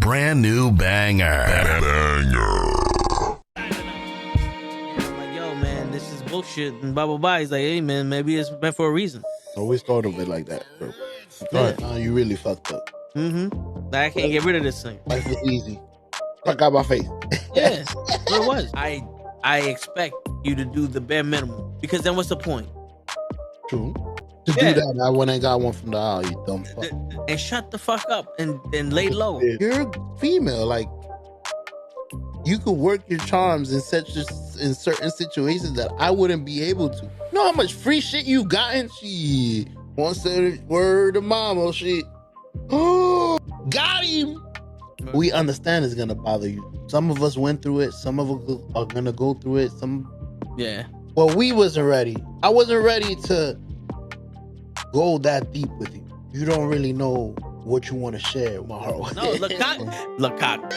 brand new banger. I'm like, yo, man, this is bullshit. And blah, blah, blah. He's like, hey, man, maybe it's meant for a reason. Always thought of it like that, bro. You really fucked up. Mm-hmm. Like, I can't get rid of this thing. Life was easy. Fuck out my face. Yeah, what it was. I expect you to do the bare minimum, because then what's the point? True. To do that, I went and got one from the aisle, you dumb fuck. And shut the fuck up and lay low. You're female, like you could work your charms in certain situations that I wouldn't be able to. You know how much free shit you gotten? She wants to word to mama shit. Oh, got him. We understand it's gonna bother you. Some of us went through it. Some of us are gonna go through it. Well, we wasn't ready. I wasn't ready to go that deep with you. You don't really know what you want to share with my heart. No, look cock.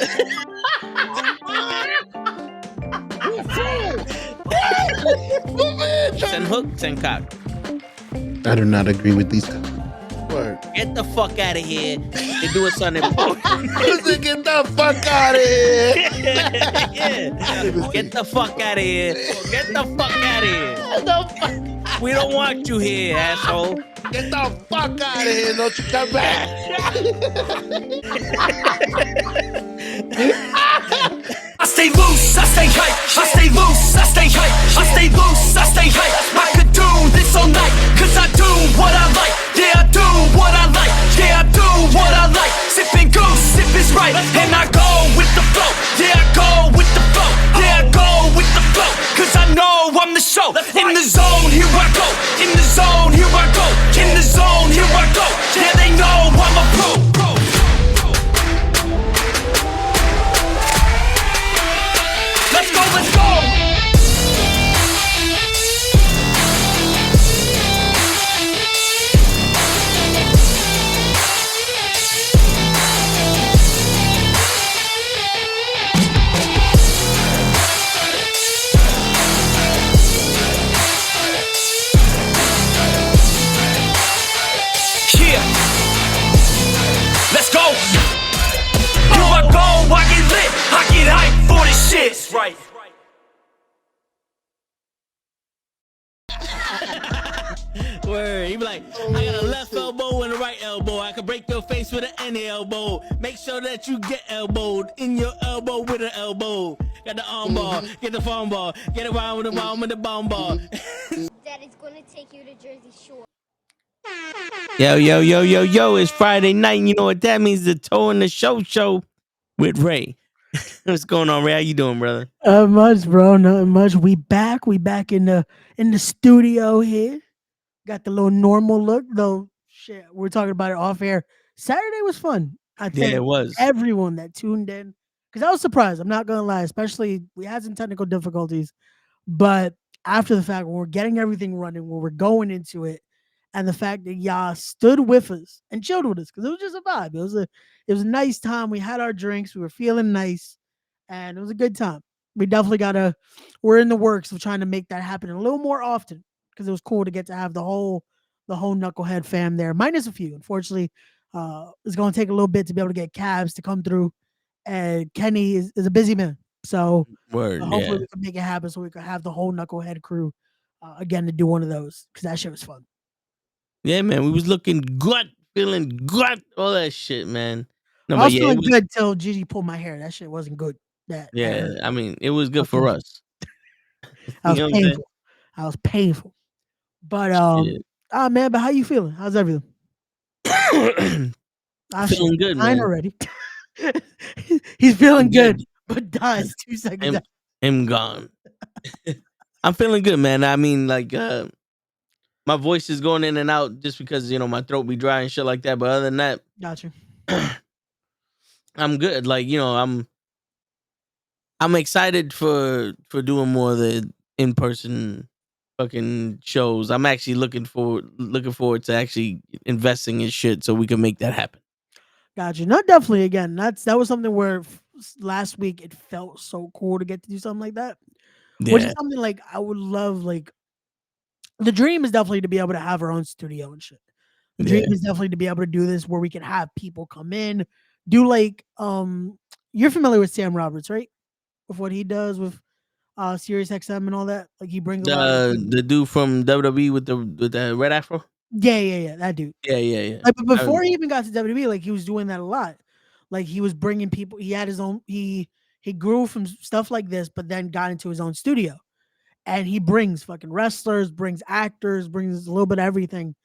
Send hook, send cock. I do not agree with these guys. Word. Get the fuck out of here and do it Sunday morning. Get the fuck out of here. Yeah. Get the fuck out of here. Get the fuck out of here. We don't want you here, asshole. Get the fuck out of here. Don't you come back. I stay loose, I stay hype. I stay loose, I stay hype. I stay loose, I stay hype. I could do this all night, cause I do what I like. Yeah, I do what I like. Yeah, I do what I like. Sipping goose, sip is right. And I go with the flow. Yeah, I go with the flow. Yeah, I go with the flow. Cause I know I'm the show. In the zone, here I go. In the zone, here I go. In the zone, here I go. Yeah, they know I'm a pro. Let's go, let's go! Yeah! Let's go! Here I go, I get lit, I get hyped for this shit. That's right. Word. He be like, I got a left elbow and a right elbow. I can break your face with an any elbow. Make sure that you get elbowed in your elbow with an elbow. Got the arm ball, get the phone ball, get around with the arm with the bomb ball. Daddy's gonna take you to Jersey Shore. Yo, it's Friday night. You know what that means? The Toe and the Show with Ray. What's going on, Ray? How you doing, brother? Much, bro. Not much. We back in the studio here. Got the little normal look, though. Shit, we're talking about it off air. Saturday was fun. I think it was. Everyone that tuned in, because I was surprised. I'm not gonna lie, especially we had some technical difficulties, but after the fact, when we're getting everything running, when we're going into it, and the fact that y'all stood with us and chilled with us, because it was just a vibe. It was a nice time. We had our drinks. We were feeling nice, and it was a good time. We definitely we're in the works of trying to make that happen a little more often, because it was cool to get to have the whole Knucklehead fam there, minus a few. Unfortunately, it's going to take a little bit to be able to get cabs to come through, and Kenny is a busy man. So hopefully we can make it happen so we can have the whole Knucklehead crew again to do one of those, because that shit was fun. Yeah, man, we was looking good, feeling good, all that shit, man. No, I was feeling good till Gigi pulled my hair. That shit wasn't good. I mean, it was good for us. That was painful. I was painful. But man, but how you feeling? How's everything? Feeling good, man. Already. He's feeling good, but dies 2 seconds. I'm gone. I'm feeling good, man. I mean, like, my voice is going in and out just because, my throat be dry and shit like that. But other than that, gotcha. I'm good. Like, I'm excited for doing more of the in-person fucking shows. I'm actually looking forward to actually investing in shit so we can make that happen. Gotcha. No, definitely. Again, that was something where last week it felt so cool to get to do something like that. Yeah. Which is something like I would love. Like, the dream is definitely to be able to have our own studio and shit. The dream is definitely to be able to do this where we can have people come in, do like you're familiar with Sam Roberts, right? With what he does with Sirius XM and all that. Like he brings a lot of people. The dude from WWE with the red afro. Yeah, that dude. Yeah, yeah, yeah. Like, but before he even got to WWE, like he was doing that a lot. Like he was bringing people. He had his own. He grew from stuff like this, but then got into his own studio, and he brings fucking wrestlers, brings actors, brings a little bit of everything.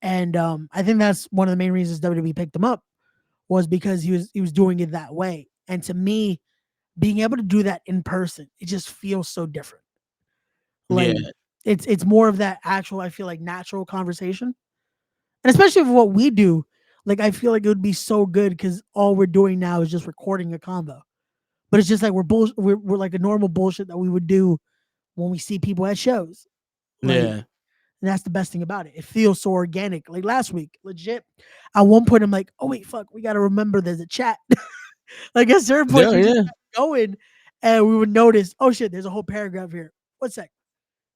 And I think that's one of the main reasons WWE picked him up was because he was doing it that way. And to me, being able to do that in person, it just feels so different. Like Yeah, it's more of that actual, I feel like natural conversation. And especially for what we do, like I feel like it would be so good because all we're doing now is just recording a convo. But it's just like we're like a normal bullshit that we would do when we see people at shows. Like, yeah, and that's the best thing about it. It feels so organic. Like last week, legit. At one point, I'm like, oh wait, fuck, we gotta remember there's a chat. Like at certain points, yeah, we just yeah. kept going, and we would notice, oh shit, there's a whole paragraph here. One sec.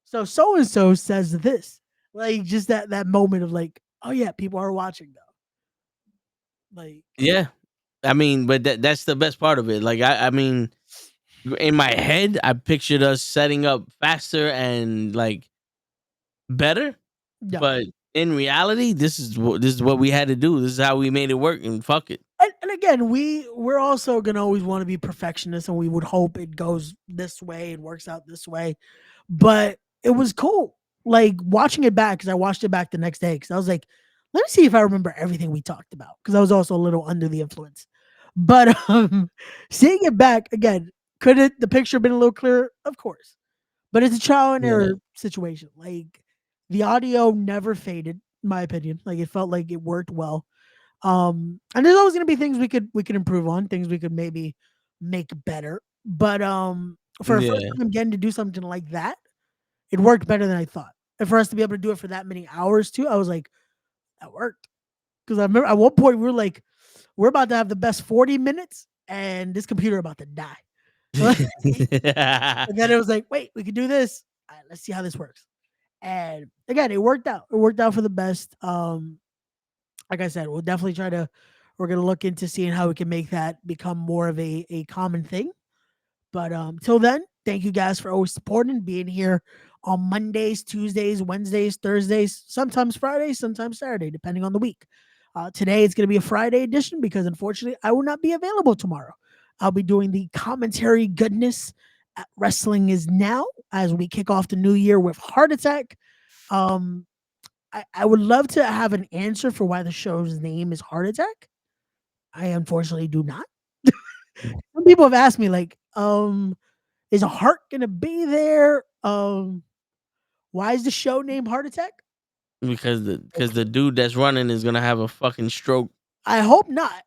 So and so says this. Like just that moment of like, oh yeah, people are watching though. Like Yeah. I mean, but that's the best part of it. Like I mean, in my head, I pictured us setting up faster and like better, yeah. but in reality, this is what we had to do. This is how we made it work, and fuck it. And again, we're also gonna always want to be perfectionists, and we would hope it goes this way and works out this way. But it was cool, like watching it back because I watched it back the next day because I was like, let me see if I remember everything we talked about because I was also a little under the influence. But seeing it back again, could it the picture been a little clearer? Of course, but it's a trial and Yeah, error situation. Like the audio never faded, in my opinion. Like it felt like it worked well. And there's always gonna be things we could improve on, things we could maybe make better. But for a first yeah, time getting to do something like that, it worked better than I thought. And for us to be able to do it for that many hours too, I was like, that worked. Because I remember at one point we were like, we're about to have the best 40 minutes, and this computer about to die. And then it was like, wait, we could do this. All right, let's see how this works. And again, it worked out. It worked out for the best. Like I said, we'll definitely try to. We're gonna look into seeing how we can make that become more of a common thing. But till then, thank you guys for always supporting, being here on Mondays, Tuesdays, Wednesdays, Thursdays, sometimes Fridays, sometimes Saturday, depending on the week. Today it's going to be a Friday edition because unfortunately I will not be available tomorrow. I'll be doing the commentary goodness at Wrestling Is Now as we kick off the new year with Heart Attack. I would love to have an answer for why the show's name is Heart Attack. I unfortunately do not. Some people have asked me like, is a heart gonna be there? Why is the show named Heart Attack? because the dude that's running is gonna have a fucking stroke. I hope not.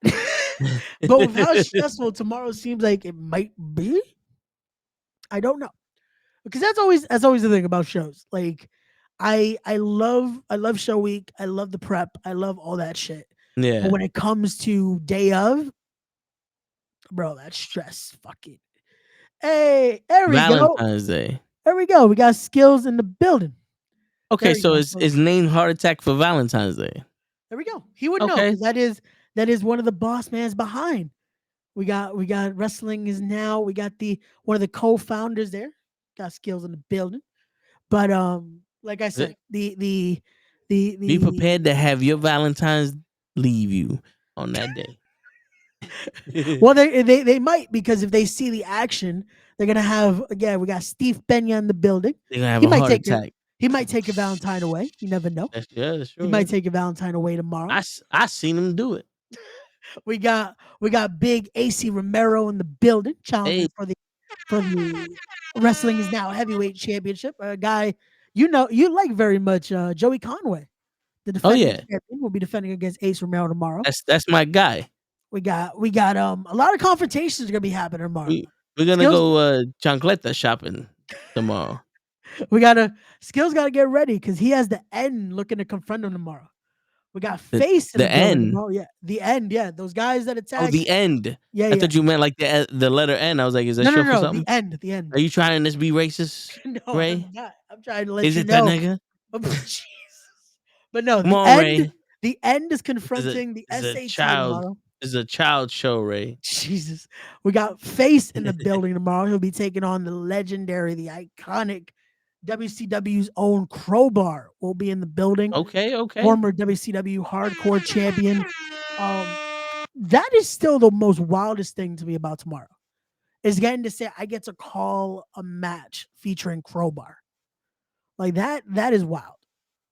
But with how stressful tomorrow seems like it might be, I don't know. Because that's always the thing about shows. Like I love show week. I love the prep. I love all that shit. But Yeah, when it comes to day of, bro, that's stress. Fucking. Hey, there we go. Valentine's Day. There we go. We got skills in the building. There Okay, we so go. it's named Heart Attack for Valentine's Day. There we go. He would know Okay, because that is one of the boss man's behind. We got Wrestling Is Now. We got the one of the co-founders there. Got skills in the building. But like I Th- said, the be the prepared to have your Valentine's leave you on that day. well they might because if they see the action, they're gonna have again. We got Steve Benya in the building. They're gonna have He a might heart take your attack. he might take a Valentine away. You never know. That's He true. Yeah. might take a Valentine away tomorrow. I seen him do it. We got big AC Romero in the building Hey, challenging for the Wrestling Is Now heavyweight championship. A guy you like very much, Joey Conway, the oh defending yeah, champion, will be defending against Ace Romero tomorrow. that's my guy. We got a lot of confrontations are gonna be happening tomorrow. We're gonna Skills go chancleta shopping tomorrow. Skills gotta get ready because he has the end looking to confront him tomorrow. We got The Face in the the building N. tomorrow. Yeah, the end. Yeah, those guys that Oh, attack. the end. Yeah, I yeah. thought you meant like the letter N. I was like, is that No, no, short for no. The something? end. The end. Are you trying to be racist, No, Ray? I'm not. I'm trying to let Is you it that know. nigga? Oh, Jesus. But no, Come the on, end. Ray. The end is Is a confronting the is a SAT child tomorrow. is a child show, Ray. Jesus. We got Face in the building tomorrow. He'll be taking on the legendary, the iconic WCW's own Crowbar. Will be in the building. Okay. Former WCW hardcore champion. That is still the most wildest thing to me about tomorrow. Is getting to say I get to call a match featuring Crowbar. Like that is wild.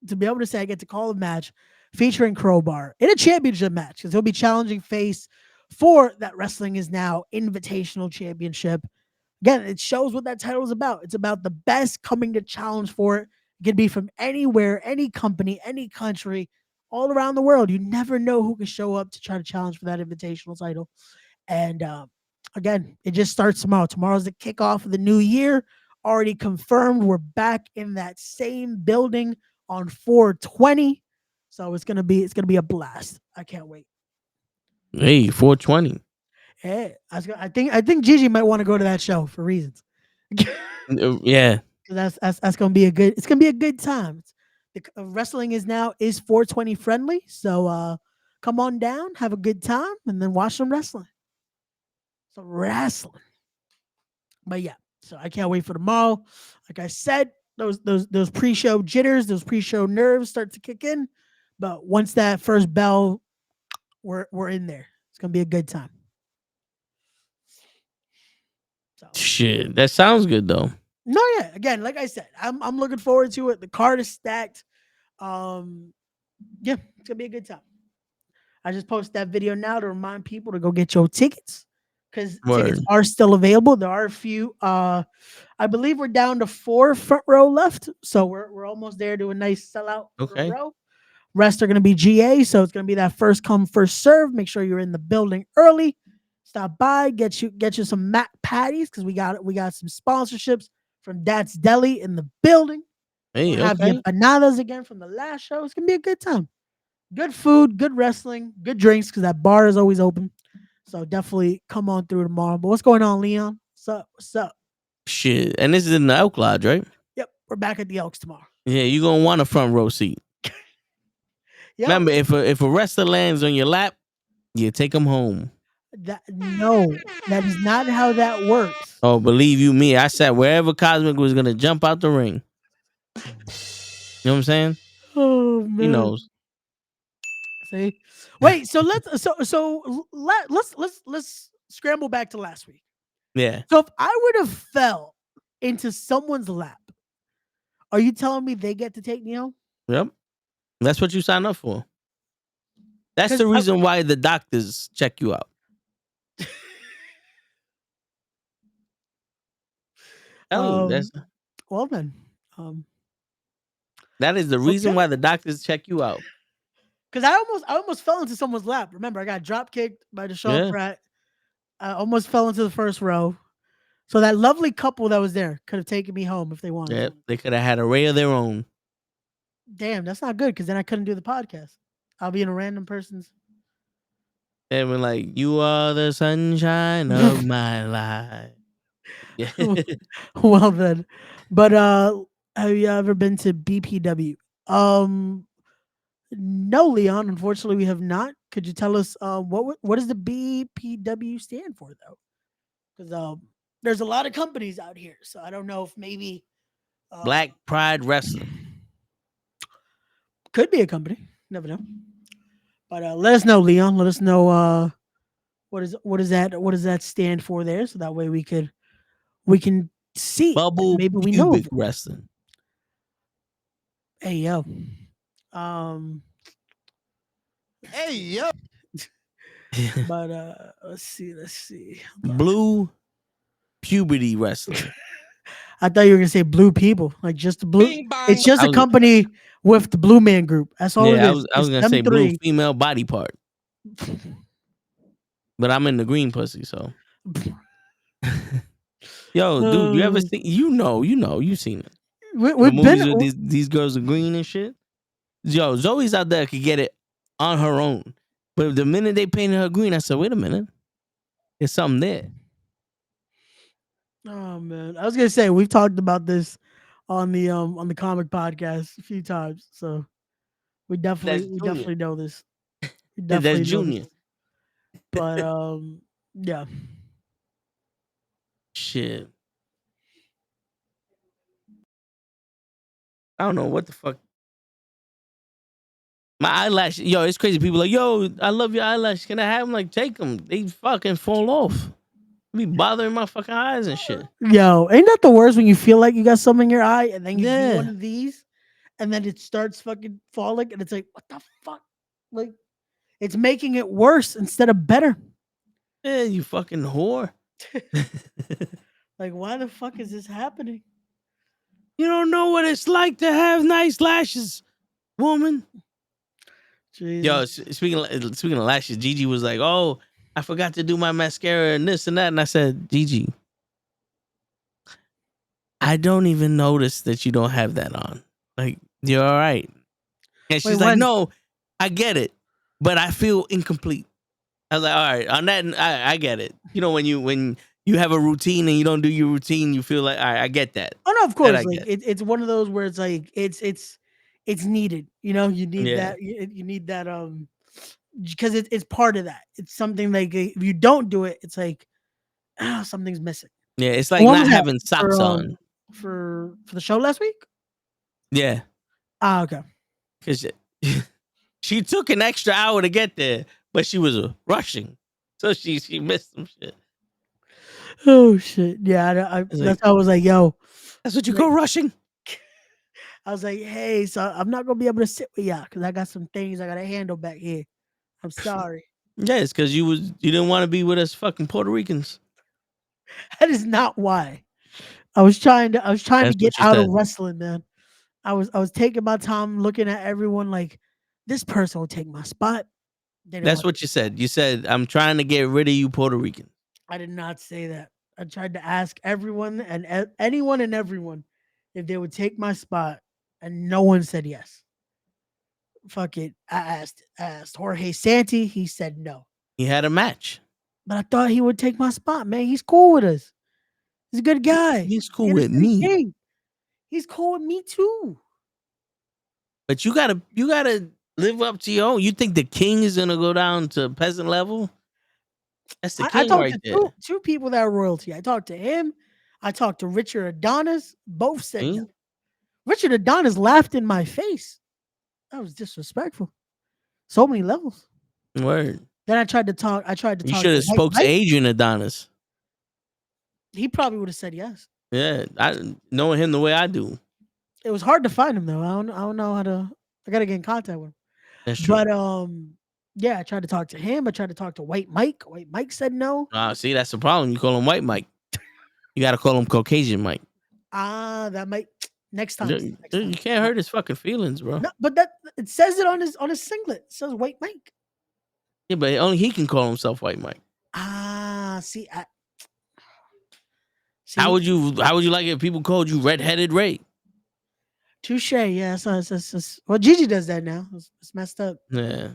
To be able to say I get to call a match featuring Crowbar in a championship match, because he'll be challenging Face for that Wrestling Is Now Invitational Championship. Again, it shows what that title is about. It's about the best coming to challenge for it. It could be from anywhere, any company, any country, all around the world. You never know who can show up to try to challenge for that invitational title. And again, it just starts tomorrow. Tomorrow's the kickoff of the new year. Already confirmed. We're back in that same building on 420. So it's gonna be a blast. I can't wait. Hey, 420. Hey, I think Gigi might want to go to that show for reasons. Yeah. That's gonna be a good. It's gonna be a good time. The Wrestling Is Now is 420 friendly. So come on down, have a good time, and then watch some wrestling. Some wrestling. But yeah, so I can't wait for tomorrow. Like I said, those pre-show jitters, those pre-show nerves start to kick in. But once that first bell, we're in there. It's gonna be a good time. So Shit, that sounds good though. no, yeah. Again, like I said, I'm looking forward to it. The card is stacked. Yeah, it's gonna be a good time. I just posted that video now to remind people to go get your tickets, because tickets Word. are still available. There are a few. I believe we're down to 4 front row left, so we're almost there to a nice sellout Okay. row. Rest are going to be GA, so it's going to be that first come first serve. Make sure you're in the building early. Stop by, get you some Mac patties, because we got some sponsorships from Dad's Deli in the building. Hey, We'll have your empanadas again from the last show. It's gonna be a good time. Good food, good wrestling, good drinks, because that bar is always open. So definitely come on through tomorrow. But what's going on, Leon? What's up? Shit. And this is in the Elk Lodge, right? Yep, we're back at the Elks tomorrow. Yeah, you're gonna want a front row seat. Yo, Remember, if a wrestler lands on your lap, you take him home. no, that is not how that works. Oh, believe you me, I sat wherever Cosmic was gonna jump out the ring. You know what I'm saying? Oh man, He knows. See, wait. So let's scramble back to last week. Yeah. So if I would have fell into someone's lap, are you telling me they get to take me home? Yep. That's what you sign up for. That's 'Cause the reason why the doctors check you out. Tell you, that's Well then, that is the reason okay. why the doctors check you out. Because I almost fell into someone's lap. Remember, I got drop kicked by Deshaun Yeah. Pratt. I almost fell into the first row. So that lovely couple that was there could have taken me home if they wanted. Yeah. To. They could have had a ray of their own. Damn, that's not good, because then I couldn't do the podcast. I'll be in a random person's. And we're like, you are the sunshine of my life. Yeah. Well then, but have you ever been to BPW? No, Leon. Unfortunately, we have not. Could you tell us what does the BPW stand for, though? Because there's a lot of companies out here, so I don't know if maybe Black Pride Wrestling. could be a company. Never know. But let us know, Leon. Let us know what does that stand for there, so that way we can see. Bubble Maybe we know. Pubic Wrestling. Hey yo. Hey, yo. But let's see. Blue Puberty Wrestling. I thought you were gonna say blue people, like just the blue. Bing, bang. It's just a company with the Blue Man Group. That's all it is. I was It's gonna them say blue three. female body part. But I'm in the green pussy, so. Yo, dude, you ever seen? You seen it. We've The movies been. with these girls are green and shit. Yo, Zoe's out there could get it on her own, but the minute they painted her green, I said, wait a minute, there's something there. Oh man, I was gonna say we've talked about this on the comic podcast a few times, so we definitely know this. We That's definitely know Junior. this. But yeah. Shit. I don't know what the fuck. My eyelash, yo, it's crazy. People like, yo, I love your eyelash. Can I have them? Like, take them. They fucking fall off. Be bothering my fucking eyes and shit. Yo, ain't that the worst when you feel like you got something in your eye and then you do one Yeah. of these and then it starts fucking falling and it's like, what the fuck? Like, it's making it worse instead of better. Yeah, you fucking whore. Like, why the fuck is this happening? You don't know what it's like to have nice lashes, woman. Jesus. Yo, speaking of lashes, Gigi was like, "Oh, I forgot to do my mascara and this and that," and I said, "Gigi, I don't even notice that you don't have that on. Like, you're all right." And she's Wait, like, when? "No, I get it, but I feel incomplete." I was like, "All right, on that, I get it. You know, when you have a routine and you don't do your routine, you feel like, all right, I get that. Oh no, of That course. I Like get. it's one of those where it's like it's needed. You know, you need Yeah, that. You need that. Because it's part of that. It's something like if you don't do it, it's like something's missing. yeah. It's And like when not was that having socks on. for the show last week? Yeah, Ah, okay. because she took an extra hour to get there, but she was rushing, so she missed some shit. Oh shit. Yeah, It's like, that's how I was like, yo. that's what you Like, call rushing. I was like, hey, so I'm not gonna be able to sit with y'all because I got some things I gotta handle back here. I'm sorry. Yeah, it's because you didn't want to be with us fucking Puerto Ricans. That is not why. I was trying to That's get what you out of said. wrestling, man. I was taking my time looking at everyone like this person will take my spot. They didn't That's want what you said. You said, I'm trying to get rid of you Puerto Rican. I did not say that. I tried to ask everyone and anyone and everyone if they would take my spot, and no one said yes. Fuck it. I asked Jorge Santi. He said no. He had a match. But I thought he would take my spot, man. He's cool with us. He's a good guy. He's cool And the with City me. King. He's cool with me too. But you gotta live up to your own. You think the king is gonna go down to peasant level? That's the I king talked right to there. two people that are royalty. I talked to him. I talked to Richard Adonis. Both said no. See? Richard Adonis laughed in my face. That was disrespectful. So many levels. Word. Then I tried to talk. I tried to You talk should to have White spoke to Mike. Adrian Adonis. He probably would have said yes. Yeah, I knowing him the way I do. It was hard to find him though. I don't know how to. I gotta get in contact with him. That's true. But yeah, I tried to talk to him. I tried to talk to White Mike. White Mike said no. See, that's the problem. You call him White Mike. You gotta call him Caucasian Mike. That might next time. You Next time. can't hurt his fucking feelings, bro. No, but that it says it on his singlet. It says White Mike. Yeah, but only he can call himself White Mike. See, How would you like it if people called you Red-Headed Ray? touche. Yeah, well, Gigi does that now. It's messed up. Yeah,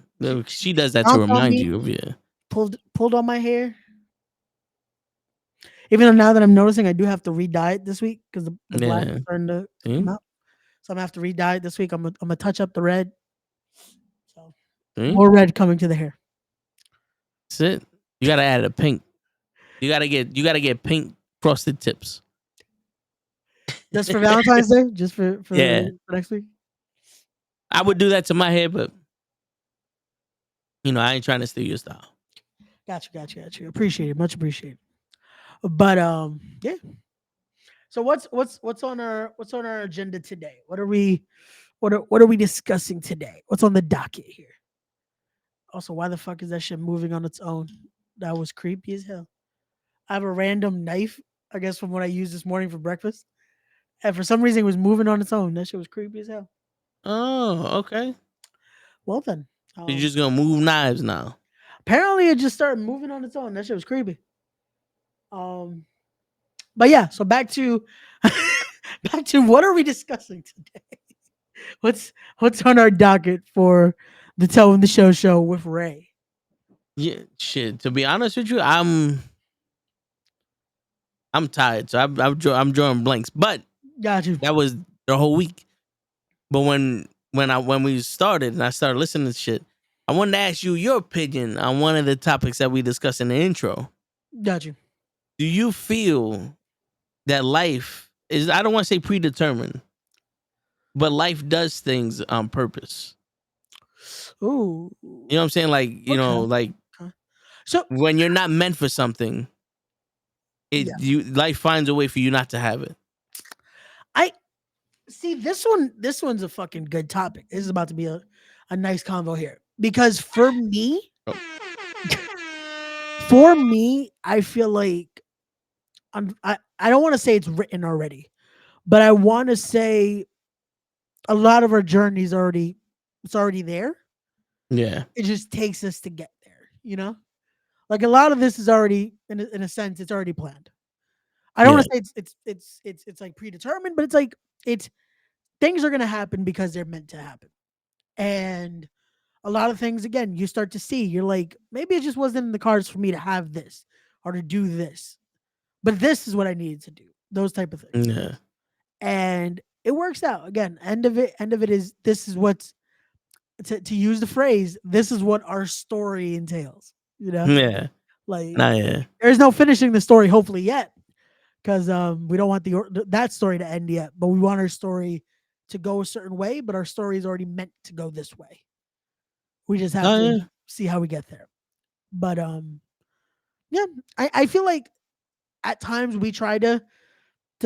she does that to Stomped on remind me. you of you. Pulled on my hair. Even though now that I'm noticing, I do have to re-dye it this week because the black is starting to come out. So I'm gonna have to re-dye it this week. I'm gonna touch up the red. So more red coming to the hair. That's it. You gotta add a pink. You gotta get pink frosted tips. Just for Valentine's Day? Just for Yeah. next week? I would do that to my hair, but I ain't trying to steal your style. Got you. Appreciate it. Much appreciated. But yeah. So what's on our agenda today? What are we discussing today? What's on the docket here? Also, why the fuck is that shit moving on its own? That was creepy as hell. I have a random knife, I guess, from what I used this morning for breakfast. And for some reason, it was moving on its own. That shit was creepy as hell. Oh, okay. Well then, You're just gonna move knives now. apparently it just started moving on its own. That shit was creepy. But yeah, so back to what are we discussing today? What's on our docket for the Telling the Show with Ray? Yeah, shit. To be honest with you, I'm tired, so I'm drawing blanks. But Got you. that was the whole week. But when we started and I started listening to shit, I wanted to ask you your opinion on one of the topics that we discussed in the intro. Got you. Do you feel that life is, I don't want to say predetermined, but life does things on purpose? Ooh. You know what I'm saying? Like, Okay. like Okay. So when you're not meant for something, yeah, life finds a way for you not to have it. I see this one. This one's a fucking good topic. This is about to be a nice convo here because Oh. for me, I feel like I don't want to say it's written already, but I want to say a lot of our journey's already it's already there. Yeah. It just takes us to get there. Like a lot of this is already in a sense it's already planned. I don't Yeah. want to say it's like predetermined, but it's like it's things are gonna happen because they're meant to happen. And a lot of things again, you start to see, you're like, maybe it just wasn't in the cards for me to have this or to do this. But this is what I needed to do. Those type of things. Yeah. And it works out. Again, end of it is this is what's to use the phrase, this is what our story entails. Yeah. Like Nah, yeah. there's no finishing the story, hopefully, yet. Because we don't want that story to end yet, but we want our story to go a certain way. But our story is already meant to go this way. We just have Oh, to yeah. see how we get there. But yeah, I feel like at times we try to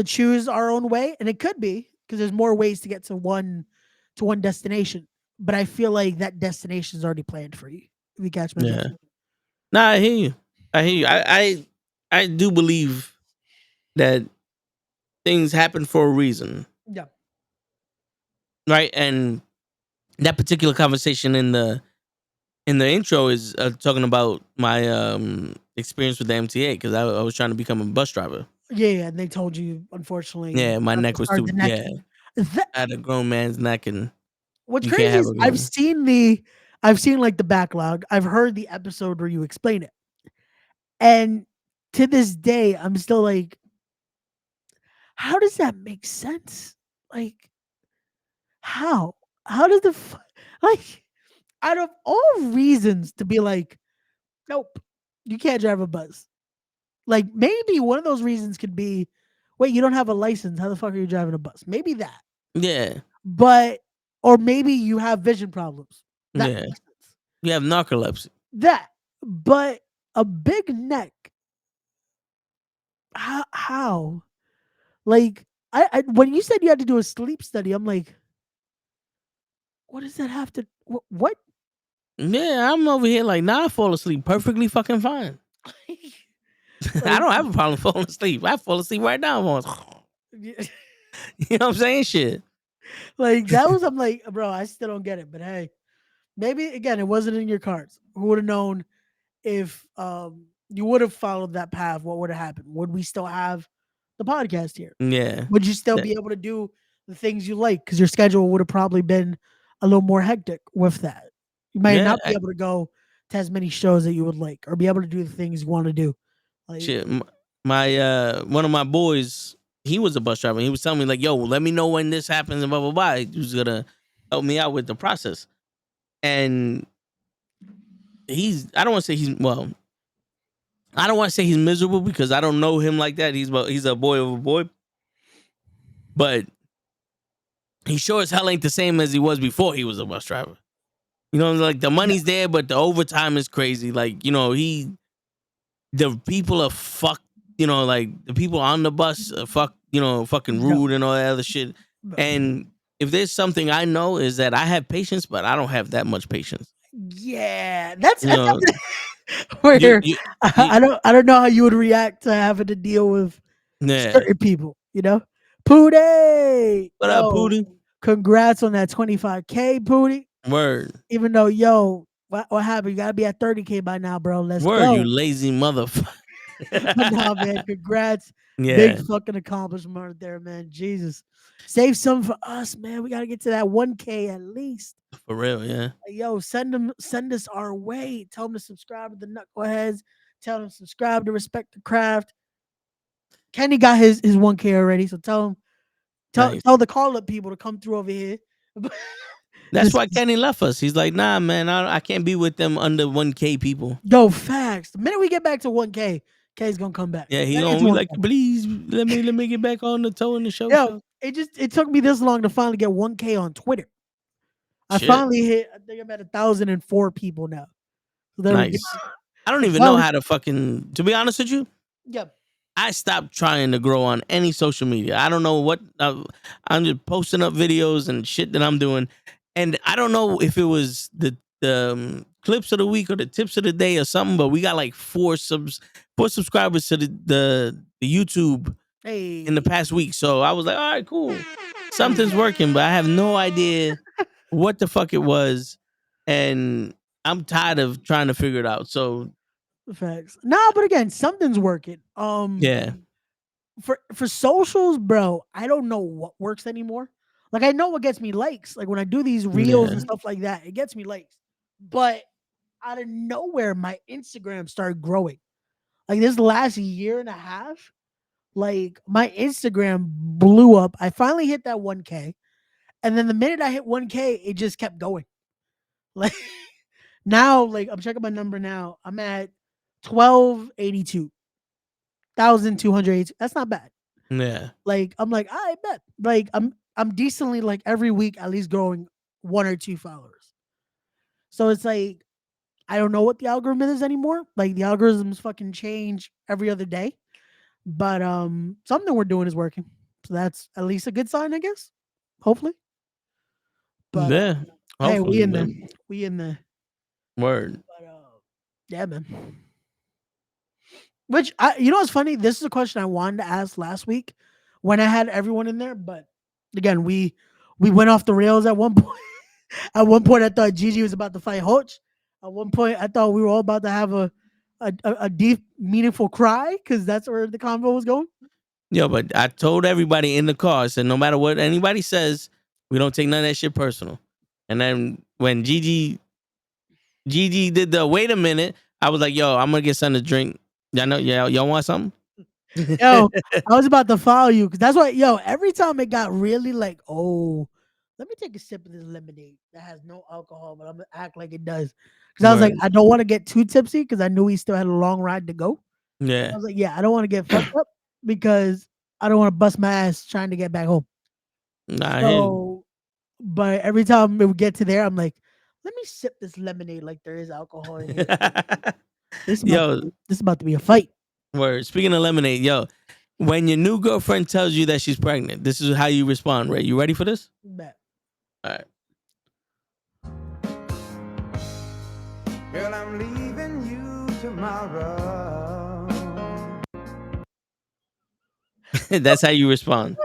choose our own way, and it could be because there's more ways to get to one destination. But I feel like that destination is already planned for you. If you catch my Yeah. drift. Nah, I hear you. I hear you. I do believe that things happen for a reason, Yeah. right? And that particular conversation in the intro is talking about my experience with the MTA because I was trying to become a bus driver. Yeah, and they told you, unfortunately, Yeah, my you have neck to was start too. the neck. Yeah, That, I had a grown man's neck, and what's you can't crazy have is a grown. I've seen like the backlog. I've heard the episode where you explain it. And to this day, I'm still like, how does that make sense? Like, how? How does like out of all reasons to be like, nope, you can't drive a bus. Like maybe one of those reasons could be, wait, you don't have a license. How the fuck are you driving a bus? Maybe that. Yeah, But or maybe you have vision problems. That yeah. makes sense. You have narcolepsy. That. But a big neck, how? Like I when you said you had to do a sleep study, I'm like, what does that have to what? Yeah, I'm over here like, nah, I fall asleep perfectly fucking fine. I Like don't have a problem falling asleep. I fall asleep right now. yeah, You know what I'm saying? Shit. like that was I'm like, bro, I still don't get it. But hey, maybe again it wasn't in your cards. Who would have known if you would have followed that path, what would have happened? Would we still have the podcast here? Yeah. Would you still That- be able to do the things you like? Because your schedule would have probably been a little more hectic with that. You might Yeah. not be able to go to as many shows that you would like, or be able to do the things you want to do. Like, Shit. My one of my boys, he was a bus driver. He was telling me like, "Yo, let me know when this happens and blah blah blah." He was gonna help me out with the process. And I don't want to say he's well. I don't want to say he's miserable because I don't know him like that. He's a boy of a boy, but he sure as hell ain't the same as he was before he was a bus driver. You know, like the yeah, money's there, but the overtime is crazy. Like, you know, the people are fucked. You know, like the people on the bus are fucking yeah, rude and all that other shit. yeah. And if there's something I know is that I have patience, but I don't have that much patience. Yeah, that's You know, you, where you, you I don't know how you would react to having to deal with yeah. certain people. Pootie, What up, yo, Pootie? congrats on that 25K, Pootie. Word, Even though, yo, what happened? You gotta be at 30K by now, bro. Let's word, you go. lazy motherfucker. But nah, man, congrats. Big Yeah, fucking accomplishment right there, man. Jesus. Save some for us, man. We gotta get to that 1K at least. for real. Yeah, Like, yo, send us our way. Tell them to subscribe to the Knuckleheads. Tell them to subscribe to Respect the Craft. Kenny got his 1K already, so tell him nice. tell the call up people to come through over here. That's This why is- Kenny left us. He's like, nah, man, I can't be with them under 1K people. Yo, facts. The minute we get back to 1K, K's gonna come back. Yeah, he Gotta get gonna to be 1K. like, please let me get back on the toe in the show. Yo, it took me this long to finally get 1K on Twitter. I Shit. finally hit. I think I'm at 1,004 people now. So there we go. Nice. I don't even Well, know how to fucking. To be honest with you, Yeah. I stopped trying to grow on any social media. I don't know what I'm just posting up videos and shit that I'm doing, and I don't know if it was the clips of the week or the tips of the day or something. But we got like four subscribers to the YouTube Hey. in the past week. So I was like, all right, cool, something's working, but I have no idea what the fuck it was, and I'm tired of trying to figure it out. So Facts. No, but again, something's working. yeah, For socials, bro, I don't know what works anymore. Like I know what gets me likes. Like when I do these reels yeah, and stuff like that, it gets me likes. But out of nowhere, my Instagram started growing. Like this last year and a half, like my Instagram blew up. I finally hit that 1K. And then the minute I hit 1K, it just kept going. Like now, like I'm checking my number now. I'm at 1282. 1,282. That's not bad. yeah. Like I'm like, I bet. Like I'm decently like every week at least growing 1 or 2 followers. So it's like I don't know what the algorithm is anymore. Like the algorithms fucking change every other day. But something we're doing is working. So that's at least a good sign, I guess. Hopefully. But Yeah. hey, we Hopefully, in there. man. We in there. Word. But yeah, man. Which what's funny? This is a question I wanted to ask last week when I had everyone in there, but again, we went off the rails at one point. At one point, I thought Gigi was about to fight Hoch. At one point, I thought we were all about to have a deep, meaningful cry because that's where the convo was going. Yo, but I told everybody in the car, I said, no matter what anybody says, we don't take none of that shit personal. And then when Gigi did the wait a minute, I was like, yo, I'm gonna get something to drink. Y'all know, y'all want something? Yo, I was about to follow you because that's why, every time it got really like, oh, let me take a sip of this lemonade that has no alcohol, but I'm gonna act like it does. Because I was like, Word. I don't want to get too tipsy because I knew we still had a long ride to go. I Yeah. was like, yeah, I don't want to get fucked up because I don't want to bust my ass trying to get back home. Nah, I hear you. So, but every time we would get to there, I'm like, let me sip this lemonade like there is alcohol in here. Yo, This is about to be a fight. word. Speaking of lemonade, yo, when your new girlfriend tells you that she's pregnant, this is how you respond, right? You ready for this? Bet. All right. Girl, I'm leaving you tomorrow. That's how you respond.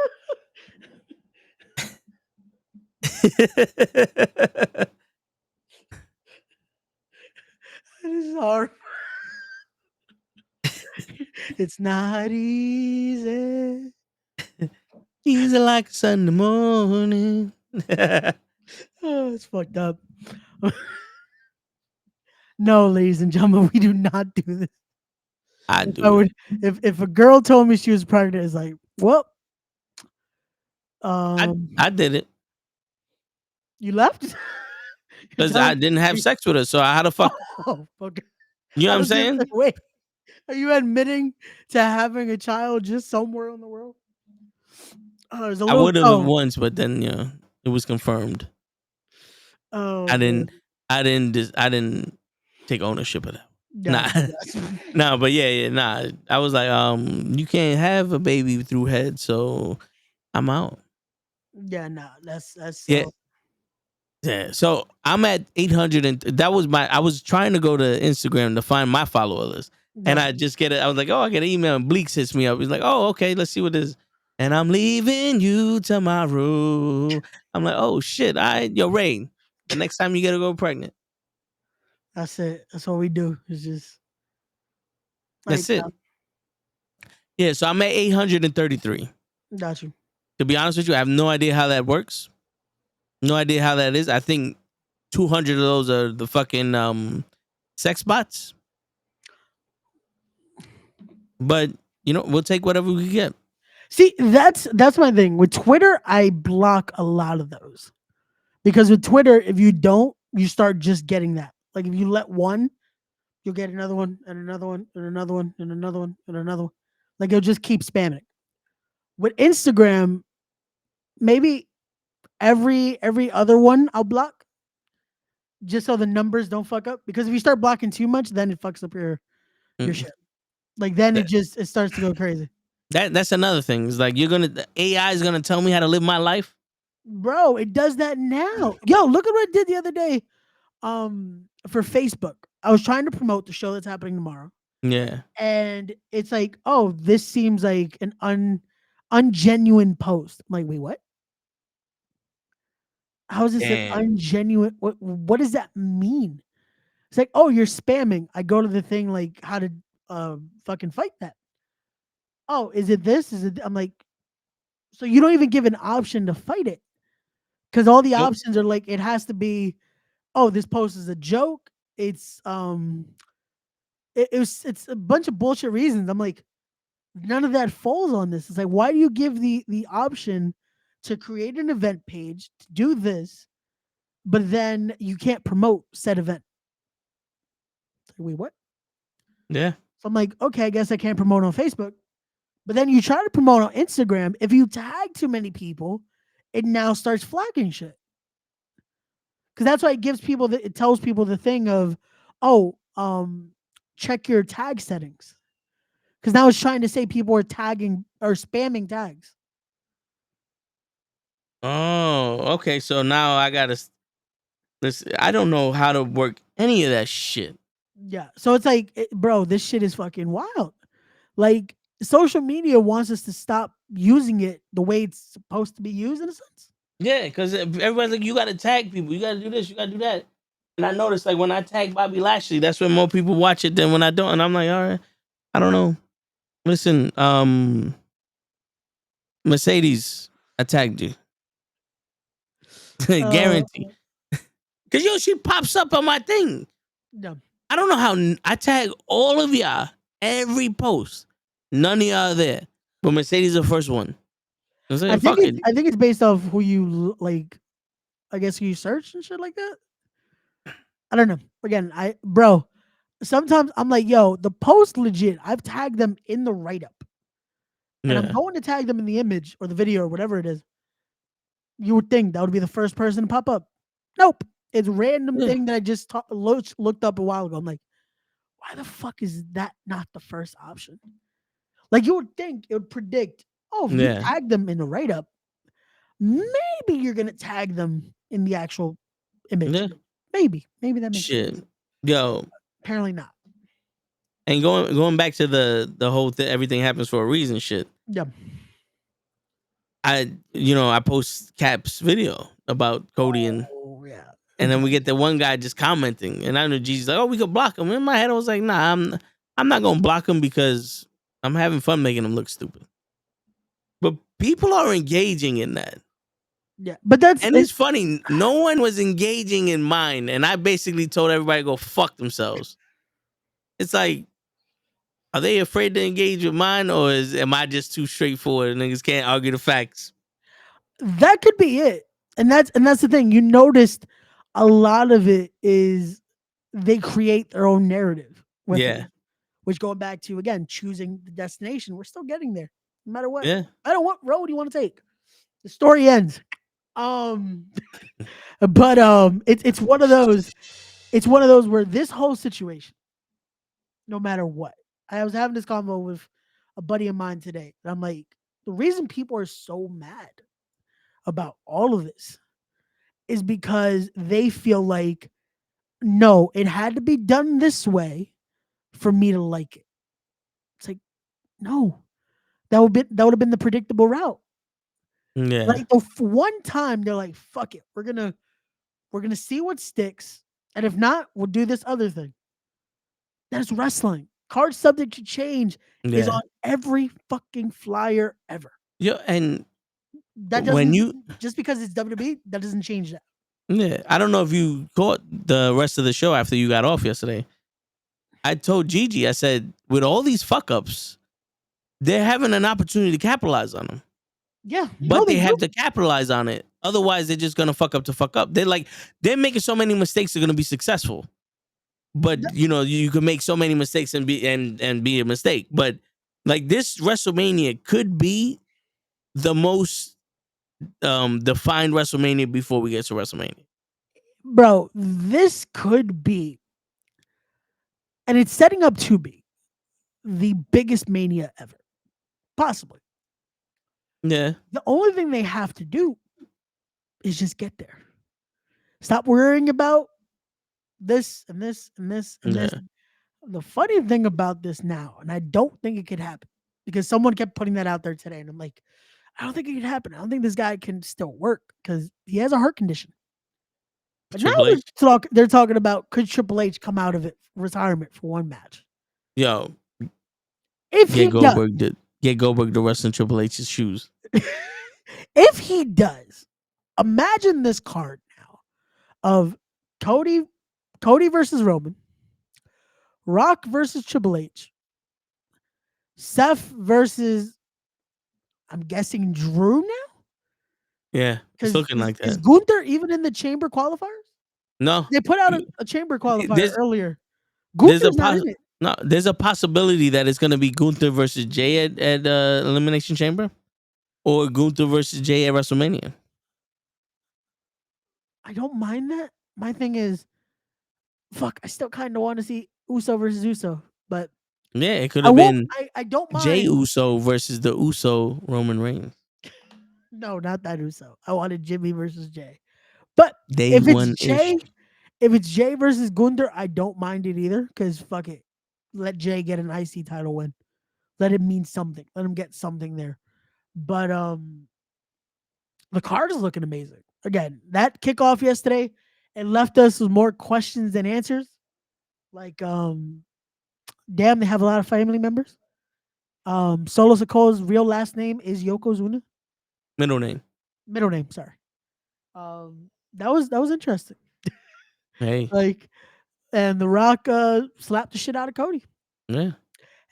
This is hard. It's not easy. Easy like a Sunday morning. Oh, it's fucked up. No, ladies and gentlemen, we do not do this. I If do I it. would, if a girl told me she was pregnant, it's like, well, I did it you left. You're because I telling didn't have me- sex with her. So how the fuck? Oh, okay. You know I what I'm was gonna saying? say, wait, are you admitting to having a child just somewhere in the world? Oh, there's a I little. would have Oh, once, but then it was confirmed. oh, I man. didn't. I didn't take ownership of that. Nah, Gotcha, gotcha. nah, but yeah, nah. I was like, you can't have a baby through head, so I'm out. Yeah, no, that's Yeah, yeah. So I'm at 800, and that was I was trying to go to Instagram to find my follower list, and I gotcha. just get it. I was like, oh, I get an email, and Bleaks hits me up. He's like, oh, okay, let's see what this. And I'm leaving you tomorrow. I'm like, oh shit, yo, Ray. The next time you get to go pregnant, That's it. That's what we do. It's just like, that's it. Yeah, so I'm at 833. got you. To be honest with you, I have no idea how that works. No idea how that is. I think 200 of those are the fucking sex bots. But we'll take whatever we can get. See, that's my thing with Twitter. I block a lot of those Because with Twitter, if you don't, you start just getting that. Like if you let one, you'll get another one and another one and another one and another one and another one. Like it'll just keep spamming. With Instagram, maybe every other one I'll block just so the numbers don't fuck up. Because if you start blocking too much, then it fucks up your Mm. shit. Like then That- it starts to go crazy. That's another thing. It's like the AI is gonna tell me how to live my life. Bro, it does that now. Yo, look at what it did the other day. For Facebook. I was trying to promote the show that's happening tomorrow. Yeah. And it's like, oh, this seems like an ungenuine post. I'm like, wait, what? How is this an Damn. ungenuine? What does that mean? It's like, oh, you're spamming. I go to the thing like how to fucking fight that. Oh, is it this? Is it? I'm like, so you don't even give an option to fight it because all the Nope. options are like, it has to be. Oh, this post is a joke. It's it's a bunch of bullshit reasons. I'm like, none of that falls on this. It's like, why do you give the option to create an event page to do this, but then you can't promote said event? It's like, wait, what? Yeah. So I'm like, okay, I guess I can't promote on Facebook. But then you try to promote on Instagram. If you tag too many people, it now starts flagging shit. Because that's why it gives people it tells people the thing of, oh, check your tag settings. Because now it's trying to say people are tagging or spamming tags. Oh, okay. So now I gotta. Listen, I don't know how to work any of that shit. Yeah. So it's like, bro, this shit is fucking wild. Like, social media wants us to stop using it the way it's supposed to be used in a sense. Yeah, because everybody's like, you gotta tag people, you gotta do this, you gotta do that. And I noticed like when I tag Bobby Lashley, that's when more people watch it than when I don't. And I'm like, all right, I don't know. Listen, Mercedes, I tagged you. Uh, Guarantee. Cause she pops up on my thing. no. I don't know how I tag all of y'all every post. None of y'all are there. But Mercedes is the first one. I was like, fuck it. I think it's based off who you like. I guess who you search and shit like that. I don't know. Again, bro. Sometimes I'm like, yo, the post legit. I've tagged them in the write up, and I'm Yeah. going to tag them in the image or the video or whatever it is. You would think that would be the first person to pop up. Nope, it's a random Yeah. thing that I just looked up a while ago. I'm like, why the fuck is that not the first option? Like you would think it would predict. Oh, if you Yeah. tag them in the write up, maybe you're gonna tag them in the actual image. Yeah. Maybe that makes sense. Shit. Yo. Apparently not. And going back to the whole thing, everything happens for a reason shit. Yeah. I post Cap's video about Cody and Yeah. then we get the one guy just commenting, and I know G's like, oh, we could block him. In my head, I was like, nah, I'm not gonna block him because I'm having fun making him look stupid. But people are engaging in that. Yeah. But that's And it's funny, no one was engaging in mine, and I basically told everybody to go fuck themselves. It's like, are they afraid to engage with mine, or am I just too straightforward and niggas can't argue the facts? that could be it. And that's the thing. You noticed a lot of it is they create their own narrative with Yeah. it. Which going back to again choosing the destination, we're still getting there, no matter what. Yeah. I don't what road you want to take. The story ends. But it's one of those. It's one of those where this whole situation, no matter what, I was having this convo with a buddy of mine today, and I'm like, the reason people are so mad about all of this is because they feel like, no, it had to be done this way for me to like it. It's like, no, that would have been the predictable route. Yeah. Like the one time they're like, fuck it, we're gonna see what sticks, and if not, we'll do this other thing. That's wrestling. Card subject to change is Yeah. on every fucking flyer ever. Yeah. And That when doesn't just because it's WWE, that doesn't change that. yeah, I don't know if you caught the rest of the show after you got off yesterday. I told Gigi, I said, with all these fuck ups, they're having an opportunity to capitalize on them. Yeah, but they do. have to capitalize on it. Otherwise, they're just gonna fuck up to fuck up. They're making so many mistakes. They're gonna be successful. But you can make so many mistakes and be a mistake. But like this WrestleMania could be the most defined WrestleMania before we get to WrestleMania. Bro, this could be, and it's setting up to be the biggest Mania ever, possibly. Yeah, The only thing they have to do is just get there. Stop worrying about this and this and this and this. yeah. The funny thing about this now, and I don't think it could happen because someone kept putting that out there today, and I'm like, I don't think it could happen. I don't think this guy can still work because he has a heart condition. But now Triple H, they're talking about could Triple H come out of it retirement for one match? yo, If he does, get Goldberg to wrestle in Triple H's shoes. if he does, imagine this card now of Cody versus Roman, Rock versus Triple H, Seth versus, I'm guessing, Drew now? Yeah, it's looking like Is that. Gunther even in the chamber qualifiers? No, They put out a chamber qualifier there's earlier. there's a Gunther's not in it. no, there's a possibility that it's gonna be Gunther versus Jay at Elimination Chamber, or Gunther versus Jay at WrestleMania. I don't mind that. My thing is, fuck, I still kind of want to see Uso versus Uso, but Yeah, it could I have won't. been I don't mind. Jay Uso versus the Uso Roman Reigns. No, not that Uso. I wanted Jimmy versus Jay. But Day if it's one ish. Jay versus Gunther, I don't mind it either. Because fuck it, let Jay get an IC title win. Let it mean something. Let him get something there. But the card is looking amazing. Again, that kickoff yesterday, it left us with more questions than answers. Like, damn, they have a lot of family members. Solo Sikoa's real last name is Yokozuna. Middle name. Middle name, sorry. That was interesting. Hey. Like, and The Rock slapped the shit out of Cody. Yeah.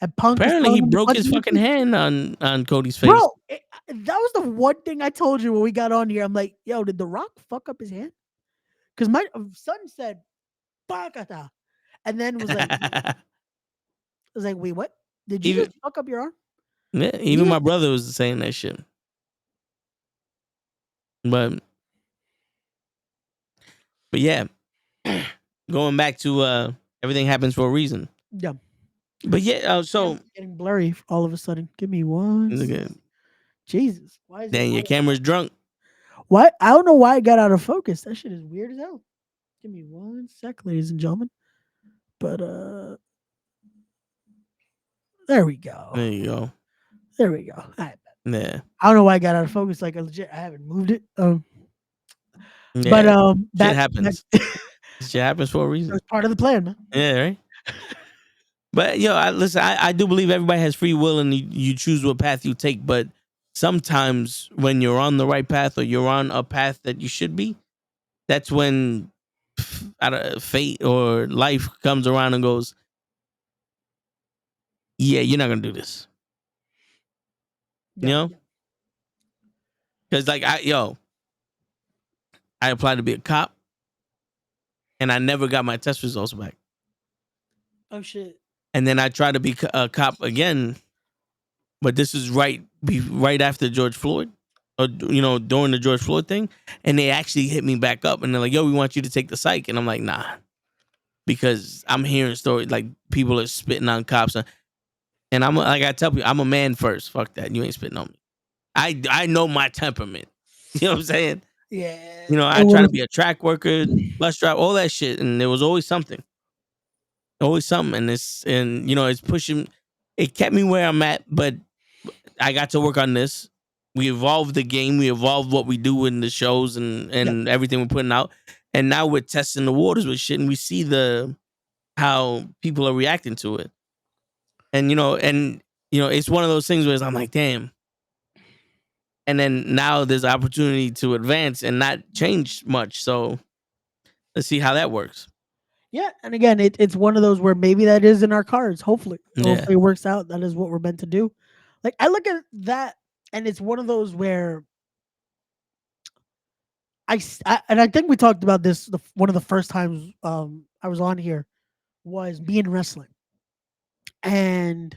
And Punk apparently he broke his fucking hand on Cody's face. Bro, that was the one thing I told you when we got on here. I'm like, yo, did The Rock fuck up his hand? Because my son said, "Bakata," and then was like, wait, what? Did you just fuck up your arm? Yeah, even my brother was saying that shit. But yeah, going back to everything happens for a reason. Yeah. But yeah, so it's getting blurry all of a sudden. Give me one. Jesus, why is dang, your camera's drunk. Why? I don't know why it got out of focus. That shit is weird as hell. Give me one sec, ladies and gentlemen. But there we go. There you go. There we go. All right. Yeah. I don't know why I got out of focus. Like legit, I haven't moved it. Yeah. But shit happens. Shit happens for a reason. It's part of the plan, man. Yeah, right. But listen, I do believe everybody has free will and you choose what path you take. But sometimes when you're on the right path or you're on a path that you should be, that's when fate or life comes around and goes, yeah, you're not gonna do this. Yeah, you know, because like I applied to be a cop, and I never got my test results back. Oh shit! And then I tried to be a cop again, but this is right after George Floyd, or during the George Floyd thing, and they actually hit me back up, and they're like, "Yo, we want you to take the psych," and I'm like, "Nah," because I'm hearing stories like people are spitting on cops, and I'm like, I tell people, I'm a man first. Fuck that, you ain't spitting on me. I know my temperament. You know what I'm saying? Yeah. I try to be a track worker, bus driver, all that shit, and there was always something. Always something, and it's pushing. It kept me where I'm at, but I got to work on this. We evolved the game. We evolved what we do in the shows and everything we're putting out. And now we're testing the waters with shit, and we see how people are reacting to it. And it's one of those things where I'm like, damn. And then now there's an opportunity to advance and not change much. So let's see how that works. Yeah, and again, it's one of those where maybe that is in our cards. Hopefully it works out. That is what we're meant to do. Like I look at that And it's one of those where and I think we talked about this one of the first times I was on here was me in wrestling. And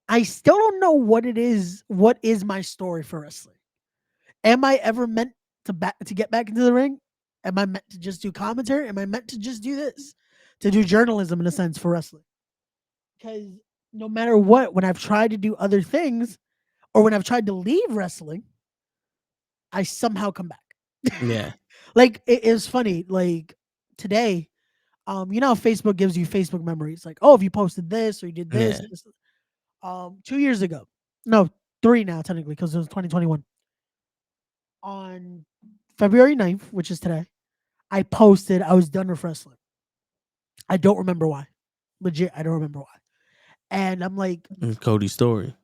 I still don't know what it is. What is my story for wrestling? Am I ever meant to get back into the ring? Am I meant to just do commentary? Am I meant to just do this? To do journalism in a sense for wrestling? Because no matter what, when I've tried to do other things or when I've tried to leave wrestling, I somehow come back. Yeah. Like it is funny. Like today, you know how Facebook gives you Facebook memories. Like, oh, if you posted this or you did this, Yeah. this 2 years ago. No, 3 now technically because it was 2021. On February 9th, which is today, I posted I was done with wrestling. I don't remember why. Legit, I don't remember why. And I'm like, Cody's story.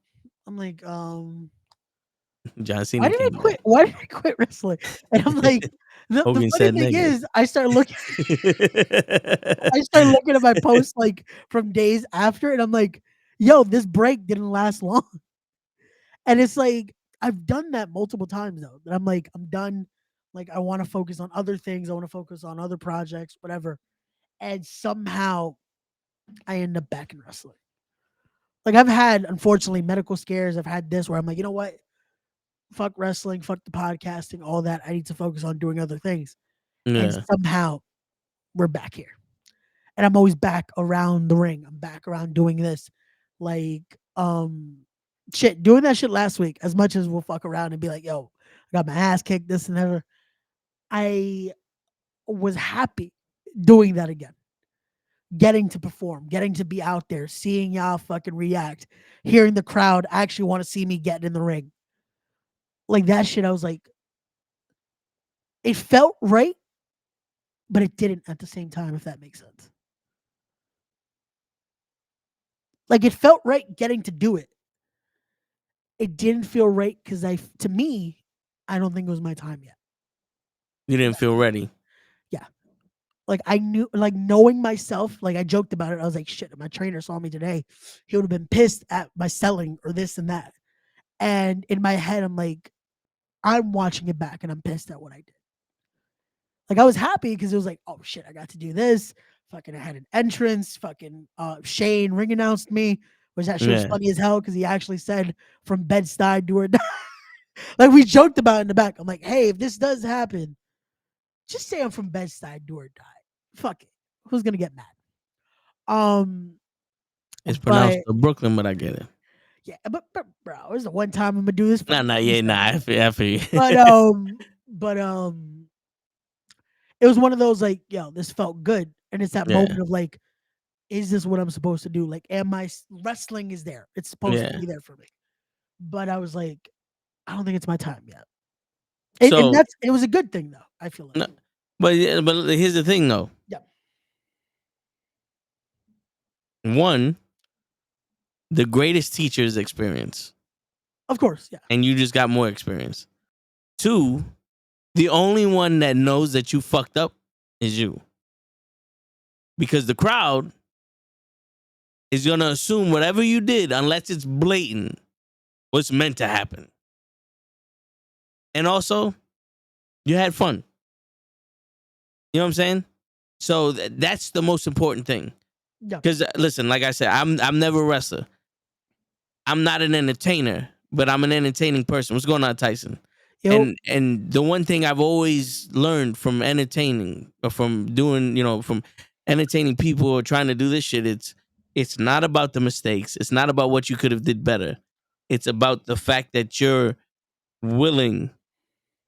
John Why Cena did I came quit? back. Why did I quit wrestling? And I'm like, the Hogan funny said thing negative. is, I started looking at my posts like from days after, and I'm like, yo, this break didn't last long. And it's like I've done that multiple times though. That I'm like, I'm done. Like I want to focus on other things. I want to focus on other projects, whatever. And somehow I end up back in wrestling. Like I've had, unfortunately, medical scares. I've had this where I'm like, you know what? Fuck wrestling, fuck the podcasting, all that. I need to focus on doing other things. And Yeah. somehow we're back here. And I'm always back around the ring. I'm back around doing this. Like, shit, doing that shit last week, as much as we'll fuck around and be like, yo, I got my ass kicked, this and that. I was happy doing that again. Getting to perform, getting to be out there, seeing y'all fucking react, hearing the crowd actually want to see me get in the ring. Like that shit, I was like, it felt right, but it didn't at the same time, if that makes sense. Like it felt right getting to do it. It didn't feel right because to me, I don't think it was my time yet. You didn't feel ready. Yeah. Like I knew, like knowing myself, like I joked about it. I was like, shit, if my trainer saw me today, he would have been pissed at my selling or this and that. And in my head, I'm like, I'm watching it back and I'm pissed at what I did. Like I was happy because it was like, oh shit, I got to do this. Fucking I had an entrance. Fucking Shane ring announced me, which that shit was Yeah. funny as hell because he actually said from Bed-Stuy do or die. Like we joked about it in the back. I'm like, hey, if this does happen, just say I'm from Bed-Stuy do or die. Fuck it. Who's gonna get mad? It's But pronounced Brooklyn, but I get it. yeah, but bro, it was the one time I'm gonna do this. Nah, yeah, nah. I feel you. But it was one of those like, yo, this felt good, and it's that Yeah. moment of like, is this what I'm supposed to do? Like, wrestling is there? It's supposed to Yeah. be there for me. But I was like, I don't think it's my time yet. And So, it was a good thing though. I feel like. no, but here's the thing though. Yeah. One, the greatest teacher is experience, Of course, yeah. and you just got more experience. Two, the only one that knows that you fucked up is you, because the crowd is gonna assume whatever you did, unless it's blatant, was meant to happen. And also, you had fun. You know what I'm saying? So that's the most important thing. Yeah. Because listen, like I said, I'm never a wrestler. I'm not an entertainer, but I'm an entertaining person. What's going on, Tyson? Yo, And the one thing I've always learned from entertaining, or from doing, from entertaining people or trying to do this shit, it's not about the mistakes. It's not about what you could have did better. It's about the fact that you're willing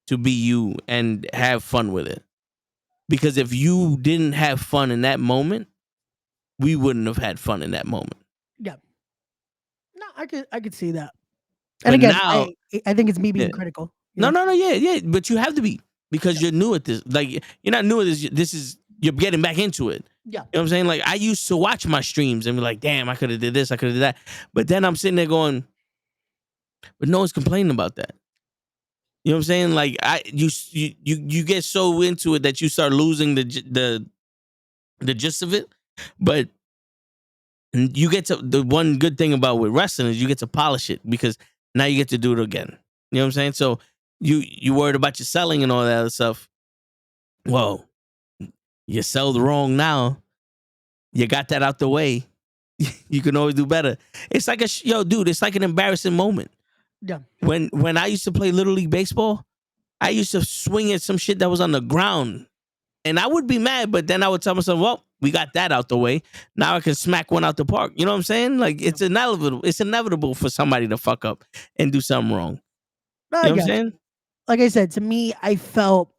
to be you and have fun with it. Because if you didn't have fun in that moment, we wouldn't have had fun in that moment. yeah. No, I could see that. And But again, now, I think it's me being yeah. critical. No, yeah. But you have to be, because you're new at this. Like, you're not new at this. This is, you're getting back into it. Yeah. You know what I'm saying? Like, I used to watch my streams and be like, damn, I could have did this, I could have did that. But then I'm sitting there going, but no one's complaining about that. You know what I'm saying? Like, you get so into it that you start losing the gist of it. But you get to, the one good thing about with wrestling is you get to polish it, because Now you get to do it again. You know what I'm saying? So you worried about your selling and all that other stuff. Well, you sold wrong now. You got that out the way. You can always do better. It's like yo, dude. It's like an embarrassing moment. Yeah. When I used to play Little League baseball, I used to swing at some shit that was on the ground, and I would be mad. But then I would tell myself, "Well, we got that out the way. Now I can smack one out the park." You know what I'm saying? Like it's inevitable. It's inevitable for somebody to fuck up and do something wrong. No, You I know what I'm got you. saying? Like I said, to me, I felt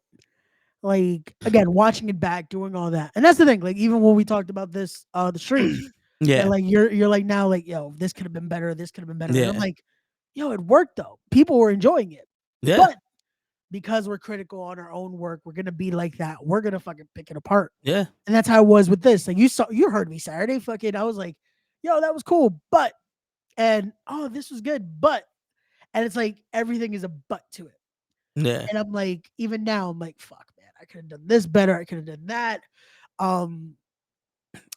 like, again, watching it back, doing all that, and that's the thing. Like even when we talked about this, the stream, Yeah, and like you're like now like, yo, this could have been better. This could have been better. And I'm yeah, like, yo, it worked though. People were enjoying it, yeah, but because we're critical on our own work, we're gonna be like that. We're gonna fucking pick it apart. yeah, And that's how I was with this. Like you heard me Saturday. Fucking, I was like, yo, that was cool, but and oh, this was good, but and it's like everything is a but to it. yeah, And I'm like, even now, I'm like, fuck, man, I could have done this better. I could have done that. Um,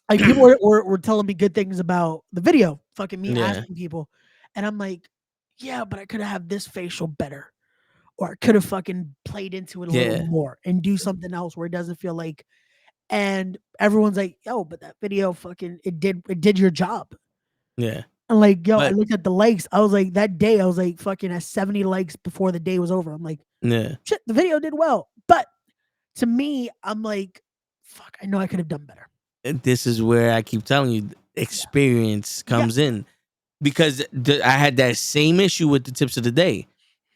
like people were telling me good things about the video, fucking me yeah, asking people, and I'm like, yeah, but I could have had this facial better, or I could have fucking played into it a little yeah, more and do something else where it doesn't feel like. And everyone's like, yo, but that video fucking it did your job. yeah. And like, yo, I But looked at the likes. I was like, that day, I was like, fucking at 70 likes before the day was over. I'm like, yeah, shit, the video did well. But to me, I'm like, fuck, I know I could have done better. and this is where I keep telling you, experience comes in because I had that same issue with the tips of the day.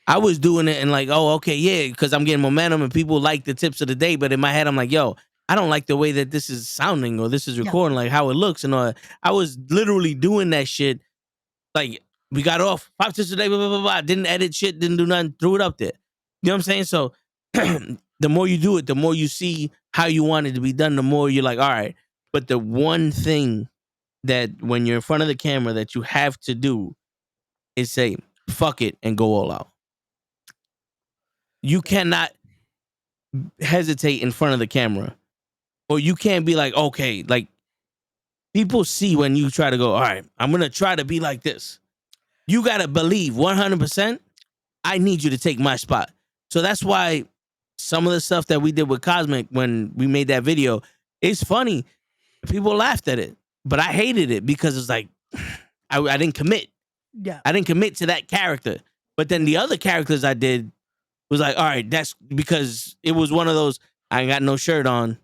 I was doing it and like, oh, okay, yeah, because I'm getting momentum and people like the tips of the day. But in my head, I'm like, yo, I don't like the way that this is sounding or this is Yeah. recording, like how it looks and all that. I was literally doing that shit. Like, we got off 5 tips a day, blah, blah, blah, blah. Didn't edit shit, didn't do nothing, threw it up there. You know what I'm saying? So the more you do it, the more you see how you want it to be done, the more you're like, all right. But the one thing that when you're in front of the camera that you have to do is say, fuck it and go all out. You cannot hesitate in front of the camera, or you can't be like, okay, like people see when you try to go, all right, I'm gonna try to be like this. You gotta believe 100%. I need you to take my spot. So that's why some of the stuff that we did with Cosmic when we made that video, it's funny. People laughed at it, but I hated it because it's like I didn't commit. Yeah. I didn't commit to that character. But then the other characters I did was like, all right, that's because it was one of those, I ain't got no shirt on.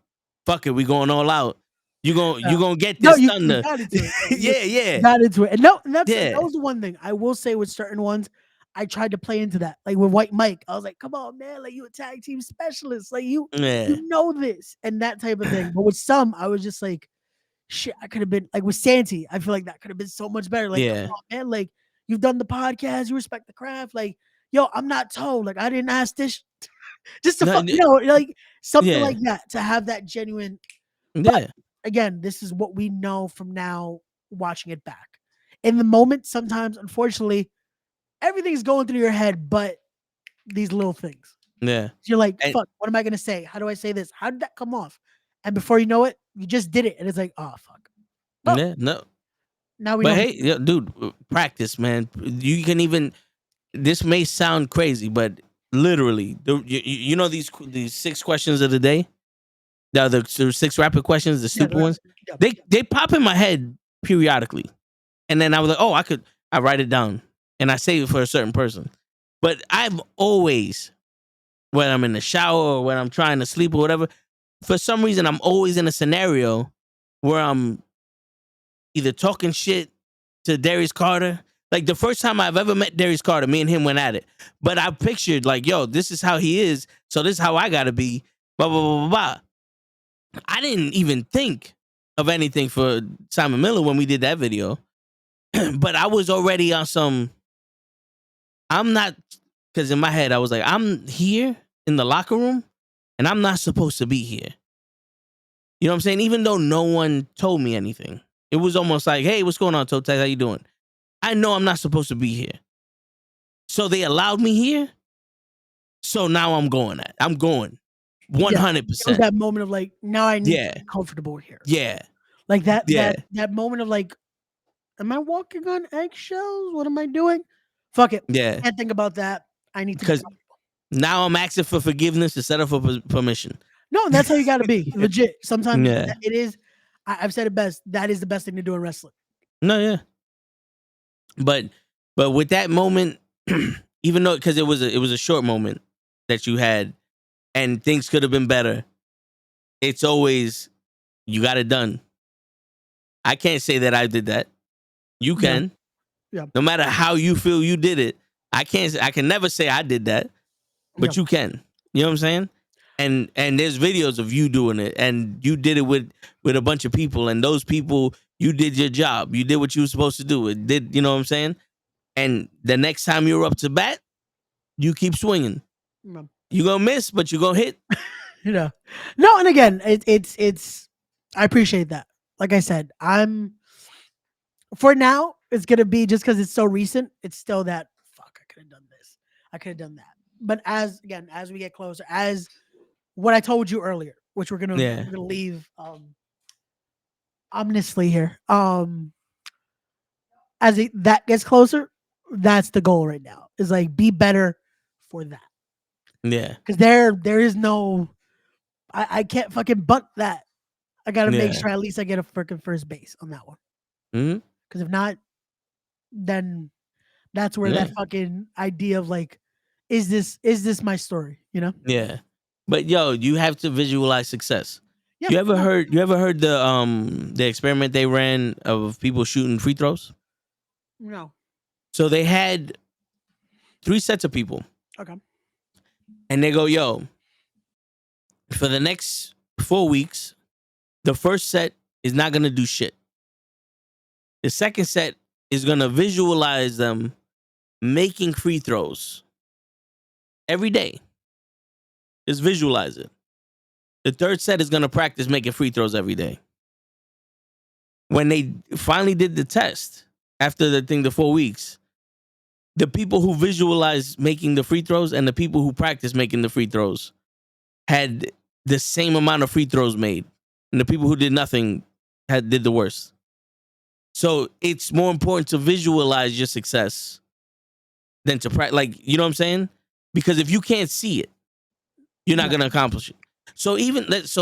Fuck it, we going all out. You gonna get No, this you thunder. got into it. though. Yeah. Got into it. And no, and that Yeah. was the one thing I will say with certain ones. I tried to play into that. Like with White Mike, I was like, come on, man, like you a tag team specialist. Like you Yeah. know this and that type of thing. But with some, I was just like, shit, I could have been like with Santi. I feel like that could have been so much better. Like, Yeah. come on, man, like you've done the podcast, you respect the craft. Like, yo, I'm not told. Like, I didn't ask this just to No, fuck, like something yeah. like that to have that genuine. Yeah. Again, this is what we know from now watching it back. In the moment, sometimes, unfortunately, everything's going through your head, but these little things. Yeah. You're like, And- fuck, what am I gonna say? How do I say this? How did that come off? And before you know it, you just did it. And it's like, oh fuck. Well, Yeah. No. now we But know. hey, yeah, dude, practice, man. You can even. This may sound crazy, but literally, you know these 6 questions of the day, the 6 rapid questions, the stupid ones. They pop in my head periodically, and then I was like, oh, I write it down and I save it for a certain person. But I've always, when I'm in the shower or when I'm trying to sleep or whatever, for some reason I'm always in a scenario where I'm either talking shit to Darius Carter. Like the first time I've ever met Darius Carter, me and him went at it. But I pictured like, yo, this is how he is, so this is how I gotta be. Blah blah blah blah blah. I didn't even think of anything for Simon Miller when we did that video. But I was already on some. I'm not, because in my head I was like, I'm here in the locker room, and I'm not supposed to be here. You know what I'm saying? Even though no one told me anything, it was almost like, hey, what's going on, Toe Tag? How you doing? I know I'm not supposed to be here. So they allowed me here. So now I'm going 100%. It was that moment of like, now I need to be comfortable here. Yeah. Like that moment of like, am I walking on eggshells? What am I doing? Fuck it. Yeah, Can't think about that. I need to be because now I'm asking for forgiveness instead of for permission. No, and that's how you got to be. Legit. Sometimes Yeah. it is. I've said it best. That is the best thing to do in wrestling. No, yeah. But with that moment, even though because it was a short moment that you had, and things could have been better. It's always you got it done. I can't say that I did that. You can. Yeah. No matter how you feel you did it, I can never say I did that, but Yeah. you can. You know what I'm saying? And there's videos of you doing it, and you did it with a bunch of people, and those people, you did your job. You did what you were supposed to do. It did, you know what I'm saying? And the next time you're up to bat, you keep swinging. Yeah. You're gonna miss, but you're gonna hit. No, and again, it's. I appreciate that. Like I said, for now. It's gonna be just because it's so recent. It's still that fuck. I could have done this. I could have done that. But as we get closer, as what I told you earlier, which we're gonna leave ominously here. As that gets closer, that's the goal right now. Is like be better for that. Yeah. Because there is no, I can't fucking bunt that. I gotta make sure at least I get a freaking first base on that one. Mm-hmm. Because if not, then that's where that fucking idea of like, is this my story? You know? Yeah. But yo, you have to visualize success. Yeah. You ever heard the experiment they ran of people shooting free throws? No. So they had 3 sets of people. Okay. And they go, yo, for the next 4 weeks, the first set is not gonna do shit. The second set is gonna visualize them making free throws every day. Just visualize it. The third set is gonna practice making free throws every day. When they finally did the test after the 4 weeks, the people who visualized making the free throws and the people who practiced making the free throws had the same amount of free throws made, and the people who did nothing did the worst. So it's more important to visualize your success than to practice. Like, you know what I'm saying? Because if you can't see it, you're not gonna accomplish it. So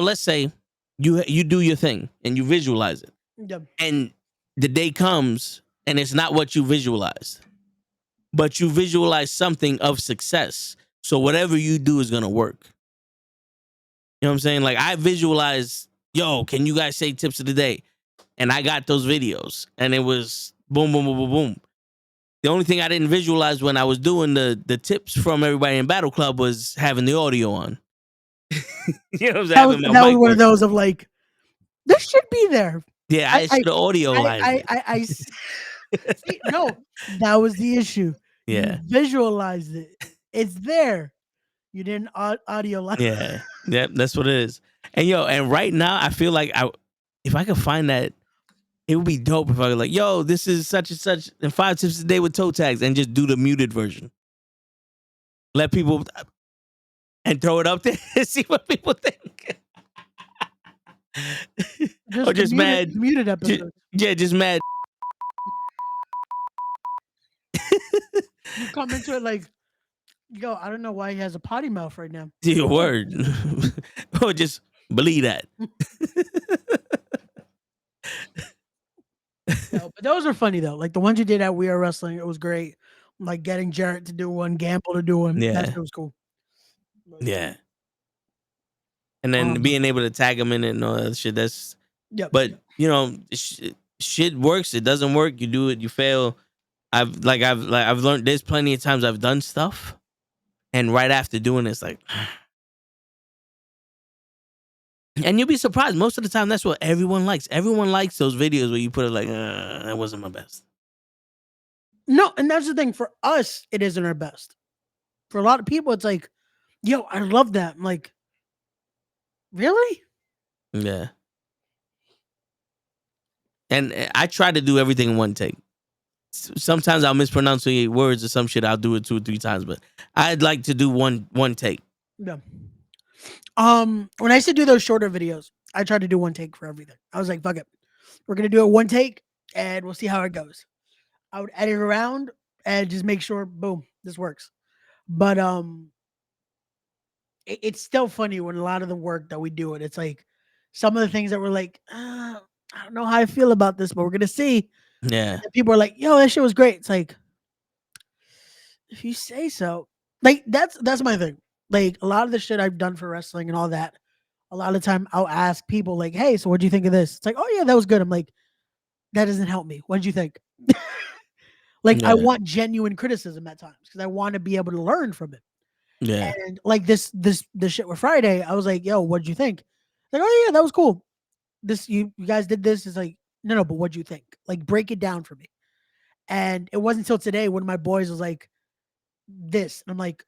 let's say you do your thing and you visualize it, and the day comes and it's not what you visualized, but you visualize something of success. So whatever you do is gonna work. You know what I'm saying? Like I visualized, yo, can you guys say tips of the day? And I got those videos, and it was boom, boom, boom, boom, boom. The only thing I didn't visualize when I was doing the tips from everybody in Battle Club was having the audio on. You know what I'm saying? That was one of those of like, this should be there. Yeah, I should have audio line. See, no, that was the issue. Yeah. You visualized it. It's there. You didn't audio line. Yeah. Yeah, that's what it is. And right now I feel like if I could find that, it would be dope if I was like, yo, this is such and such and 5 tips a day with toe tags, and just do the muted version. Let people and throw it up there and see what people think. Or just muted episode. Just mad. You come into it like, yo, I don't know why he has a potty mouth right now. Your word. Or just believe that. No, but those are funny though. Like the ones you did at We Are Wrestling, it was great. Like getting Jarrett to do one, Gamble to do one. Yeah, that shit was cool. Yeah. And then being able to tag them in it and all that shit. That's But you know, shit works. It doesn't work. You do it. You fail. I've learned. There's plenty of times I've done stuff, and right after doing it's like, and you'll be surprised. Most of the time, that's what everyone likes. Everyone likes those videos where you put it like, that wasn't my best. No, and that's the thing. For us, it isn't our best. For a lot of people, it's like, yo, I love that. I'm like, really? Yeah. And I try to do everything in one take. Sometimes I'll mispronounce words or some shit. I'll do it 2 or 3 times, but I'd like to do one take. Yeah. When I used to do those shorter videos, I tried to do one take for everything. I was like, fuck it. We're going to do it one take and we'll see how it goes. I would edit around and just make sure, boom, this works. But it's still funny when a lot of the work that we do, and it's like some of the things that we're like, I don't know how I feel about this, but we're gonna see. Yeah. And people are like, yo, that shit was great. It's like, if you say so. Like that's my thing. Like a lot of the shit I've done for wrestling and all that, a lot of the time I'll ask people like, hey, so what do you think of this? It's like, oh yeah, that was good. I'm like, that doesn't help me. What did you think? Like I Yeah. want genuine criticism at times because I want to be able to learn from it. Yeah. And like this shit with Friday, I was like, yo, what did you think? Like, oh yeah, that was cool. This you guys did this. It's like, no, but what'd you think? Like break it down for me. And it wasn't until today when my boys was like, this. And I'm like,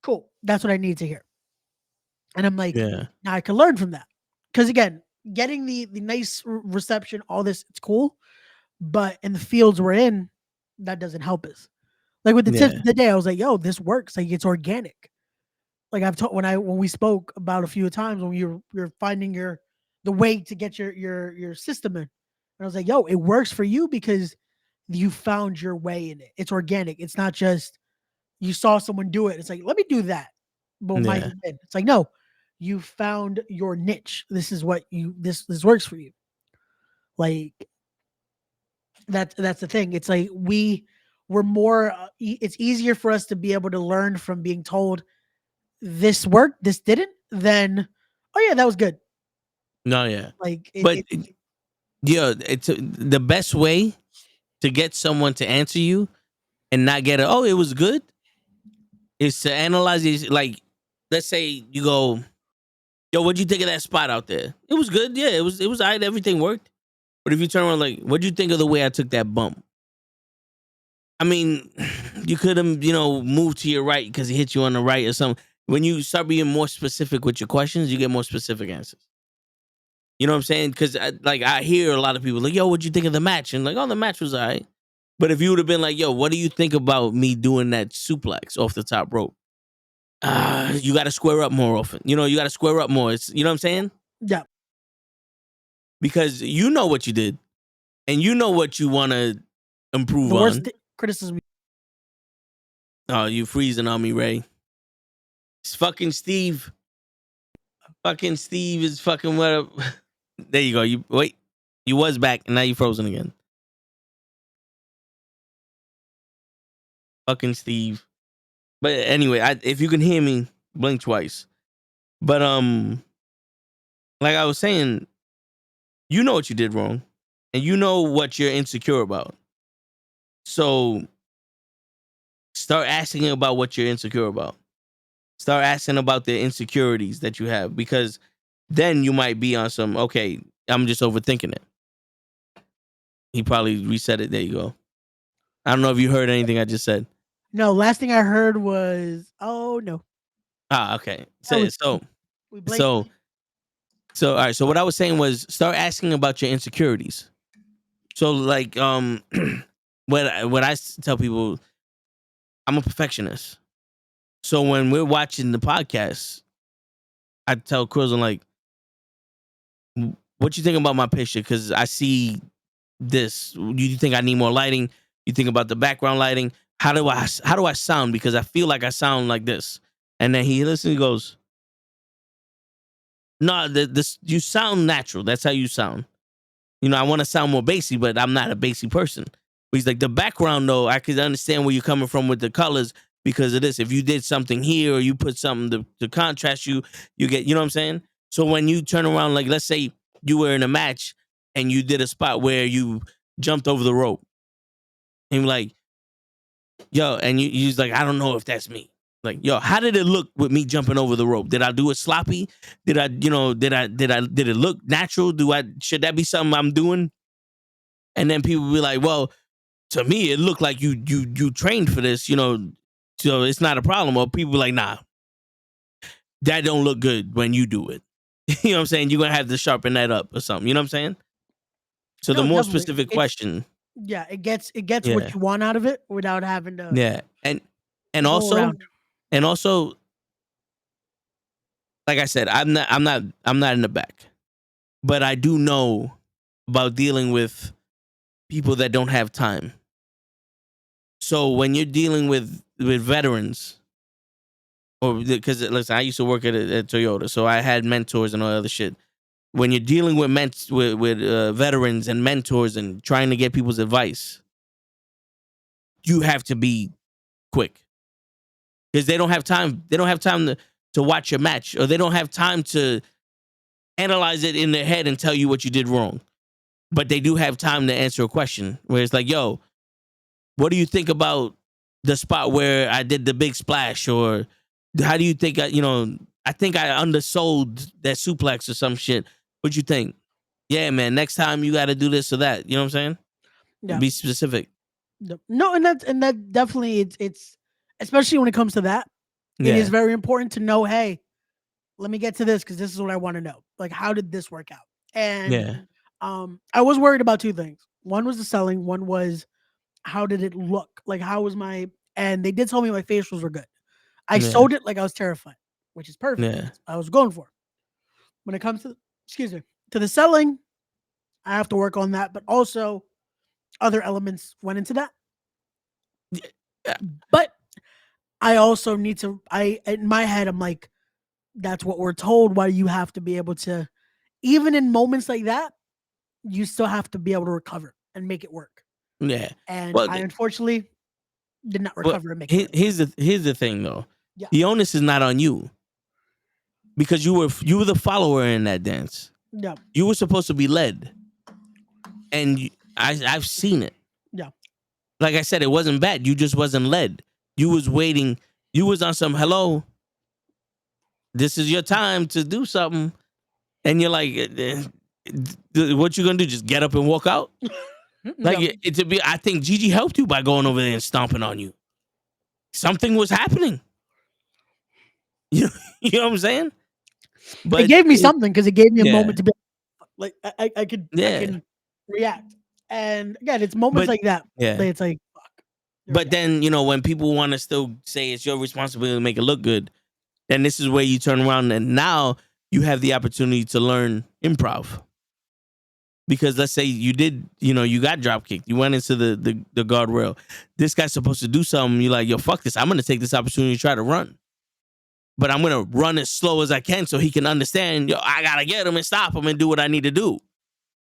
cool. That's what I need to hear. And I'm like, Yeah. now I can learn from that. Because again, getting the nice reception, all this, it's cool. But in the fields we're in, that doesn't help us. Like with the tips Yeah. of the day, I was like, yo, this works. Like it's organic. Like I've told when we spoke about a few times when you're finding the way to get your system in. And I was like, yo, it works for you because you found your way in it. It's organic. It's not just you saw someone do it. It's like, let me do that. Boom, Yeah. mine's in. It's like, no, you found your niche. This is what this works for you. Like that's the thing. It's like we're more it's easier for us to be able to learn from being told this worked, this didn't, then oh yeah, that was good. No, yeah. Like But it yeah, it's the best way to get someone to answer you and not get it. Oh, it was good. Is to analyze it. Like, let's say you go, yo, what'd you think of that spot out there? It was good. Yeah, it was. It was. Alright, everything worked. But if you turn around, like, what'd you think of the way I took that bump? I mean, you could have, moved to your right because he hit you on the right or something. When you start being more specific with your questions, you get more specific answers. You know what I'm saying? Because I hear a lot of people like, yo, what'd you think of the match? And like, oh, the match was all right. But if you would have been like, yo, what do you think about me doing that suplex off the top rope? You got to square up more often. You got to square up more. It's, you know what I'm saying? yeah. Because you know what you did and you know what you want to improve The worst on. criticism. Oh, you freezing on me, Ray. It's fucking Steve. Fucking Steve is fucking what up. There you go. You wait. You was back and now you frozen again. Fucking Steve. But anyway, if you can hear me, blink twice. But like I was saying, you know what you did wrong, and you know what you're insecure about. So start asking about what you're insecure about. Start asking about the insecurities that you have, because then you might be on some, okay, I'm just overthinking it. He probably reset it. There you go. I don't know if you heard anything I just said. No, last thing I heard was, oh no. Okay. That was we blinked. So all right. So what I was saying was start asking about your insecurities. So like what I tell people, I'm a perfectionist. So when we're watching the podcast, I tell Quills, I'm like, what you think about my picture? Because I see this. You think I need more lighting? You think about the background lighting? How do I sound? Because I feel like I sound like this. And then he listens and goes, no, this you sound natural. That's how you sound. I want to sound more bassy, but I'm not a bassy person. But he's like, the background, though, I could understand where you're coming from with the colors because of this. If you did something here or you put something to contrast you get, you know what I'm saying? So when you turn around, like, let's say you were in a match and you did a spot where you jumped over the rope. And you're like, yo, and you's like, I don't know if that's me. Like, yo, how did it look with me jumping over the rope? Did I do it sloppy? Did it look natural? Should that be something I'm doing? And then people be like, well, to me, it looked like you trained for this, so it's not a problem. Or people be like, nah, that don't look good when you do it. You know what I'm saying? You're going to have to sharpen that up or something. You know what I'm saying? So the No, more definitely. specific question. Yeah, it gets Yeah. what you want out of it without having to Yeah. And go also, around. like I said, I'm not in the back. But I do know about dealing with people that don't have time. So when you're dealing with veterans, or because listen, I used to work at Toyota, so I had mentors and all that other shit. When you're dealing with veterans and mentors and trying to get people's advice, you have to be quick because they don't have time. They don't have time to watch your match, or they don't have time to analyze it in their head and tell you what you did wrong. But they do have time to answer a question where it's like, yo, what do you think about the spot where I did the big splash? Or how do you think, I think I undersold that suplex or some shit. What you think? Yeah, man, next time you got to do this or that. You know what I'm saying? Yeah. Be specific. No, and that definitely it's especially when it comes to that, it is very important to know, hey, let me get to this because this is what I want to know. Like, how did this work out? And Yeah. I was worried about two things. One was the selling, one was how did it look? Like, how was my, and they did tell me my facials were good. I Yeah. sold it like I was terrified, which is perfect. Yeah. I was going for. When it comes to, excuse me, to the selling, I have to work on that, but also other elements went into that. Yeah. But I also need to, in my head, I'm like, that's what we're told. Why you have to be able to, even in moments like that, you still have to be able to recover and make it work. Yeah. And Well, I unfortunately did not well, recover and make it work. here's the thing though. Yeah. The onus is not on you because you were the follower in that dance. Yeah. You were supposed to be led, and I've seen it. Yeah. Like I said, it wasn't bad. You just wasn't led. You was waiting. You was on some hello. This is your time to do something, and you're like, what you gonna do? Just get up and walk out? Like Yeah. I think Gigi helped you by going over there and stomping on you. Something was happening. You know what I'm saying? But it gave me something because it gave me a yeah. moment to be like, I could, I Yeah. can react. And again, it's moments But- like that. yeah. That it's like, fuck. There we But go. then, when people want to still say it's your responsibility to make it look good, then this is where you turn around and now you have the opportunity to learn improv. Because let's say you did, you got drop kicked. You went into the guardrail. This guy's supposed to do something. You're like, yo, fuck this. I'm going to take this opportunity to try to run. But I'm going to run as slow as I can so he can understand, yo, I got to get him and stop him and do what I need to do.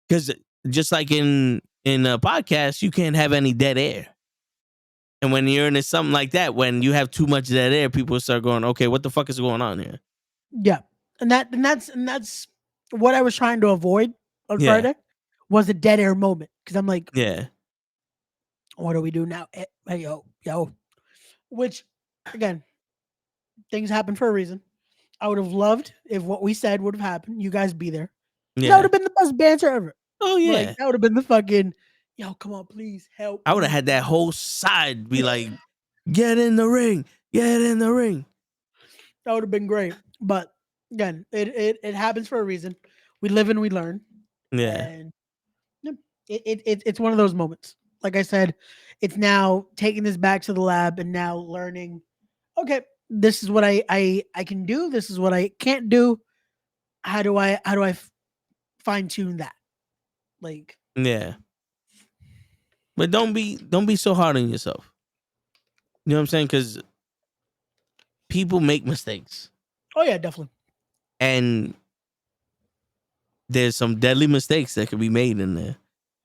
Because just like in a podcast, you can't have any dead air. And when you're in something like that, when you have too much dead air, people start going, okay, what the fuck is going on here? Yeah. And that's what I was trying to avoid on Yeah. Friday was a dead air moment. Cause I'm like, Yeah. what do we do now? Hey, yo. Which, again, things happen for a reason. I would have loved if what we said would have happened. You guys be there. That would Yeah. have been the best banter ever. Oh, yeah. Like, that would have been the fucking, yo, come on, please help. I would have me." had that whole side be like, get in the ring. Get in the ring. That would have been great. But again, it happens for a reason. We live and we learn. Yeah. And yeah, it's one of those moments. Like I said, it's now taking this back to the lab and now learning, okay, this is what I can do. This is what I can't do. How do I fine tune that? Like, Yeah. But don't be so hard on yourself. You know what I'm saying? Because people make mistakes. oh yeah, definitely. And there's some deadly mistakes that can be made in there.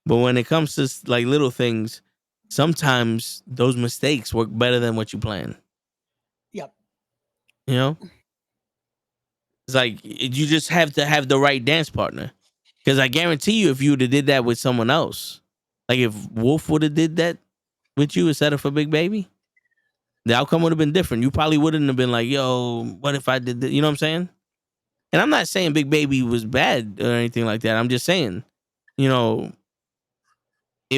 But when it comes to like little things, sometimes those mistakes work better than what you plan. Yep. You know? It's like you just have to have the right dance partner. Because I guarantee you, if you would have did that with someone else, like if Wolf would have did that with you instead of for Big Baby, the outcome would have been different. You probably wouldn't have been like, yo, what if I did this? You know what I'm saying? And I'm not saying Big Baby was bad or anything like that. I'm just saying, it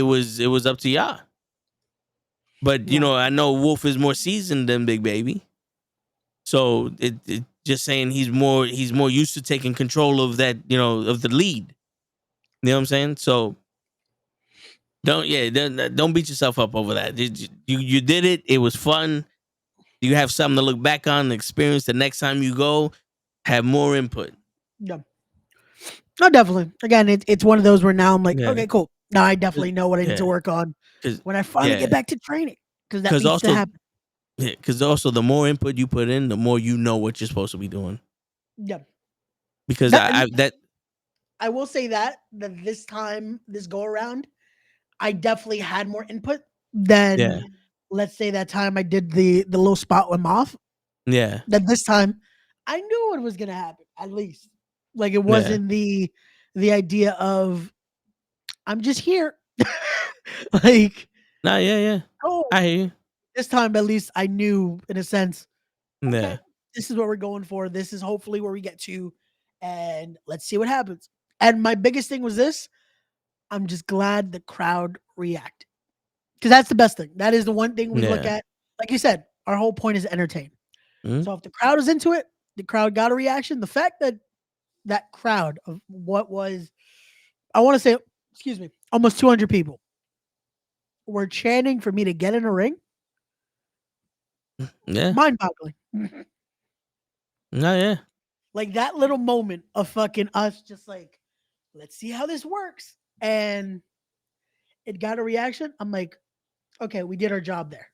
was up to y'all. But Yeah. I know Wolf is more seasoned than Big Baby, so it just saying he's more used to taking control of that, of the lead. You know what I'm saying? So don't beat yourself up over that. You did it. It was fun. You have something to look back on and experience the next time you go. Have more input. Yeah. No, definitely. Again, it's one of those where now I'm like, Yeah. okay, cool. Now I definitely know what I need to work on 'Cause- when I finally get back to training. because that Because needs to also, happen. because also the more input you put in, the more you know what you're supposed to be doing. Yeah. Because That, that I will say that this time, this go around, I definitely had more input than yeah let's say that time I did the little spot with Moth. yeah That this time I knew what was gonna happen, at least. Like it yeah wasn't the idea of I'm just here. Like, nah yeah oh, I hear you. this time at least I knew in a sense, okay, Yeah this is what we're going for. This is hopefully where we get to, and let's see what happens. And my biggest thing was this. I'm just glad the crowd reacted. Because that's the best thing. That is the one thing we look yeah at. Like you said, our whole point is entertain. Mhm. So if the crowd is into it, the crowd got a reaction. The fact that that crowd of what was, I want to say, excuse me, almost 200 people were chanting for me to get in a ring, yeah mind boggling. nah yeah Like that little moment of fucking us just like, let's see how this works. And it got a reaction. I'm like, okay, we did our job there.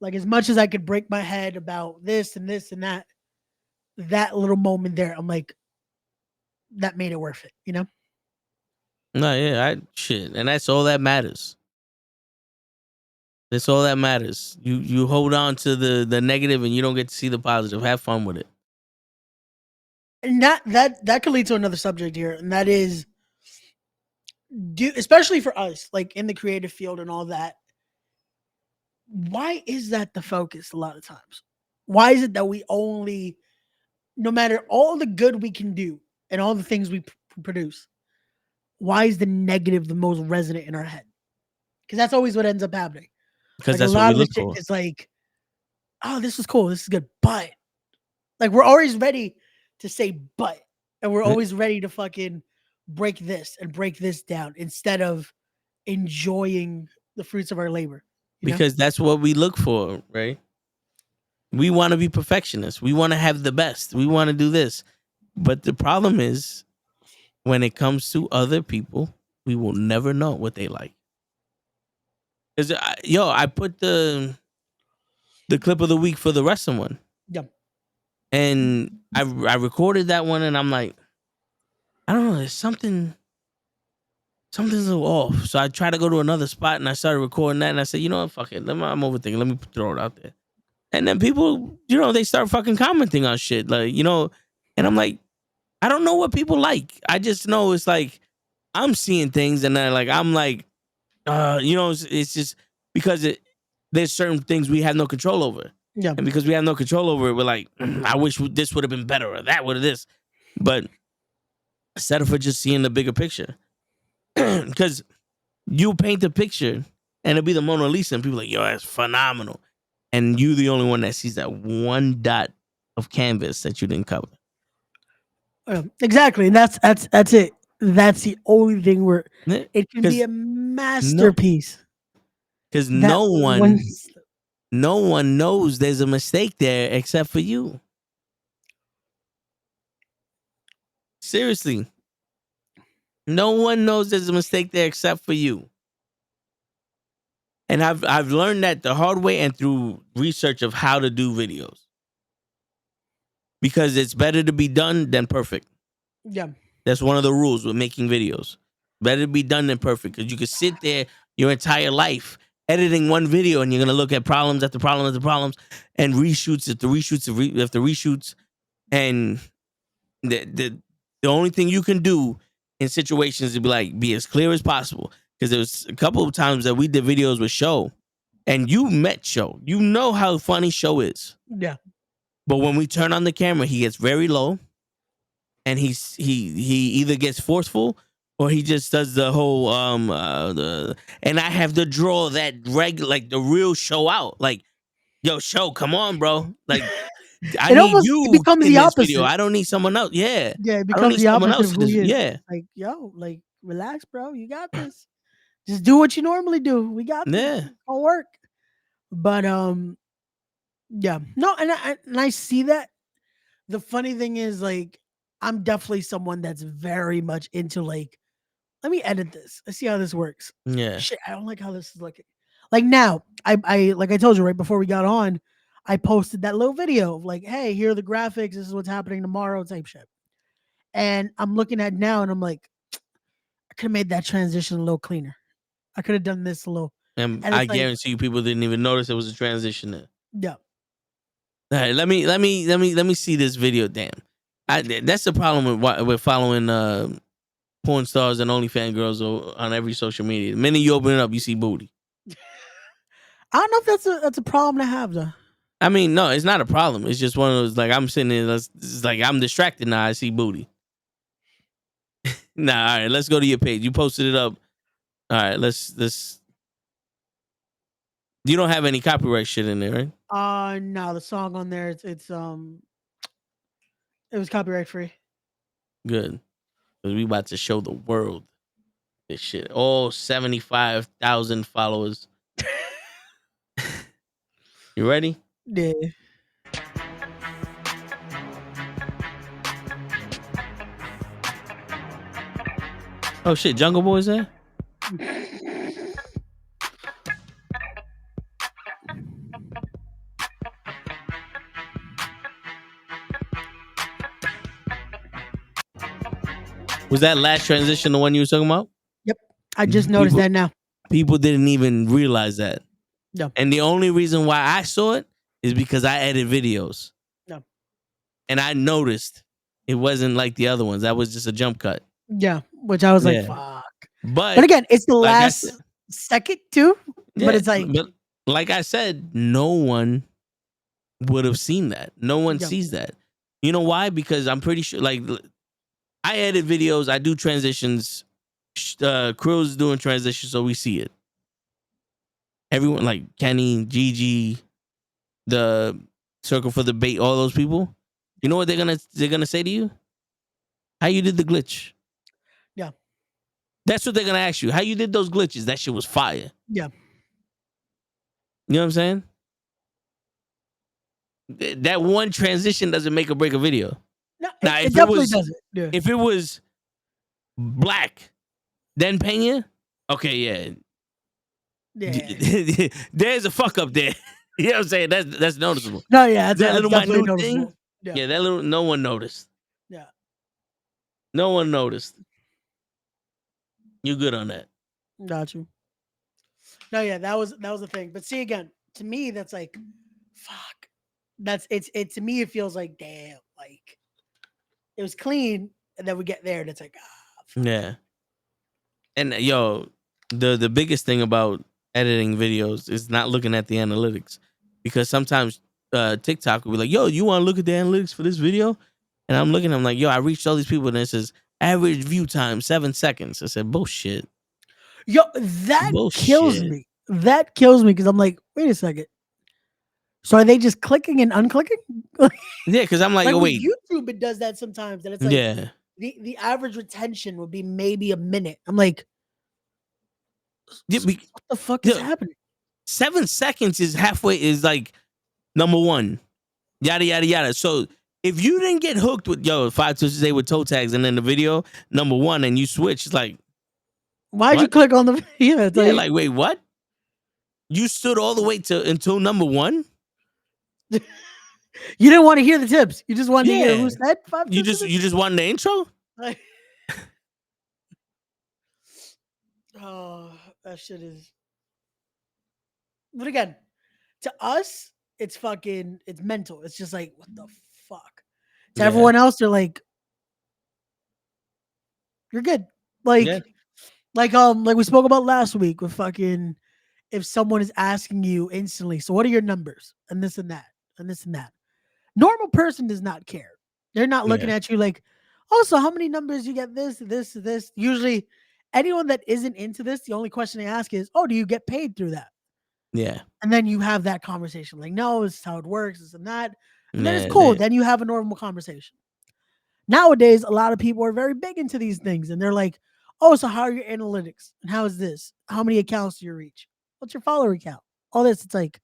Like as much as I could break my head about this and this and that little moment there, I'm like, that made it worth it, you know? nah yeah I shit, and that's all that matters. That's all that matters. You hold on to the negative and you don't get to see the positive. Have fun with it. And that could lead to another subject here, and that is do especially for us, like in the creative field and all that, why is that the focus a lot of times? Why is it that we only no matter all the good we can do and all the things we produce, why is the negative the most resonant in our head? Because that's always what ends up happening. Because Like a that's what we lot of the look shit for. is like, oh, this is cool, this is good, but like we're always ready to say but, and we're Yeah. always ready to fucking break this and break this down instead of enjoying the fruits of our labor. You know? Because that's what we look for, right? We want to be perfectionists. We want to have the best. We want to do this. But the problem is when it comes to other people, we will never know what they like. Cuz I put the clip of the week for the wrestling one. Yeah. And I recorded that one and I'm like, I don't know, there's something's a little off. So I tried to go to another spot and I started recording that and I said, you know what, fuck it. I'm overthinking. Let me throw it out there. And then people, they start fucking commenting on shit. Like, and I'm like, I don't know what people like. I just know it's like I'm seeing things and then like I'm like, it's just because there's certain things we have no control over. Yeah. And because we have no control over it, we're like, I wish this would have been better or that would have this. But instead of just seeing the bigger picture. Because you paint a picture and it'll be the Mona Lisa and people are like, yo, that's phenomenal. And you the only one that sees that one dot of canvas that you didn't cover. Exactly. And that's it. That's the only thing where it can be Because a masterpiece. because That no one knows there's a mistake there except for you. Seriously. No one knows there's a mistake there except for you. And I've learned that the hard way and through research of how to do videos. Because it's better to be done than perfect. Yeah. That's one of the rules with making videos. Better to be done than perfect. Because you can sit there your entire life editing one video and you're going to look at problems after problem after problems and reshoots after reshoots after reshoots. And the only thing you can do in situations is be as clear as possible. Because there was a couple of times that we did videos with Show and you met Show. You know how funny Show is. Yeah. But when we turn on the camera, he gets very low and he either gets forceful or he just does the whole and I have to draw that like the real Show out. Like, yo, Show, come on, bro. Like, I need It you becomes in the this video. opposite. I don't need someone else. Yeah. Yeah, it I don't becomes need the someone opposite else of in who this. he is. Yeah. Like, yo, like relax, bro. You got this. Just do what you normally do. We got this. Yeah. It'll work. But yeah. No, and I see that. The funny thing is, like, I'm definitely someone that's very much into like, let me edit this. Let's see how this works. Yeah. Shit, I don't like how this is looking. Like now, I like I told you right before we got on, I posted that little video of like, hey, here are the graphics. This is what's happening tomorrow, type shit. And I'm looking at now, and I'm like, I could have made that transition a little cleaner. I could have done this a little. And And I it's like, guarantee you, people didn't even notice it was a transition there. yeah, All right, let me see this video. Damn, that's the problem with following porn stars and OnlyFans girls on every social media. The minute you open it up, you see booty. I don't know if that's a problem to have though. I mean, no, it's not a problem. It's just one of those, like, I'm sitting there, it's like I'm distracted now. I see booty. Nah, all right, let's go to your page. You posted it up. All right, let's. You don't have any copyright shit in there, right? No, the song on there, it was copyright free. Good, because we about to show the world this shit. All 75,000 followers. You ready? Yeah. Oh shit, Jungle Boy's there? Was that last transition the one you were talking about? Yep. I just noticed that now. People didn't even realize that. No. And the only reason why I saw it is because I edit videos. No. And I noticed it wasn't like the other ones. That was just a jump cut. Yeah. Which I was like, Yeah. fuck. But again, it's the like I last said- second too. yeah, But it's like, but like I said, no one would have seen that. No one Yeah. sees that. You know why? Because I'm pretty sure, like, I edit videos, I do transitions. Krill's doing transitions, so we see it. Everyone, like Kenny, Gigi, the Circle for the Bait, all those people. You know what they're gonna say to you? How you did the glitch? Yeah. That's what they're gonna ask you. How you did those glitches? That shit was fire. Yeah. You know what I'm saying? That one transition doesn't make or break a video. No, Now, it if it definitely was- doesn't. Yeah. If it was Black, then Pena, okay, yeah. Yeah. There's a fuck up there. You know what I'm saying? That's noticeable. No, yeah, That that's little definitely minute thing? noticeable. Yeah, that little, no one noticed. Yeah. No one noticed. You good on that? Got you. No, yeah, that was the thing. But see, again, to me, that's like, fuck. It to me, it feels like, damn, like it was clean, and then we get there, and it's like, fuck. Yeah. And yo, the biggest thing about editing videos is not looking at the analytics, because sometimes TikTok will be like, yo, you want to look at the analytics for this video? And I'm looking, I'm like, yo, I reached all these people, and it says average view time 7 seconds. I said, bullshit. Yo, that kills Bullshit. me. That kills me because I'm like, wait a second. So are they just clicking and unclicking? Yeah, because I'm like, Like oh, with wait. YouTube, it does that sometimes, and it's like, Yeah. the average retention would be maybe a minute. I'm like, Yeah, what the fuck is yeah. happening? 7 seconds is halfway, is like number one. Yada, yada, yada. So if you didn't get hooked with, 5 to 8 with toe tags, and then the video, number one, and you switch, it's like, Why'd you what? click on the video? It's yeah, like, like, wait, what? You stood all the way until number one? you didn't want to hear the tips. You just wanted to hear Yeah. who said 5 You tips? just wanted the intro? Like, oh, that shit is. But again, to us, it's mental. It's just like, what the fuck? To Yeah. everyone else, they're like, you're good. Like, Yeah. like we spoke about last week with fucking, if someone is asking you instantly, so what are your numbers? And this and that, and this and that. Normal person does not care. They're not looking at you like, oh, so how many numbers you get this. Usually anyone that isn't into this, the only question they ask is, oh, do you get paid through that? Yeah. And then you have that conversation like, no, this is how it works, this and that. And then Nah, it's cool. they- Then you have a normal conversation. Nowadays, a lot of people are very big into these things, and they're like, oh, so how are your analytics? And how is this? How many accounts do you reach? What's your follower count? All this, it's like,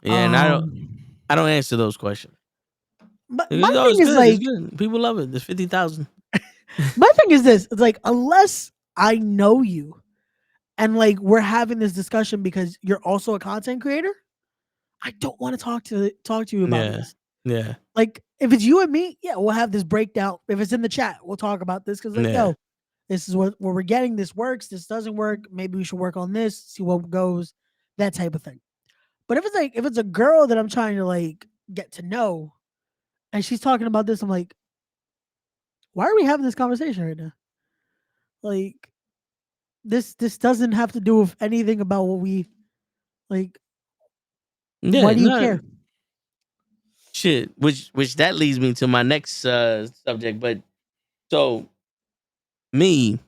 Yeah, and I don't answer those questions. But It's my like, oh, thing it's is good, it's like, good. People love it. There's 50,000. my thing is this. It's like, unless I know you and like we're having this discussion because you're also a content creator. I don't want to talk to you about Yeah. this. Yeah. Like if it's you and me, yeah, we'll have this breakdown. If it's in the chat, we'll talk about this because like, Yeah. yo, this is what where we're getting. This works. This doesn't work. Maybe we should work on this. See what goes. That type of thing. But if it's a girl that I'm trying to like get to know, and she's talking about this, I'm like, why are we having this conversation right now? Like this doesn't have to do with anything about what we like. Yeah. Why do you No. care? Shit. Which that leads me to my next subject. But so me,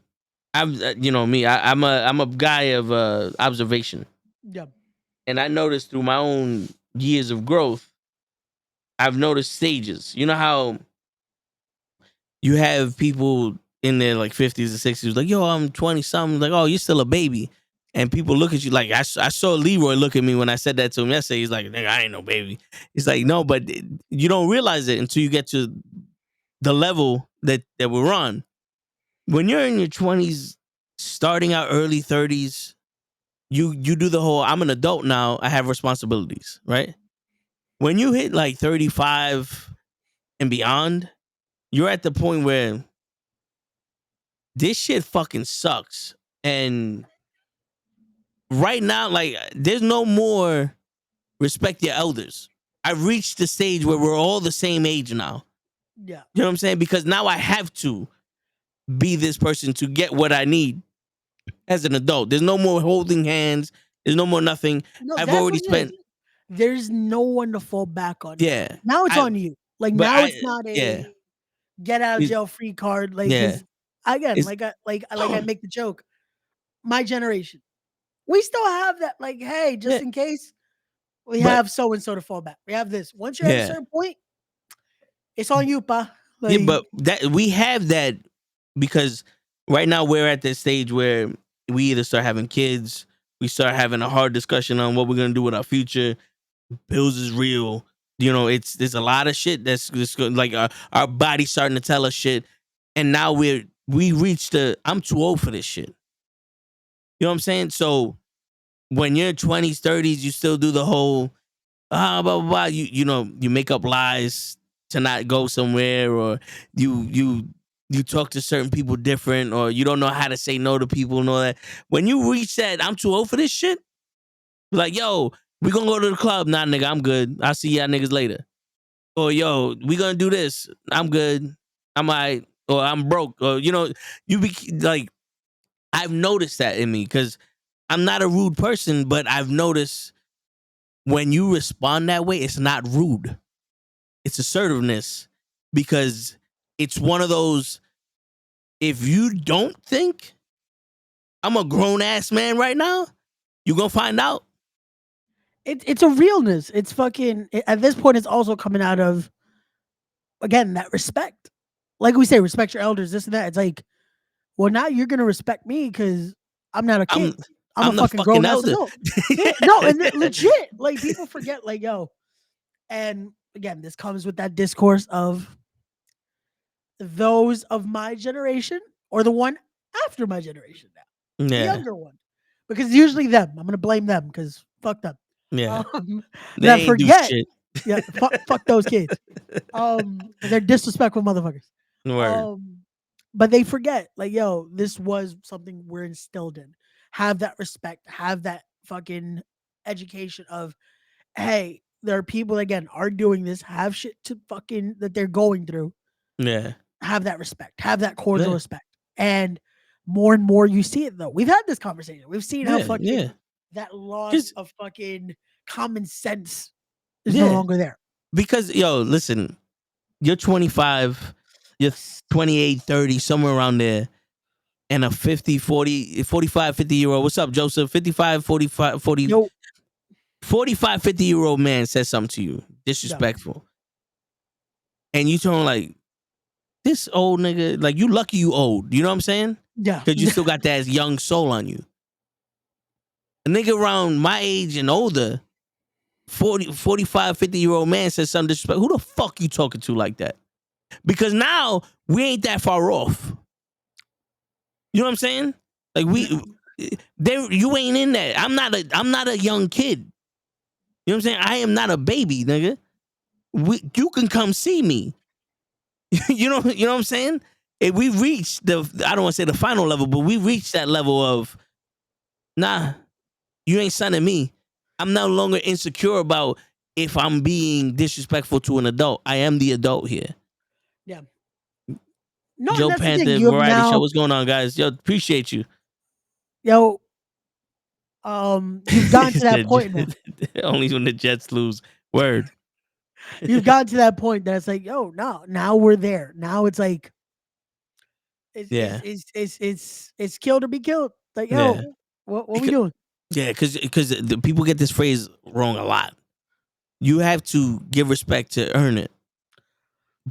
I'm you know me. I'm a guy of observation, Yeah. and I noticed through my own years of growth, I've noticed stages. You know how you have people in their like 50s and 60s like, yo, I'm 20 something, like, oh, you're still a baby, and people look at you like, I saw Leroy look at me when I said that to him yesterday. He's like, nigga, I ain't no baby. He's like, no, but you don't realize it until you get to the level that we're on. When you're in your 20s, starting out early 30s, you do the whole, I'm an adult now, I have responsibilities, right? When you hit like 35 and beyond, you're at the point where this shit fucking sucks. And right now, like, there's no more respect your elders. I've reached the stage where we're all the same age now. Yeah. You know what I'm saying? Because now I have to be this person to get what I need as an adult. There's no more holding hands. There's no more nothing. No, I've that's already what it is. spent. There's no one to fall back on now. Yeah. Now it's I, on you. Like but now I, it's not yeah. a get out of It's, jail free card. Like yeah. because again, It's, like I make the joke. My generation, we still have that. Like, hey, just yeah. in case we But, have so and so to fall back. We have this. Once you're at a yeah. certain point, it's on you, pa. Yeah, Like, but that we have that because right now we're at this stage where we either start having kids, we start having a hard discussion on what we're gonna do with our future. Bills is real. You know, there's a lot of shit that's like our body's starting to tell us shit, and now we reached the I'm too old for this shit. You know what I'm saying? So when you're 20s, 30s, you still do the whole blah blah blah. You make up lies to not go somewhere, or you talk to certain people different, or you don't know how to say no to people and all that. When you reach that, I'm too old for this shit. Like, yo, we gonna go to the club. Nah, nigga, I'm good. I'll see y'all niggas later. Or yo, we gonna do this. I'm good. I'm alright. Or I'm broke. Or you be like, I've noticed that in me because I'm not a rude person, but I've noticed when you respond that way, it's not rude. It's assertiveness because it's one of those. If you don't think I'm a grown ass man right now, you're gonna find out. it's a realness. It's fucking at this point. It's also coming out of again that respect. Like we say, respect your elders. This and that. It's like, well, now you're gonna respect me because I'm not a I'm kid. I'm a I'm the fucking fucking grown ass elder. adult. Yeah, no, and legit, like people forget, like yo, and again, this comes with that discourse of those of my generation or the one after my generation now, the Yeah, younger one, because it's usually them. I'm gonna blame them because fuck them. yeah. Um, They that ain't do forget, shit. yeah, fuck those kids. 'Cause they're disrespectful motherfuckers. Word. But they forget, like, yo, this was something we're instilled in. Have that respect, have that fucking education of, hey, there are people again are doing this, have shit to fucking that they're going through. Yeah, Have that respect, have that cordial yeah, respect. And more you see it though. We've had this conversation. We've seen how yeah, fucking yeah. that loss Just of fucking common sense is no yeah, longer there. because yo, listen, you're 25, you're 28, 30, somewhere around there, and a 50, 40, 45, 50 year old. What's up, Joseph? 55, 45, 40, Yo, 45, 50 year old man says something to you, yeah, disrespectful, and you turn like this old nigga, like you lucky you old. You know what I'm saying? yeah, Because you still got that young soul on you. A nigga around my age and older, 40, 45, 50 year old man says something disrespectful. Who the fuck you talking to like that? Because now we ain't that far off. You know what I'm saying? Like You ain't in that. I'm not a young kid. You know what I'm saying? I am not a baby, nigga. You can come see me. you know what I'm saying? If we reach I don't want to say the final level, but we reached that level of, nah, you ain't son of me. I'm no longer insecure about if I'm being disrespectful to an adult. I am the adult here. Yeah. No, and Joe that's the thing. Panther You have Variety Show. now, What's going on, guys? Yo, appreciate you. yo, you've gotten to that Said, point now. only when the Jets lose. Word. You've gotten to that point that it's like, yo, no, now we're there. Now it's like, Yeah. it's killed or be killed. Like, yo, Yeah. what we doing? Yeah, because the people get this phrase wrong a lot. You have to give respect to earn it.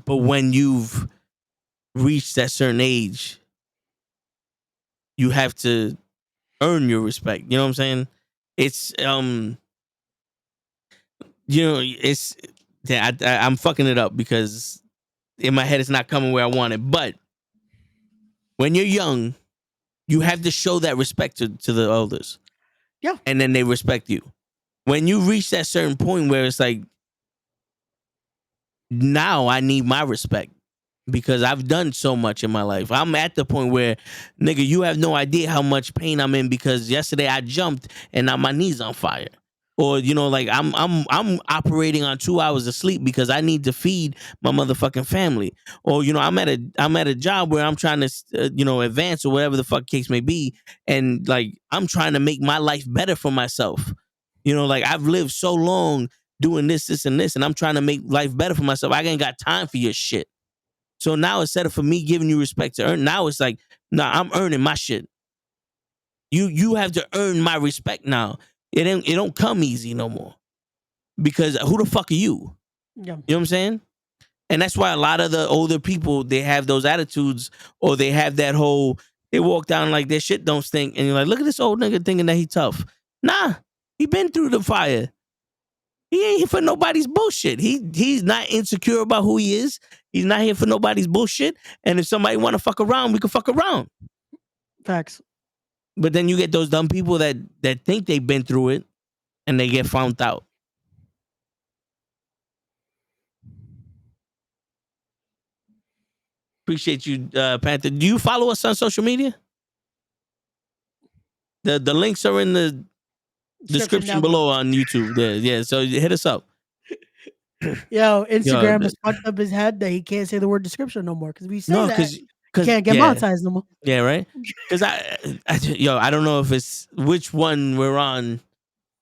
But when you've reached that certain age, you have to earn your respect. You know what I'm saying? It's it's yeah, I'm fucking it up because in my head it's not coming where I want it. But when you're young, you have to show that respect to the elders. Yeah. And then they respect you. When you reach that certain point where it's like, now I need my respect because I've done so much in my life. I'm at the point where, nigga, you have no idea how much pain I'm in because yesterday I jumped and now my knee's on fire. Or, like I'm operating on 2 hours of sleep because I need to feed my motherfucking family. Or, I'm at a job where I'm trying to advance or whatever the fuck case may be, and like I'm trying to make my life better for myself. Like I've lived so long doing this, and this, and I'm trying to make life better for myself. I ain't got time for your shit. So now instead of for me giving you respect to earn, now it's like, nah, I'm earning my shit. You have to earn my respect now. It don't come easy no more. Because who the fuck are you? Yeah. You know what I'm saying? And that's why a lot of the older people, they have those attitudes, or they have that whole, they walk down like their shit don't stink, and you're like, look at this old nigga thinking that he tough. Nah, he been through the fire. He ain't here for nobody's bullshit. He's not insecure about who he is. He's not here for nobody's bullshit. And if somebody want to fuck around, we can fuck around. Facts. But then you get those dumb people that think they've been through it and they get found out. Appreciate you, Panther. Do you follow us on social media? The links are in the description down below on YouTube. Yeah. So hit us up. Yo, Instagram has fucked up his head that he can't say the word description no more because we say No, that because can't get monetized no more. Yeah, right. Because I don't know if it's which one we're on.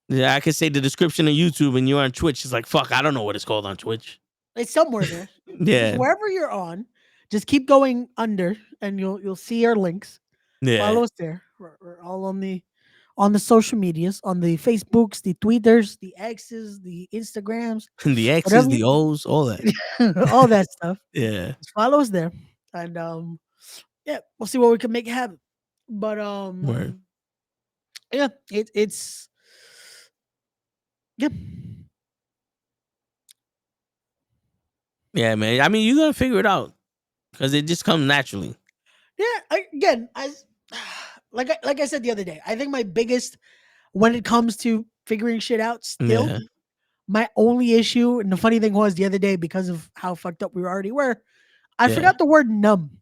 Yeah, I could say the description of YouTube and you're on Twitch. It's like, fuck, I don't know what it's called on Twitch. It's somewhere there. Yeah. Just wherever you're on, just keep going under and you'll see our links. Yeah. Follow us there. We're all on the social medias, on the Facebooks, the Twitters, the X's, the Instagrams, The X's, the O's, all that. all that stuff. Yeah. Just follow us there. And yeah, we'll see what we can make happen. But Word. yeah, it's yeah. Yeah, man. I mean, you're gonna figure it out because it just comes naturally. Yeah, again, as like I said the other day, I think my biggest when it comes to figuring shit out, still, Yeah. my only issue, and the funny thing was the other day, because of how fucked up we already were, I Yeah. forgot the word numb.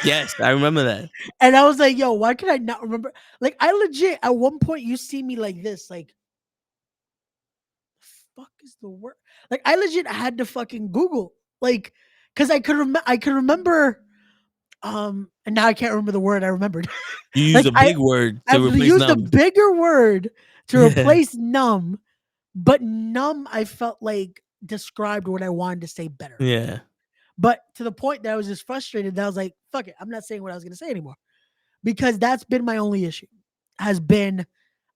Yes, I remember that. And I was like, yo, why could I not remember? Like, I legit, at one point, you see me like this, like, fuck is the word? Like, I legit had to fucking Google, like, because I could remember, and now I can't remember the word I remembered. You use Like, a big word to I replace used a numb. bigger word to Yeah. replace numb, but numb, I felt like described what I wanted to say better. Yeah. But to the point that I was just frustrated that I was like, fuck it, I'm not saying what I was going to say anymore. Because that's been my only issue, has been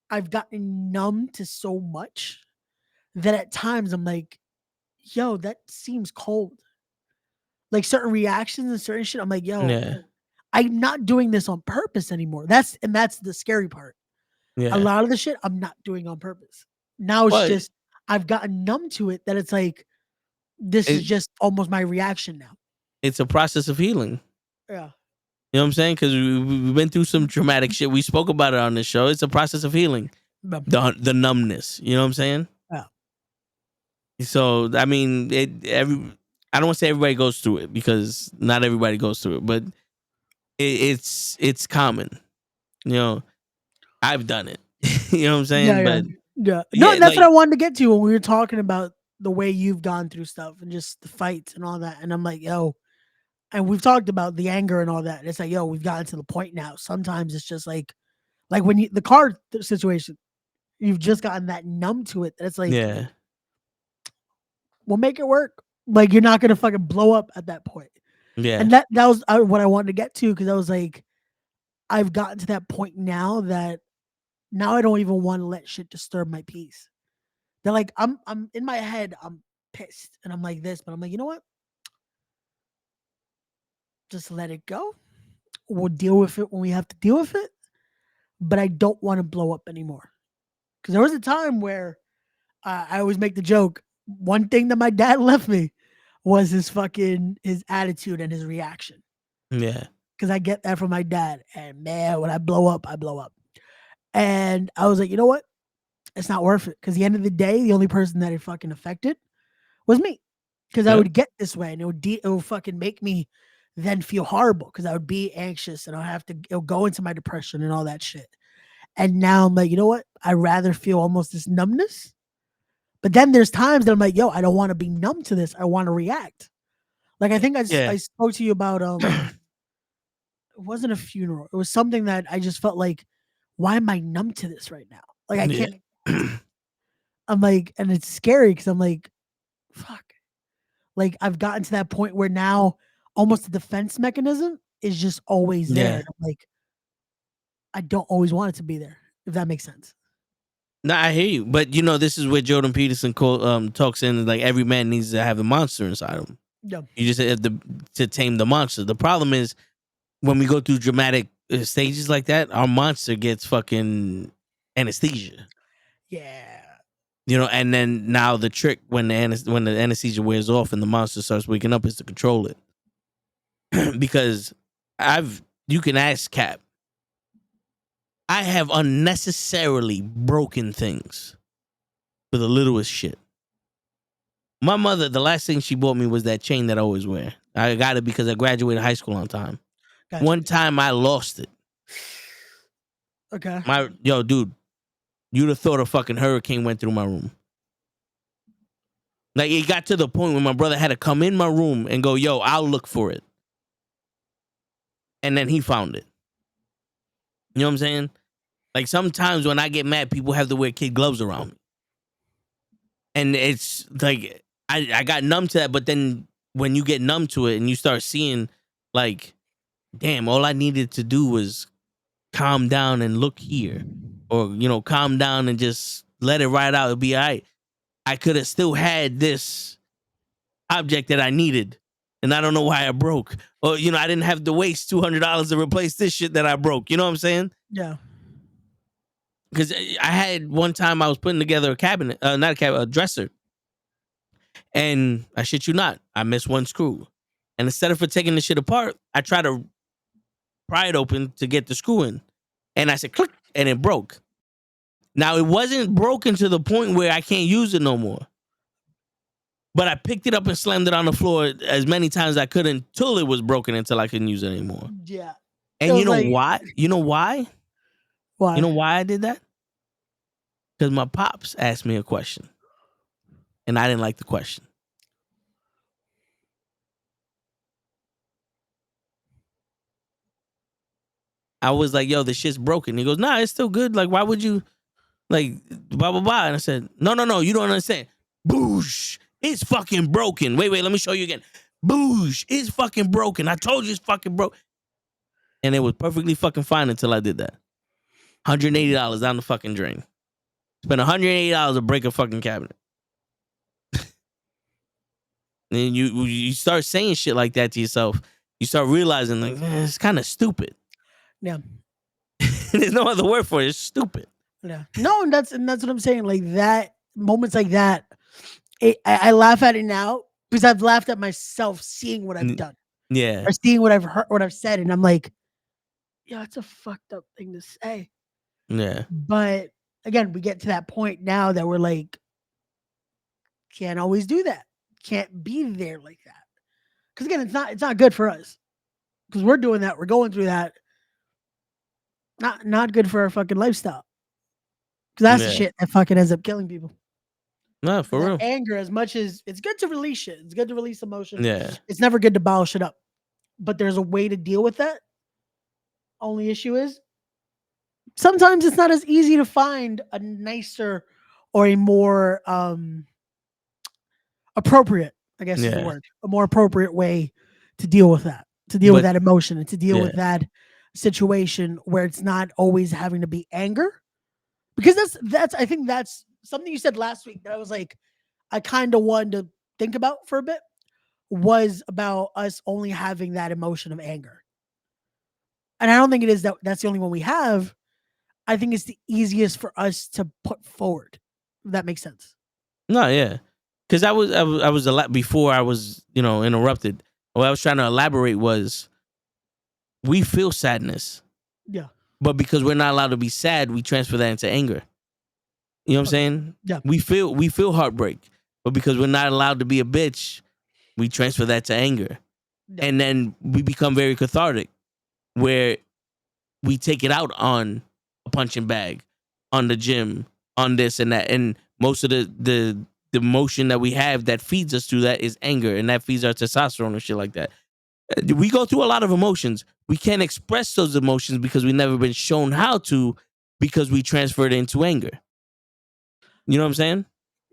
I've gotten numb to so much that at times I'm like, yo, that seems cold. Like certain reactions and certain shit, I'm like, yo, Yeah. I'm not doing this on purpose anymore. That's the scary part. Yeah. A lot of the shit I'm not doing on purpose. Now it's But just I've gotten numb to it that it's like this is just almost my reaction now. it's a process of healing. Yeah. You know what I'm saying? Because we've been through some traumatic shit. We spoke about it on this show. It's a process of healing. But, The numbness. You know what I'm saying? yeah. So I mean, I don't want to say everybody goes through it because not everybody goes through it, but it's common. You know, I've done it. You know what I'm saying? Yeah, But No, yeah, and that's like, what I wanted to get to when we were talking about the way you've gone through stuff and just the fights and all that. And I'm like, yo, and we've talked about the anger and all that. And it's like, yo, we've gotten to the point now. Sometimes it's just like when you the car situation, you've just gotten that numb to it. That it's like, yeah, we'll make it work. Like you're not gonna fucking blow up at that point. yeah, And that was what I wanted to get to because I was like, I've gotten to that point now that now I don't even want to let shit disturb my peace. They're like, I'm in my head, I'm pissed and I'm like this, but I'm like, you know what? Just let it go. We'll deal with it when we have to deal with it. But I don't want to blow up anymore. Because there was a time where I always make the joke. One thing that my dad left me was his attitude and his reaction. yeah, Because I get that from my dad. And man, when I blow up, I blow up. And I was like, you know what? It's not worth it. Because at the end of the day, the only person that it fucking affected was me. Because I Yep. would get this way and it would fucking make me then feel horrible because I would be anxious and it'll go into my depression and all that shit. And now I'm like, you know what? I'd rather feel almost this numbness. But then there's times that I'm like, yo, I don't want to be numb to this. I want to react. Like I think Yeah. I spoke to you about it wasn't a funeral. It was something that I just felt like, why am I numb to this right now? Like I Yeah. can't. I'm like, and it's scary because I'm like, fuck. Like I've gotten to that point where now almost the defense mechanism is just always there. Yeah. And I'm like, I don't always want it to be there, if that makes sense. No, I hear you, but this is where Jordan Peterson talks in like every man needs to have a monster inside him. Yeah. You just have to tame the monster. The problem is when we go through dramatic stages like that, our monster gets fucking anesthesia. Yeah. And then now the trick when the anesthesia wears off and the monster starts waking up is to control it. Because you can ask Cap. I have unnecessarily broken things for the littlest shit. My mother, the last thing she bought me was that chain that I always wear. I got it because I graduated high school on time. Gotcha. One time I lost it. Okay. Dude, you'd have thought a fucking hurricane went through my room. Like it got to the point where my brother had to come in my room and go, yo, I'll look for it. And then he found it. You know what I'm saying? Like sometimes when I get mad, people have to wear kid gloves around me. And it's like, I got numb to that. But then when you get numb to it and you start seeing like, damn, all I needed to do was calm down and look here. Or, calm down and just let it ride out. It'll be all right. I could have still had this object that I needed. And I don't know why I broke. Or, I didn't have to waste $200 to replace this shit that I broke. You know what I'm saying? Yeah. Because I had one time I was putting together a cabinet, not a cabinet, a dresser. And I shit you not, I missed one screw. And instead of taking the shit apart, I tried to pry it open to get the screw in. And I said, click, and it broke. Now, it wasn't broken to the point where I can't use it no more. But I picked it up and slammed it on the floor as many times as I could until it was broken until I couldn't use it anymore. Yeah. And you know why? You know why? Why? You know why I did that? Because my pops asked me a question. And I didn't like the question. I was like, yo, this shit's broken. He goes, nah, it's still good. Like, why would you, like, blah, blah, blah. And I said, no, you don't understand. Boosh, it's fucking broken. Wait, let me show you again. Boosh, it's fucking broken. I told you it's fucking broke. And it was perfectly fucking fine until I did that. $180 down the fucking drain. Spent $180 to break a fucking cabinet. And you start saying shit like that to yourself. You start realizing, like, it's kind of stupid. Yeah. There's no other word for it. It's stupid. Yeah. No, and that's what I'm saying. Like that, moments like that, I laugh at it now because I've laughed at myself seeing what I've done. Yeah. Or seeing what I've heard, what I've said, and I'm like, Yeah, it's a fucked up thing to say. Yeah. But again, we get to that point now that we're like, can't always do that. Can't be there like that. Because again, it's not good for us. Because we're doing that, we're going through that. Not good for our fucking lifestyle. Because that's the Yeah. shit that fucking ends up killing people. No, for That real. anger, as much as it's good to release shit, it's good to release emotion. Yeah. It's never good to bottle shit up. But there's a way to deal with that. Only issue is sometimes it's not as easy to find a nicer or a more appropriate, I guess is the Yeah. word, a more appropriate way to deal with that, to deal with But that emotion and to deal yeah. with that situation where it's not always having to be anger. Because that's I think that's something you said last week that I was like, I kind of wanted to think about for a bit, was about us only having that emotion of anger. And I don't think it is that that's the only one we have. I think it's the easiest for us to put forward. If that makes sense. No, yeah. Because I was a lot before I was, interrupted. What I was trying to elaborate was we feel sadness, Yeah. but because we're not allowed to be sad, we transfer that into anger. You know what I'm Okay. saying? Yeah. We feel heartbreak, but because we're not allowed to be a bitch, we transfer that to anger. Yeah. And then we become very cathartic where we take it out on a punching bag, on the gym, on this and that. And most of the emotion that we have that feeds us through that is anger, and that feeds our testosterone and shit like that. We go through a lot of emotions. We can't express those emotions because we've never been shown how to, because we transferred it into anger. You know what I'm saying?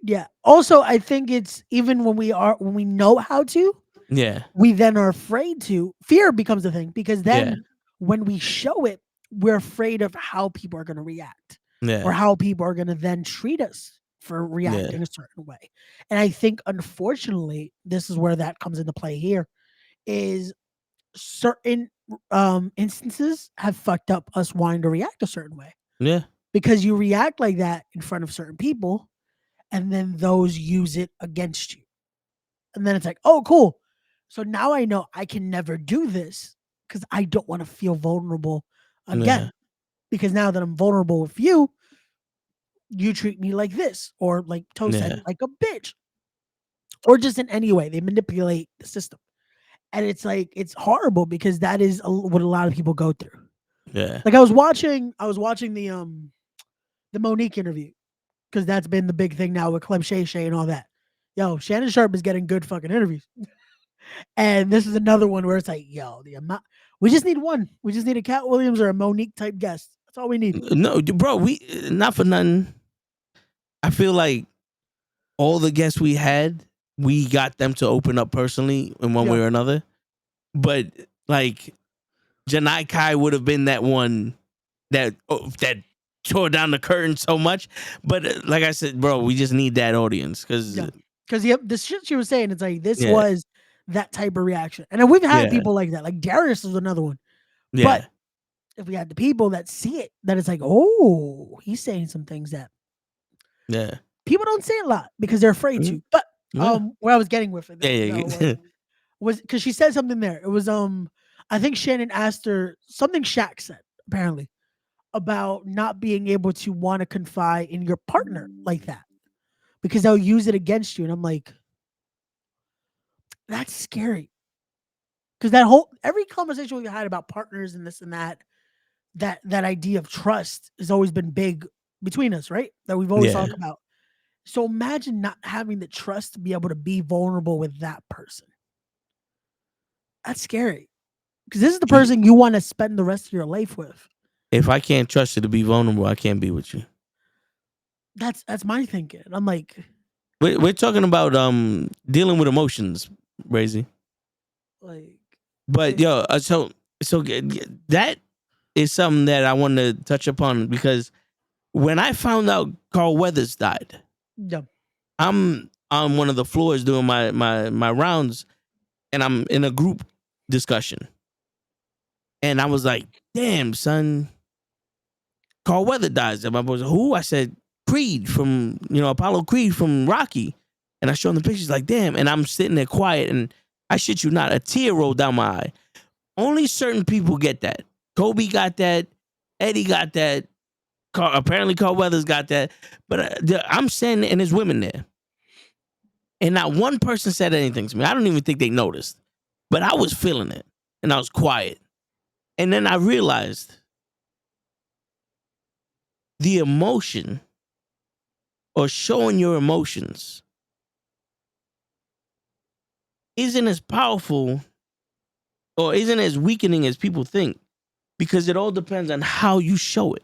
Yeah. Also, I think it's even when we know how to, Yeah. we then are afraid to. Fear becomes a thing because then Yeah. when we show it, we're afraid of how people are going to react or Yeah. how people are going to then treat us for Yeah. reacting a certain way. And I think, unfortunately, this is where that comes into play here is certain instances have fucked up us wanting to react a certain way Yeah. because you react like that in front of certain people and then those use it against you. And then it's like, oh, cool. So now I know I can never do this because I don't want to feel vulnerable again. Yeah. Because now that I'm vulnerable with you, you treat me like this, or like Toe said, Yeah. like a bitch, or just in any way. They manipulate the system. And it's like, it's horrible because that is what a lot of people go through. Yeah. Like I was watching the Monique interview because that's been the big thing now with Clem Shay Shay and all that. Yo, Shannon Sharp is getting good fucking interviews. And this is another one where it's like, yo, the amount we just need one. We just need a Cat Williams or a Monique type guest. That's all we need. No, bro, we not for nothing. I feel like all the guests we had, we got them to open up personally in one way or another. But like Janai Kai would have been that one that tore down the curtain so much. But like I said, bro, we just need that audience because Because the shit she was saying, it's like this Yeah. was that type of reaction. And then we've had Yeah. people like that. Like Darius was another one. yeah, But if we had the people that see it, that it's like, oh, he's saying some things that yeah, people don't say a lot because they're afraid Mhm. to. But Yeah. where I was getting with it, Yeah. was because she said something there. It was I think Shannon asked her something Shaq said, apparently, about not being able to want to confide in your partner like that. Because they'll use it against you. And I'm like, that's scary. Because every conversation we had about partners and this and that idea of trust has always been big between us, right? That we've always Yeah. talked about. So imagine not having the trust to be able to be vulnerable with that person. That's scary. Because this is the person you want to spend the rest of your life with. If I can't trust you to be vulnerable, I can't be with you. That's my thinking. I'm like, We're talking about dealing with emotions, Brazy. like But yo, so that is something that I want to touch upon because when I found out Carl Weathers died, yeah. I'm on one of the floors doing my rounds, and I'm in a group discussion, and I was like, "Damn, son, Carl Weathers dies." And my boy was like, "Who?" I said, "Creed from Apollo Creed from Rocky," and I showed him the pictures. Like, damn, and I'm sitting there quiet, and I shit you not, a tear rolled down my eye. Only certain people get that. Kobe got that. Eddie got that. Apparently, Carl Weathers got that. But I'm saying, and there's women there. And not one person said anything to me. I don't even think they noticed. But I was feeling it. And I was quiet. And then I realized the emotion or showing your emotions isn't as powerful or isn't as weakening as people think, because it all depends on how you show it.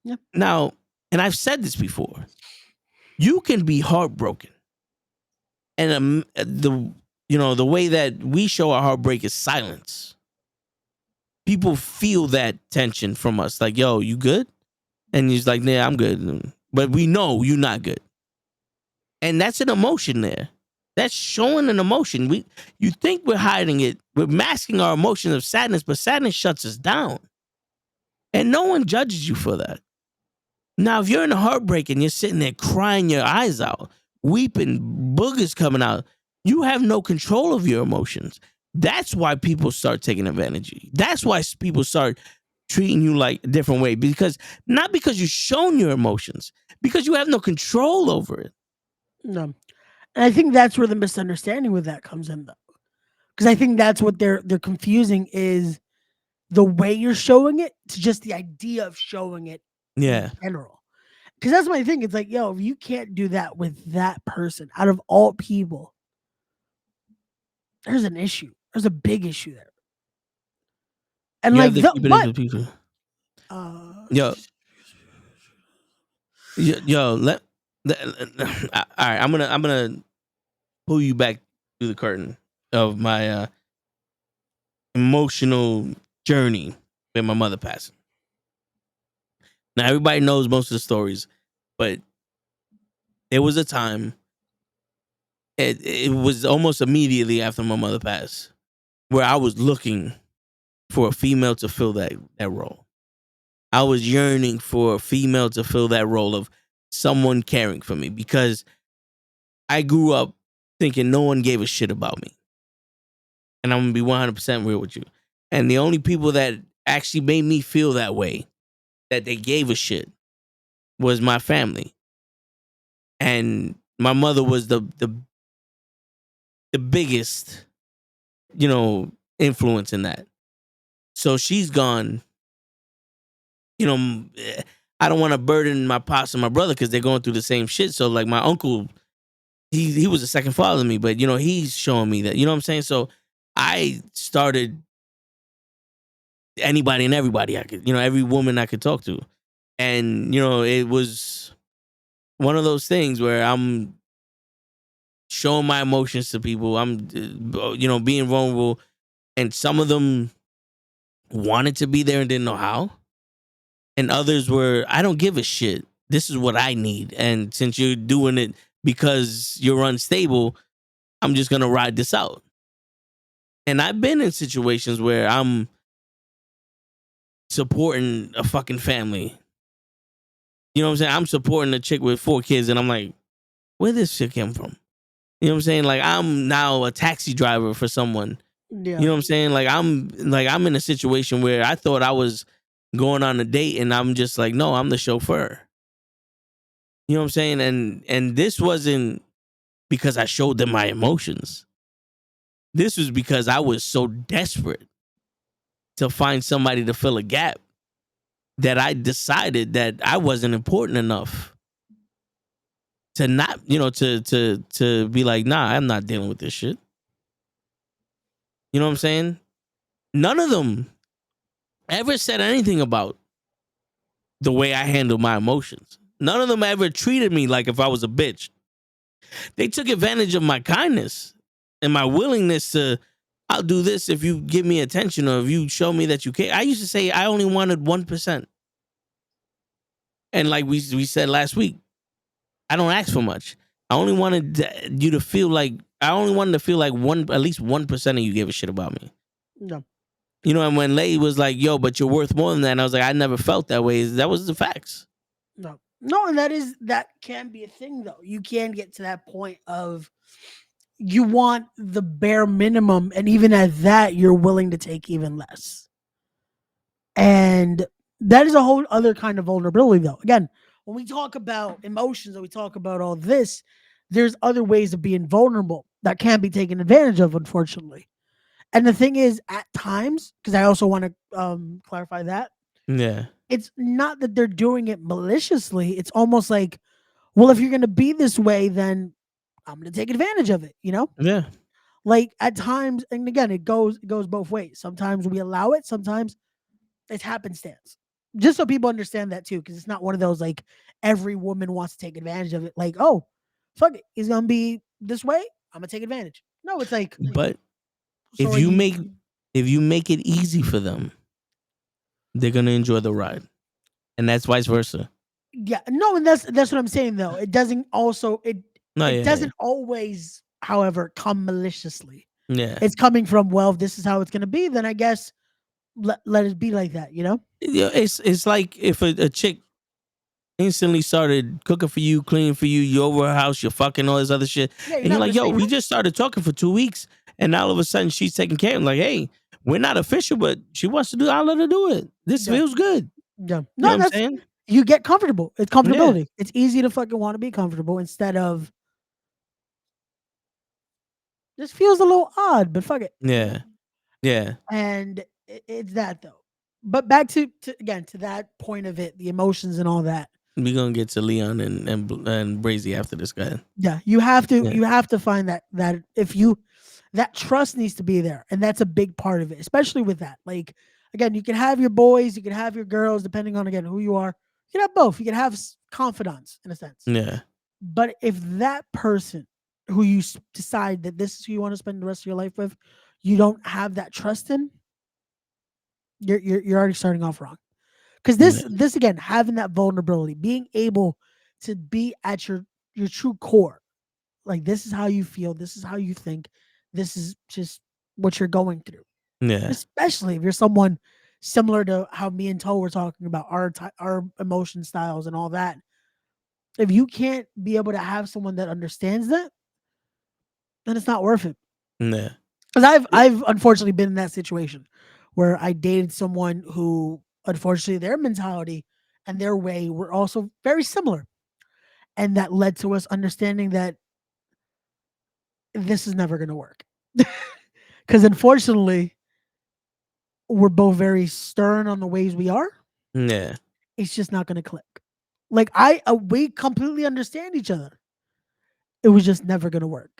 Yeah. Now, and I've said this before, you can be heartbroken, and the way that we show our heartbreak is silence. People feel that tension from us, like, yo, you good? And he's like, nah, I'm good. But we know you're not good. And that's an emotion there. That's showing an emotion. You think we're hiding it. We're masking our emotions of sadness, but sadness shuts us down. And no one judges you for that. Now, if you're in a heartbreak and you're sitting there crying your eyes out, weeping, boogers coming out, you have no control of your emotions. That's why people start taking advantage of you. That's why people start treating you like a different way. Not because you've shown your emotions, because you have no control over it. No. And I think that's where the misunderstanding with that comes in, though. Because I think that's what they're confusing is the way you're showing it to just the idea of showing it Yeah. in general. Because that's my thing. It's like, yo, if you can't do that with that person out of all people, there's an issue. There's a big issue there. And You like, have to keep it into people. Yo, all right, I'm gonna pull you back through the curtain of my emotional journey with my mother passing. Now, everybody knows most of the stories, but there was a time, it was almost immediately after my mother passed, where I was looking for a female to fill that role. I was yearning for a female to fill that role of someone caring for me, because I grew up thinking no one gave a shit about me. And I'm going to be 100% real with you. And the only people that actually made me feel that way, that they gave a shit, was my family. And my mother was the biggest, influence in that. So she's gone. I don't want to burden my pops and my brother because they're going through the same shit. So like my uncle, he was a second father to me, but he's showing me that, you know what I'm saying? So I started anybody and everybody I could, every woman I could talk to. And, it was one of those things where I'm showing my emotions to people. I'm, being vulnerable. And some of them wanted to be there and didn't know how. And others were, I don't give a shit. This is what I need. And since you're doing it because you're unstable, I'm just going to ride this out. And I've been in situations where I'm supporting a fucking family. You know what I'm saying? I'm supporting a chick with 4 kids, and I'm like, where this shit come from? You know what I'm saying? Like, I'm now a taxi driver for someone. Yeah. You know what I'm saying? Like I'm in a situation where I thought I was going on a date, and I'm just like, no, I'm the chauffeur. You know what I'm saying? And this wasn't because I showed them my emotions. This was because I was so desperate to find somebody to fill a gap that I decided that I wasn't important enough to not, to be like, nah, I'm not dealing with this shit. You know what I'm saying? None of them ever said anything about the way I handle my emotions. None of them ever treated me like if I was a bitch. They took advantage of my kindness and my willingness to, I'll do this if you give me attention or if you show me that you care. I used to say I only wanted 1%. And like we said last week, I don't ask for much. I only wanted you to feel like, at least 1% of you gave a shit about me. No. And when Lay was like, yo, but you're worth more than that. And I was like, I never felt that way. That was the facts. No, and that can be a thing though. You can get to that point of you want the bare minimum, and even at that, you're willing to take even less. And that is a whole other kind of vulnerability, though. Again, when we talk about emotions and we talk about all this, there's other ways of being vulnerable that can be taken advantage of, unfortunately. And the thing is, at times, because I also want to clarify that, Yeah. it's not that they're doing it maliciously. It's almost like, well, if you're going to be this way, then I'm going to take advantage of it, you know? Yeah. Like at times, and again, it goes both ways. Sometimes we allow it, sometimes it's happenstance. Just so people understand that too, because it's not one of those like every woman wants to take advantage of it. Like, oh, fuck it, he's gonna be this way. I'm gonna take advantage. No, it's like, But so if like you make it easy for them, they're gonna enjoy the ride, and that's vice versa. yeah, no, and that's what I'm saying though. It doesn't also No, it yeah, doesn't always, however, come maliciously. yeah. It's coming from, well, if this is how it's gonna be, then I guess let it be like that, you know? Yeah, it's like if a chick instantly started cooking for you, cleaning for you, you over her house, you're fucking all this other shit, Yeah, you're and you're not like, gonna yo, say we no. just started talking for 2 weeks, and now all of a sudden she's taking care of. Like, hey, we're not official, but she wants to do. I'll let her do it. This Yeah, feels good. yeah. You know No, what I'm that's saying? you get comfortable. It's Yeah, comfortability. It's easy to fucking want to be comfortable instead of this feels a little odd, but fuck it, you know? yeah, yeah. And it's that though. But back to again to that point of it, the emotions and all that. We gonna get to Leon and Brazy after this guy. Yeah, you have to find that if you that trust needs to be there, and that's a big part of it, especially with that. Like again, you can have your boys, you can have your girls, depending on again who you are. You can have both. You can have confidants in a sense. Yeah, But if that person who you decide that this is who you want to spend the rest of your life with, you don't have that trust in, you're already starting off wrong. Because this yeah, this again, having that vulnerability, being able to be at your true core, like this is how you feel, this is how you think, this is just what you're going through. yeah, Especially if you're someone similar to how me and Toe were talking about our emotion styles and all that. If you can't be able to have someone that understands that, then it's not worth it. yeah, Because I've unfortunately been in that situation where I dated someone who unfortunately their mentality and their way were also very similar. And that led to us understanding that this is never gonna work. Because unfortunately, we're both very stern on the ways we are. yeah, It's just not gonna click. Like we completely understand each other. It was just never gonna work.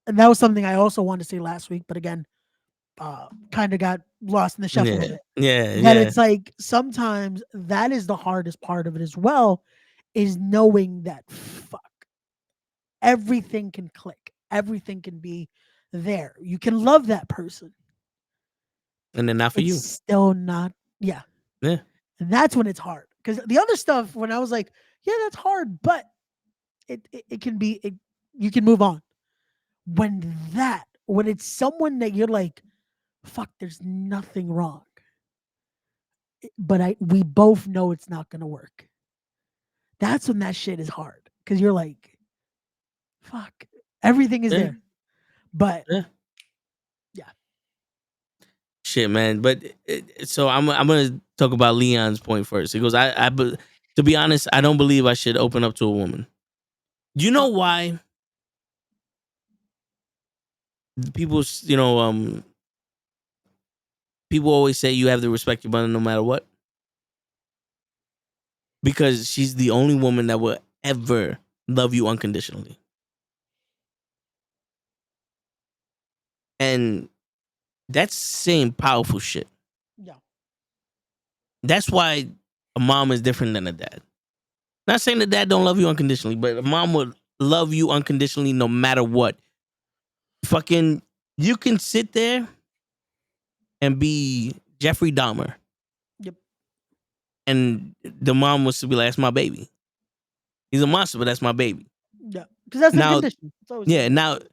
And that was something I also wanted to say last week, but again, kind of got lost in the shuffle of yeah, it. yeah, That yeah, it's like sometimes that is the hardest part of it as well, is knowing that fuck, everything can click, everything can be there. You can love that person. and then not for It's you. still not, yeah. Yeah, And that's when it's hard. Because the other stuff, when I was like, yeah, that's hard, but it can be, you can move on. When it's someone that you're like, fuck, there's nothing wrong. But we both know it's not gonna work. That's when that shit is hard. Cause you're like, fuck, everything is yeah, there. But yeah. yeah, Shit, man. But so I'm gonna talk about Leon's point first. He goes, to be honest, I don't believe I should open up to a woman. You know uh, why people, people always say you have to respect your mother no matter what, because she's the only woman that will ever love you unconditionally, and that's saying powerful shit. yeah, That's why a mom is different than a dad. Not saying that dad don't love you unconditionally, but a mom would love you unconditionally no matter what. Fucking, you can sit there and be Jeffrey Dahmer, yep, and the mom wants to be like, "That's my baby. He's a monster, but that's my baby." yeah. Because that's Now, unconditional. It's always yeah, gonna be.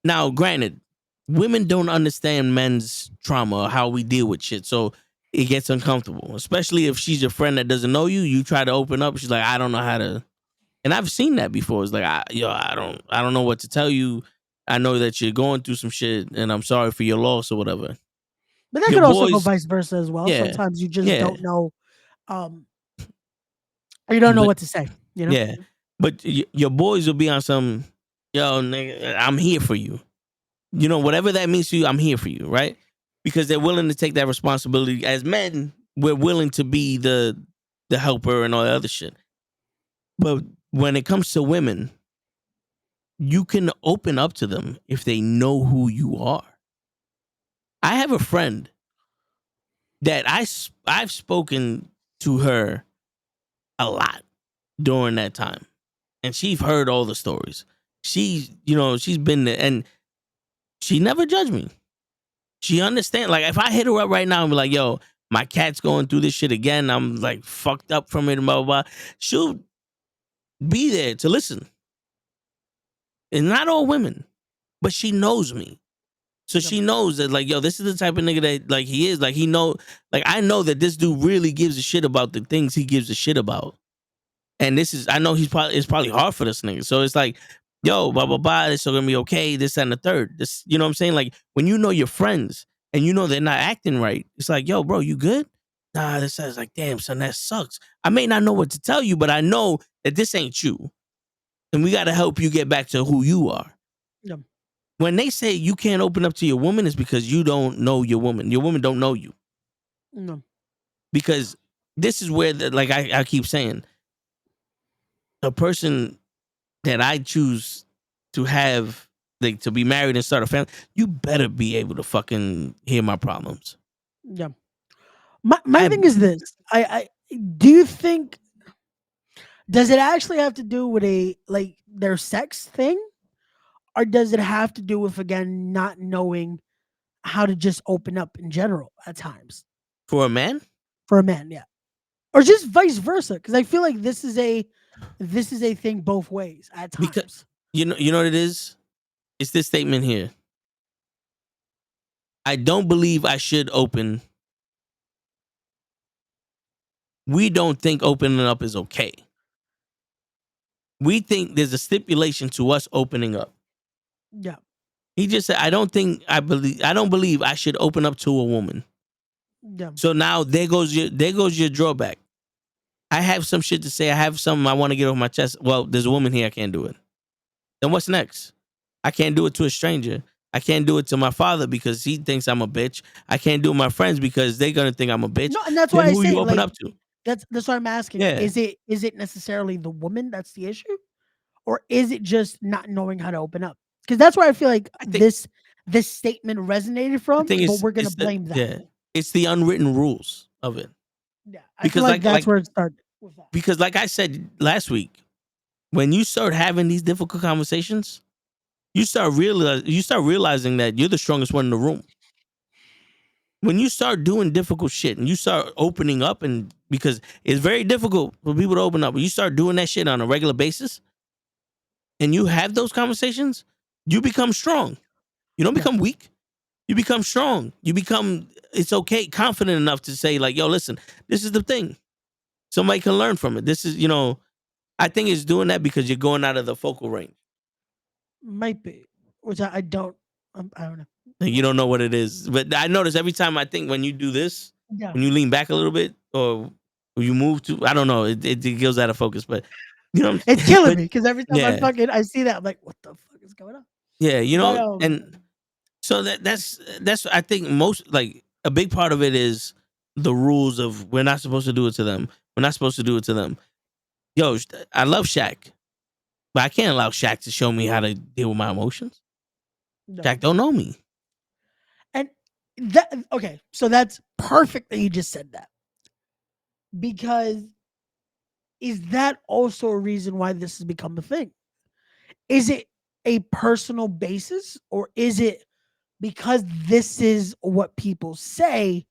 now, granted, women don't understand men's trauma or how we deal with shit, so it gets uncomfortable. Especially if she's your friend that doesn't know you. You try to open up, she's like, "I don't know how to." And I've seen that before. It's like, I don't know what to tell you. I know that you're going through some shit, and I'm sorry for your loss or whatever. But that Your could also go boys, vice versa as well. yeah, Sometimes you just yeah, don't know, you don't know but what to say. You know. yeah, but your boys will be on some, yo, nigga, I'm here for you. You know, whatever that means to you, I'm here for you, right? Because they're willing to take that responsibility. As men, we're willing to be the helper and all that other shit. But when it comes to women, you can open up to them if they know who you are. I have a friend that I've spoken to her a lot during that time, and she's heard all the stories. She's been there, and she never judged me. She understand. Like if I hit her up right now and be like, "Yo, my cat's going through this shit again. I'm like fucked up from it," and blah blah blah. She'll be there to listen. And not all women, but she knows me. So she knows that, like, yo, this is the type of nigga that, like, he is. Like, I know that this dude really gives a shit about the things he gives a shit about. And I know it's probably hard for this nigga. So it's like, yo, blah, blah, blah, this is gonna be okay, this, that, and the third. This, you know what I'm saying? Like, when you know your friends and you know they're not acting right, it's like, yo, bro, you good? Nah, this is like, damn, son, that sucks. I may not know what to tell you, but I know that this ain't you. And we gotta help you get back to who you are. Yeah. When they say you can't open up to your woman, it's because you don't know your woman. Your woman don't know you. No. Because this is where, like I keep saying, a person that I choose to have, like, to be married and start a family, you better be able to fucking hear my problems. Yeah. My I thing is this. I do you think, does it actually have to do with their sex thing? Or does it have to do with, again, not knowing how to just open up in general at times For a man, for a man? Yeah. Or just vice versa. Because I feel like this is a thing both ways at because times. you know what it is? It's this statement here. I don't believe I should open. We don't think opening up is okay. We think there's a stipulation to us opening up. Yeah. He just said, I don't believe I should open up to a woman. Yeah. So now there goes your drawback. I have some shit to say. I have something I want to get off my chest. Well, there's a woman here. I can't do it. Then what's next? I can't do it to a stranger. I can't do it to my father because he thinks I'm a bitch. I can't do it to my friends because they're gonna think I'm a bitch. No, and that's why Then I who you say, open like, up to? that's what I'm asking. Yeah. Is it necessarily the woman that's the issue? Or is it just not knowing how to open up? Because that's where I feel like I think this statement resonated I from, think but we're gonna it's the blame that. yeah. It's the unwritten rules of it. Yeah. I feel Because like that's where it started with that. because like I said last week, when you start having these difficult conversations, you start realizing that you're the strongest one in the room. When you start doing difficult shit and you start opening up, and because it's very difficult for people to open up, when you start doing that shit on a regular basis and you have those conversations, you become strong. You don't Yeah. become weak. You become strong. You become, it's okay, confident enough to say, like, yo, listen, this is the thing. Somebody can learn from it. This is, I think it's doing that because you're going out of the focal range. Might be. Which I don't I don't know. Like, you don't know what it is. But I notice every time I think when you do this, Yeah. when you lean back a little bit or you move to, I don't know, it goes out of focus. But, It's killing but me because every time yeah, I see that, I'm like, what the fuck is going on? yeah, But and so that's, I think most, like, a big part of it is the rules of we're not supposed to do it to them. We're not supposed to do it to them. Yo, I love Shaq, but I can't allow Shaq to show me how to deal with my emotions. no. Shaq don't know me. And that, okay, so that's perfect that you just said that. Because is that also a reason why this has become a thing? Is it a personal basis, or is it because this is what people say,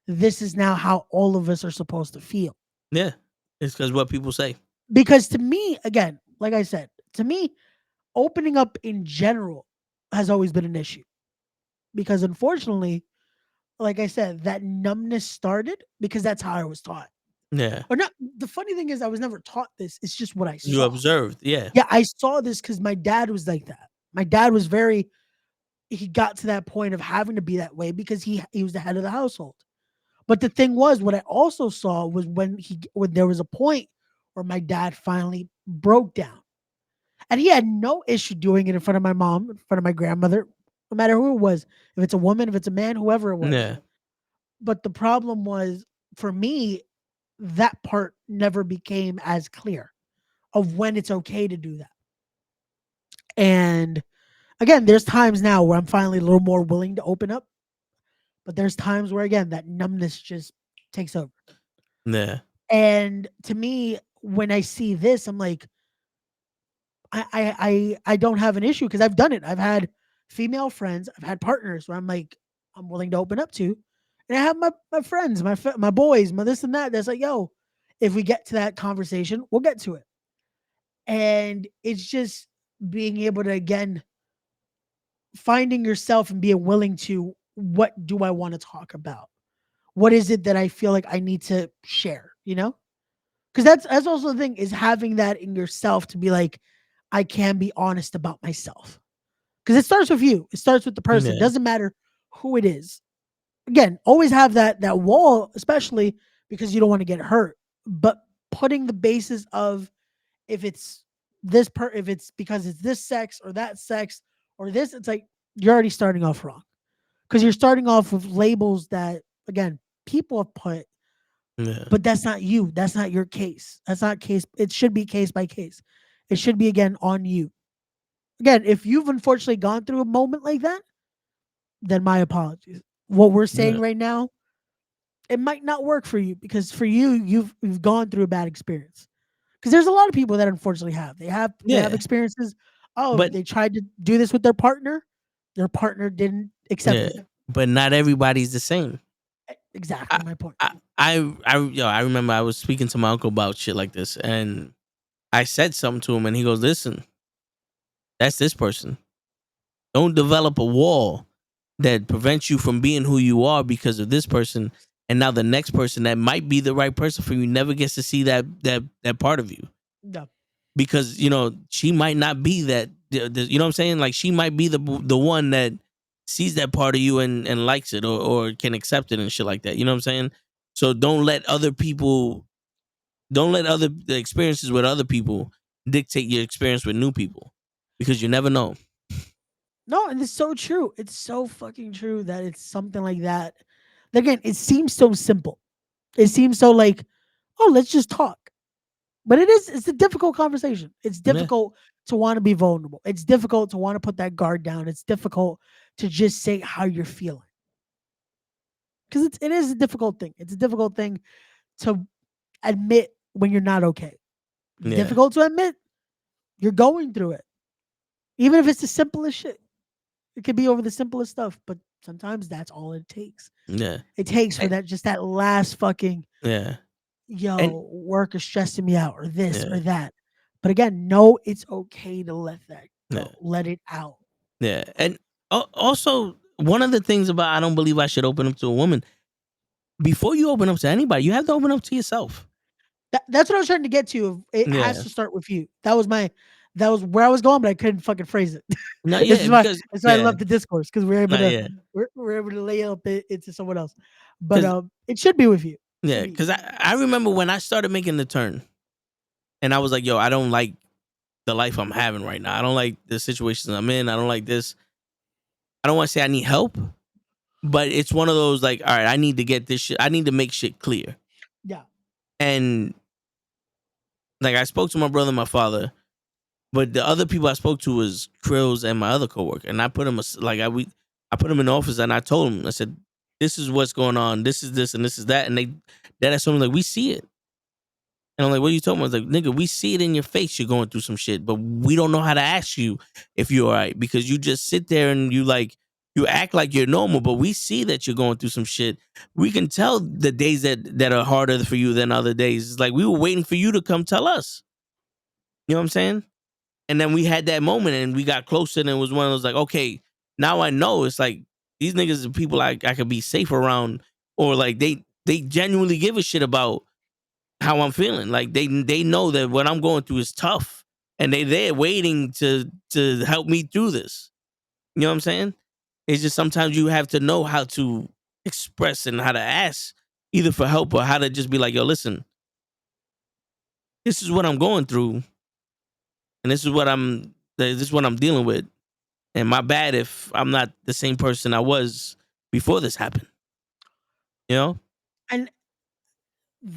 this is now how all of us are supposed to feel? Yeah, it's because what people say. Because to me, again, like I said, to me, opening up in general has always been an issue. Because unfortunately, like I said, that numbness started because that's how I was taught. Yeah, Or not. The funny thing is, I was never taught this. It's just what I you saw. observed. Yeah, Yeah, I saw this because my dad was like that. My dad was very he got to that point of having to be that way because he was the head of the household. But the thing was, what I also saw was when there was a point where my dad finally broke down, and he had no issue doing it in front of my mom, in front of my grandmother, no matter who it was, if it's a woman, if it's a man, whoever it was. Yeah. But the problem was for me, that part never became as clear of when it's okay to do that. And again, there's times now where I'm finally a little more willing to open up, but there's times where again that numbness just takes over. Yeah. And to me, when I see this, I'm like, I don't have an issue because I've done it. I've had female friends, I've had partners where I'm like, I'm willing to open up to, and I have my friends, my boys, my this and that. That's like, yo, if we get to that conversation, we'll get to it. And it's just being able to again finding yourself and being willing to, what do I want to talk about? What is it that I feel like I need to share? Because that's also the thing, is having that in yourself to be like, I can be honest about myself. Because it starts with you. It starts with the person. It Yeah. doesn't matter who it is. Again, always have that wall, especially because you don't want to get hurt. But putting the basis of, if it's if it's because it's this sex or that sex or this, it's like you're already starting off wrong. Because you're starting off with labels that, again, people have put, Yeah. but that's not you. That's not your case. That's not case. It should be case by case. It should be again on you. Again, if you've unfortunately gone through a moment like that, then my apologies. What we're saying Yeah. right now, it might not work for you because for you, you've gone through a bad experience. Because there's a lot of people that unfortunately have. They have Yeah. experiences. Oh, But they tried to do this with their partner didn't accept yeah. it. But not everybody's the same. Exactly I my point. I remember I was speaking to my uncle about shit like this, and I said something to him, and he goes, "Listen, that's this person. Don't develop a wall that prevents you from being who you are because of this person, and now the next person that might be the right person for you never gets to see that part of you No. because she might not be that. You know what I'm saying? Like she might be the one that sees that part of you and likes it or can accept it and shit like that. You know what I'm saying? So don't let the experiences with other people dictate your experience with new people because you never know. No, and it's so true. It's so fucking true that it's something like that. Again, it seems so simple. It seems so like, oh, let's just talk. But it's a difficult conversation. It's Yeah, difficult to want to be vulnerable. It's difficult to want to put that guard down. It's difficult to just say how you're feeling. Because it is a difficult thing. It's a difficult thing to admit when you're not okay. It's yeah, difficult to admit you're going through it. Even if it's the simplest shit. It could be over the simplest stuff, but sometimes that's all it takes. yeah, It takes for and, that last fucking, yeah, and yo, work is stressing me out or this yeah, or that. But again, no, it's okay to let that yeah, go. Let it out. yeah. And also, one of the things about I don't believe I should open up to a woman. Before you open up to anybody, you have to open up to yourself. That's what I was trying to get to. It has Yeah. to start with you. That was where I was going, but I couldn't fucking phrase it. No, this yeah, is why because that's why I yeah, love the discourse because no, yeah, we're able to lay up it into someone else. But because it should be with you. It should yeah, be you. because I remember when I started making the turn, and I was like, yo, I don't like the life I'm having right now. I don't like the situations I'm in. I don't like this. I don't want to say I need help, but it's one of those like, all right, I need to get this shit. I need to make shit clear. Yeah. And like I spoke to my brother and my father, but the other people I spoke to was Krills and my other coworker, and I put him I put him in the office and I told him I said, this is what's going on. This is this and this is that, and that told me like we see it. And I'm like, what are you talking about? I was like, nigga, we see it in your face. You're going through some shit, but we don't know how to ask you if you're all right because you just sit there and you act like you're normal, but we see that you're going through some shit. We can tell the days that are harder for you than other days. It's like we were waiting for you to come tell us. You know what I'm saying? And then we had that moment and we got closer and it was one of those like, okay, now I know it's like these niggas are people I could be safe around or like they genuinely give a shit about how I'm feeling. Like they know that what I'm going through is tough, and they're waiting to help me through this. You know what I'm saying? It's just sometimes you have to know how to express and how to ask either for help or how to just be like, yo, listen, this is what I'm going through, and this is what I'm dealing with. And my bad if I'm not the same person I was before this happened. You know? And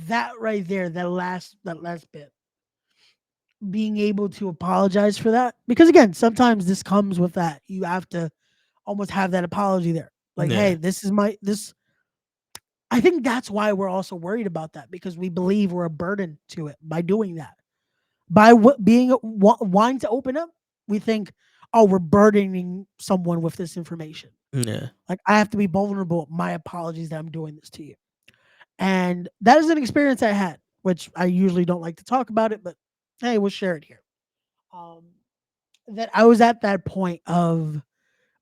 that right there, that last bit, being able to apologize for that, because again, sometimes this comes with that. You have to almost have that apology there. Like, hey, Yeah. this is my this. I think that's why we're also worried about that, because we believe we're a burden to it by doing that. By wanting to open up, we think, oh, we're burdening someone with this information. Yeah. Like, I have to be vulnerable. My apologies that I'm doing this to you. And that is an experience I had, which I usually don't like to talk about it, but hey, we'll share it here. Um, that I was at that point of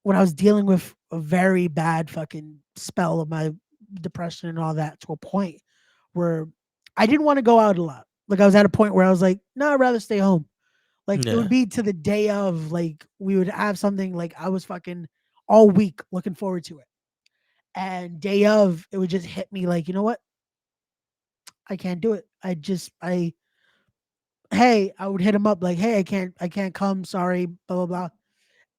when I was dealing with a very bad fucking spell of my depression and all that, to a point where I didn't want to go out a lot. Like, I was at a point where I was like, no, I'd rather stay home. Like, it would Yeah. be to the day of, like, we would have something, like, I was fucking all week looking forward to it. And day of, it would just hit me like, you know what? I can't do it. Hey, I would hit him up like, hey, I can't come. Sorry, blah, blah, blah.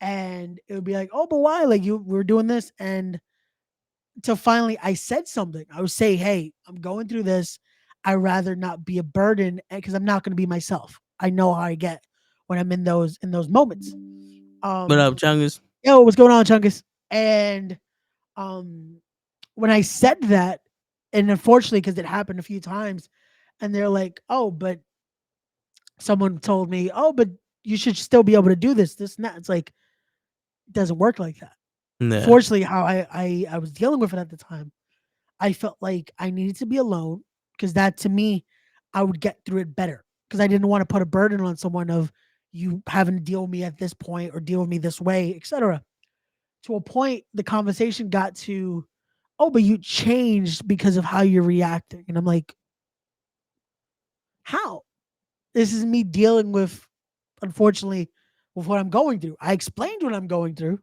And it would be like, oh, but why? Like, we're doing this. And till finally I said something. I would say, hey, I'm going through this. I'd rather not be a burden, because I'm not going to be myself. I know how I get when I'm in those moments. What Um, up, Chungus? Yo, what's going on, Chunkus? And um, when I said that, and unfortunately, because it happened a few times, and they're like, oh, but someone told me, oh, but you should still be able to do this and that. It's like, it doesn't work like that. Yeah. Fortunately, how I was dealing with it at the time, I felt like I needed to be alone, because that, to me, I would get through it better, because I didn't want to put a burden on someone of you having to deal with me at this point or deal with me this way, etc. To a point, the conversation got to, oh, but you changed because of how you're reacting. And I'm like, how? This is me dealing with, unfortunately, with what I'm going through. I explained what I'm going through,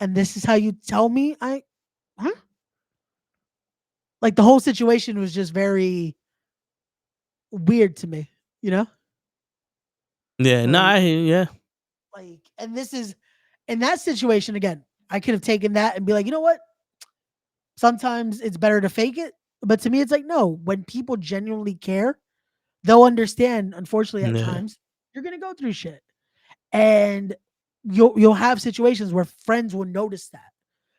and this is how you tell me huh? Like, the whole situation was just very weird to me, you know? Yeah. Where, Nah, yeah. like, and this is, in that situation again, I could have taken that and be like, you know what? Sometimes it's better to fake it. But to me, it's like, no, when people genuinely care, they'll understand. Unfortunately, at Yeah. times, you're gonna go through shit. And you'll have situations where friends will notice that.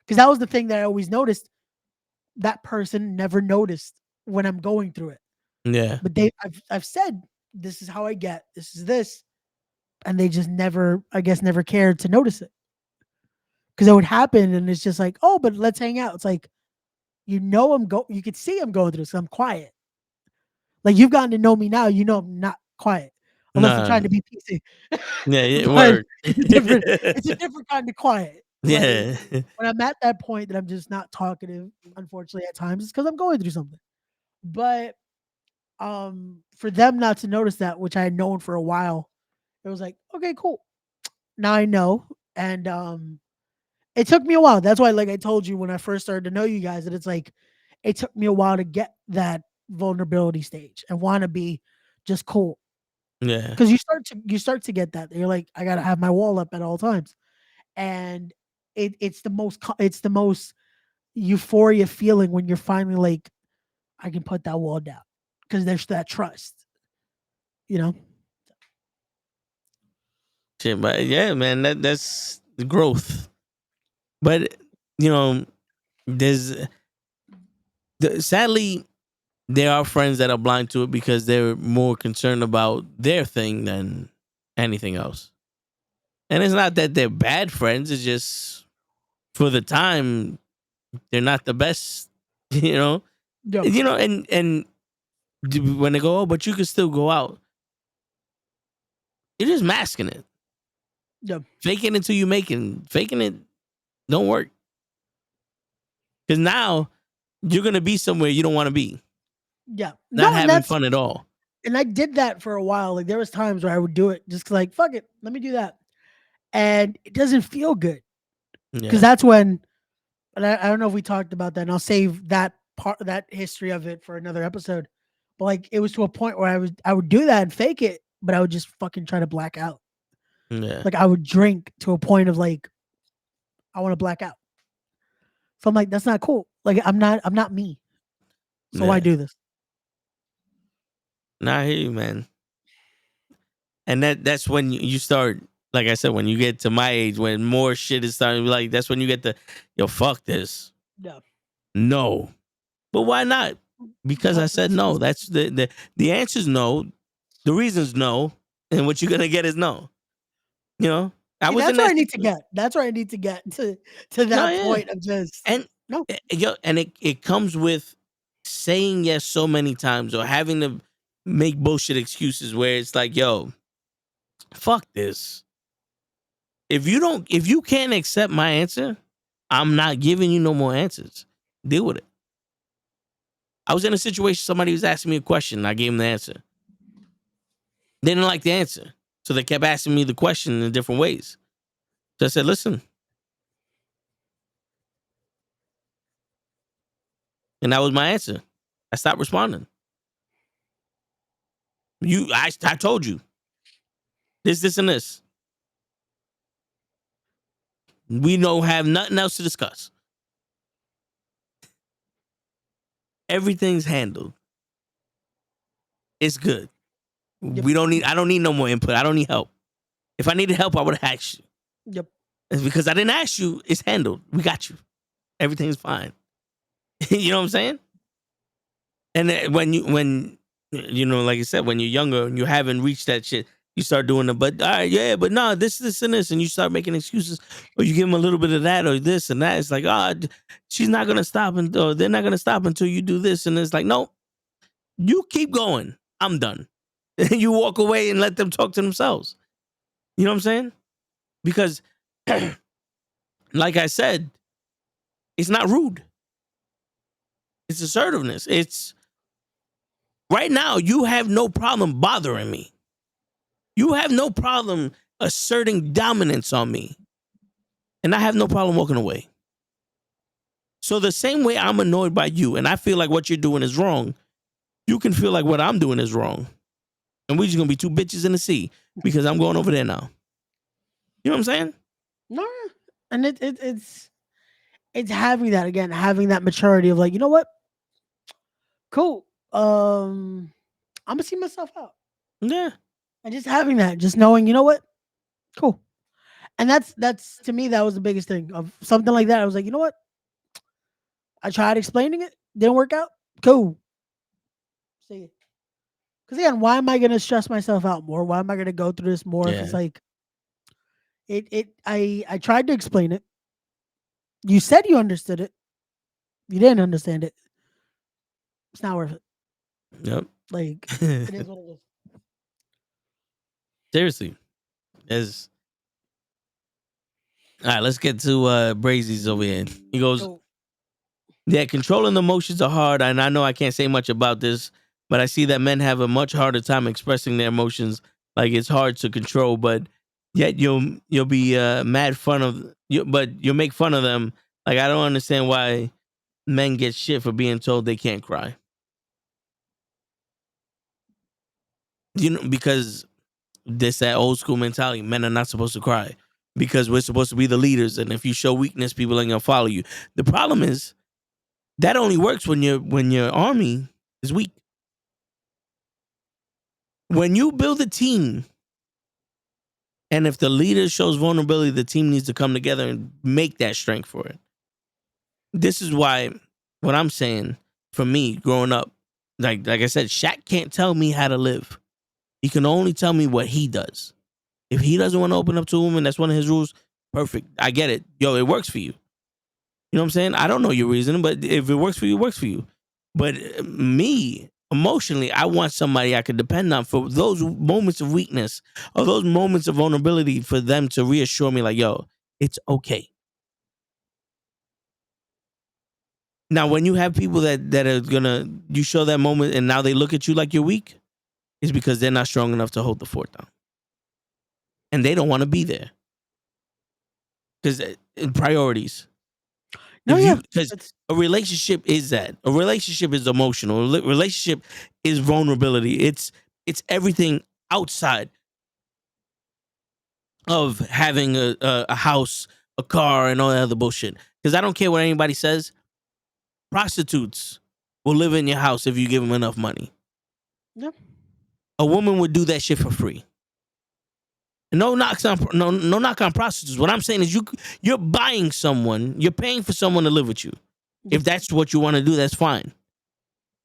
Because that was the thing that I always noticed. That person never noticed when I'm going through it. Yeah. But I've said, this is how I get, this is this. And they just never, I guess, never cared to notice it. Because it would happen and it's just like, oh, but let's hang out. It's like, you could see I'm going through this. So I'm quiet. Like, you've gotten to know me now, I'm not quiet. Unless I'm Nah. trying to be PC. Yeah. Yeah. But Word. it's a different kind of quiet. Like, Yeah. when I'm at that point that I'm just not talkative, unfortunately, at times, it's because I'm going through something. But for them not to notice that, which I had known for a while, it was like, okay, cool. Now I know. And it took me a while. That's why, like I told you when I first started to know you guys, that it's like, it took me a while to get that vulnerability stage and want to be just cool. Yeah. Because you start to get that. You're like, I gotta have my wall up at all times. And it's the most euphoria feeling when you're finally like, I can put that wall down, because there's that trust, you know. Shit, but yeah, man, that's the growth. But you know, there's sadly there are friends that are blind to it because they're more concerned about their thing than anything else. And it's not that they're bad friends; it's just for the time they're not the best. You know, Yeah, and when they go, oh, but you can still go out. You're just masking it, yeah, faking it until you making faking it don't work because now you're gonna be somewhere you don't want to be, yeah. not No, and having that's fun at all. and I did that for a while. Like, there was times where I would do it just like, fuck it, let me do that, and it doesn't feel good. because that's when, and I don't know if we talked about that, and I'll save that part, that history of it for another episode. But like, it was to a point where I would do that and fake it, but I would just fucking try to black out. Yeah. Like I would drink to a point of like, I want to black out. So I'm like, that's not cool. Like I'm not me. So why Yeah. do this? Nah, I hear you, man. And that's when you start, like I said, when you get to my age, when more shit is starting to be like, that's when you get the, yo, fuck this. No. No. But why not? Because I said no. That's the answer's no. The reason's no. And what you're gonna get is no. You know? See, that's where I need to get. That's where I need to get to that point of just and no. And it comes with saying yes so many times or having to make bullshit excuses where it's like, yo, fuck this. If you can't accept my answer, I'm not giving you no more answers. Deal with it. I was in a situation, somebody was asking me a question, and I gave them the answer. They didn't like the answer. So they kept asking me the question in different ways. So I said, listen. And that was my answer. I stopped responding. I told you. This, and this. We don't have nothing else to discuss. Everything's handled. It's good. Yep. I don't need no more input. I don't need help. If I needed help, I would have asked you. Yep. It's because I didn't ask you. It's handled. We got you. Everything's fine. You know what I'm saying? And then when you know, like I said, when you're younger and you haven't reached that shit, you start doing it. But all right, yeah, but no, this, and this, and you start making excuses, or you give them a little bit of that, or this and that. It's like, she's not gonna stop, or they're not gonna stop until you do this, and it's like, no, you keep going. I'm done. And you walk away and let them talk to themselves. You know what I'm saying? Because, like I said, it's not rude. It's assertiveness. It's right now. You have no problem bothering me. You have no problem asserting dominance on me. And I have no problem walking away. So the same way I'm annoyed by you and I feel like what you're doing is wrong, you can feel like what I'm doing is wrong. And we're just going to be two bitches in the sea because I'm going over there now. You know what I'm saying? No. And it's having that, again, having that maturity of like, you know what? Cool. I'm going to see myself out. Yeah. And just having that, just knowing, you know what? Cool. And that's to me, that was the biggest thing of something like that. I was like, you know what? I tried explaining it. Didn't work out. Cool. See you. Because again, why am I going to stress myself out more? Why am I going to go through this more? If it's like, I tried to explain it. You said you understood it. You didn't understand it. It's not worth it. Yep. Like, it is what it is. Seriously. All right, let's get to Brazy's over here. He goes, yeah, controlling the emotions are hard, and I know I can't say much about this, but I see that men have a much harder time expressing their emotions. Like, it's hard to control, but yet you'll be mad fun of you, but you'll make fun of them. Like, I don't understand why men get shit for being told they can't cry. You know, because this that old school mentality. Men are not supposed to cry because we're supposed to be the leaders, and if you show weakness, people ain't gonna follow you. The problem is that only works when your army is weak. When you build a team, and if the leader shows vulnerability, the team needs to come together and make that strength for it. This is why what I'm saying for me growing up, like I said, Shaq can't tell me how to live. He can only tell me what he does. If he doesn't want to open up to a woman, that's one of his rules. Perfect. I get it. Yo, it works for you. You know what I'm saying? I don't know your reason, but if it works for you, it works for you. But me, emotionally, I want somebody I could depend on for those moments of weakness or those moments of vulnerability, for them to reassure me like, yo, it's okay. Now, when you have people that are gonna, you show that moment and now they look at you like you're weak, it's because they're not strong enough to hold the fort down. And they don't want to be there. because priorities. No, If yeah, you because it's a relationship is that. A relationship is emotional. Relationship is vulnerability. It's everything outside of having a house, a car, and all that other bullshit. Because I don't care what anybody says. Prostitutes will live in your house if you give them enough money. yeah, A woman would do that shit for free. No knocks on no knock on prostitutes. What I'm saying is you're buying someone, you're paying for someone to live with you. Yep. If that's what you want to do, that's fine.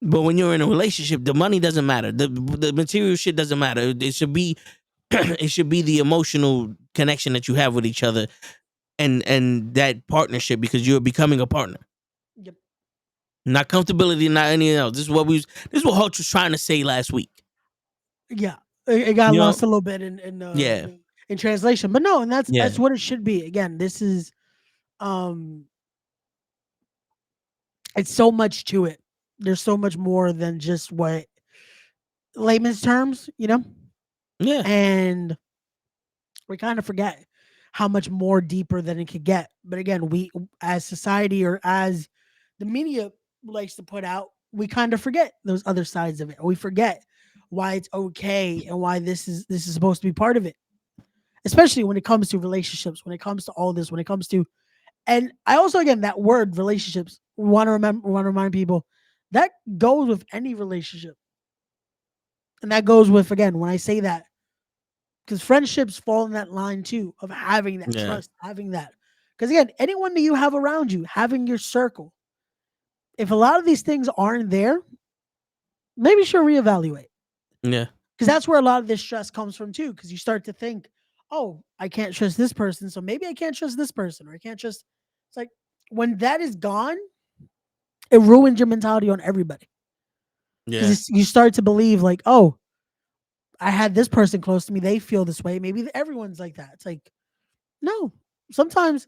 But when you're in a relationship, the money doesn't matter. The material shit doesn't matter. It should be it should be the emotional connection that you have with each other and that partnership because you're becoming a partner. yep. Not comfortability, not anything else. This is what Hulk was trying to say last week. Yeah, it got You know? lost a little bit Yeah. in translation, but no, and that's Yeah. what it should be. Again, this is um, it's so much to it. There's so much more than just what layman's terms, Yeah. and we kind of forget how much more deeper than it could get. But again, we as society or as the media likes to put out, we kind of forget those other sides of it. We forget why it's okay and why this is supposed to be part of it. Especially when it comes to relationships, when it comes to all this, when it comes to and I also again that word relationships want to remind people that goes with any relationship. And that goes with again when I say that because friendships fall in that line too of having that Yeah. trust, having that. Because again, anyone that you have around you, having your circle, if a lot of these things aren't there, maybe you should reevaluate. Yeah. Because that's where a lot of this stress comes from too. Because you start to think, oh, I can't trust this person, so maybe I can't trust this person, or I can't trust. It's like when that is gone, it ruins your mentality on everybody. Yeah. Because you start to believe like, oh, I had this person close to me, they feel this way. Maybe everyone's like that. It's like, no. Sometimes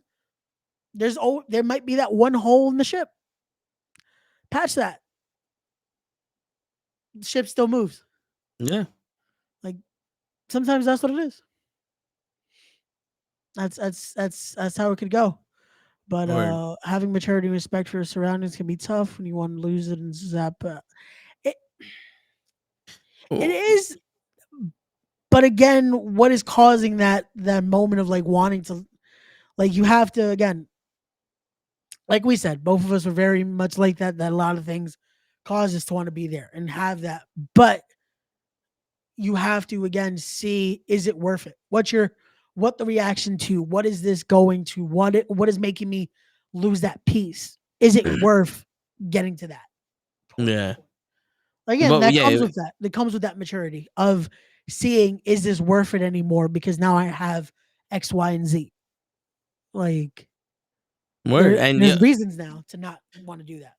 there might be that one hole in the ship. Patch that. The ship still moves. Yeah. Like sometimes that's what it is. That's how it could go. But Word. having maturity and respect for your surroundings can be tough when you want to lose it and zap. It it Oh, is, but again, what is causing that moment of like wanting to, like you have to again, like we said, both of us are very much like that. That a lot of things cause us to want to be there and have that, but you have to again see is it worth it? What the reaction to? What is this going to? What is making me lose that piece? Is it worth getting to that point? yeah. Again, But that yeah, comes with that. That comes with that maturity of seeing is this worth it anymore? Because now I have X, Y, and Z. Like word. And there's yeah, reasons now to not want to do that.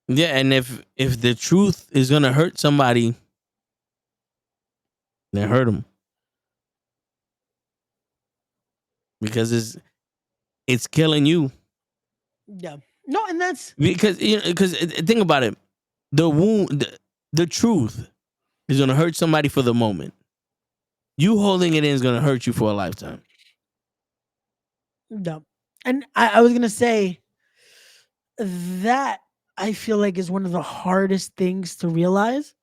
yeah, and if the truth is gonna hurt somebody, then hurt them because it's killing you. Yeah. No, and that's Because because think about it, the wound, the truth is gonna hurt somebody for the moment. You holding it in is gonna hurt you for a lifetime. no. And I was gonna say that I feel like is one of the hardest things to realize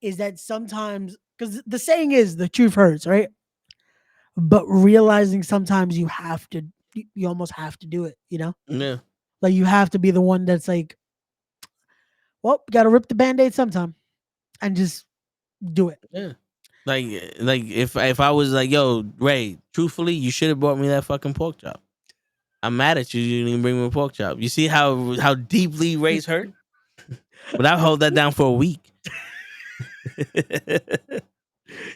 is that sometimes because the saying is the truth hurts, right? But realizing sometimes you almost have to do it. Yeah, Like you have to be the one that's like, well, gotta rip the band-aid sometime and just do it. yeah. Like if I was like, yo, Ray, truthfully, you should have brought me that fucking pork chop. I'm mad at you. You didn't even bring me a pork chop. You see how deeply Ray's hurt? But I hold that down for a week.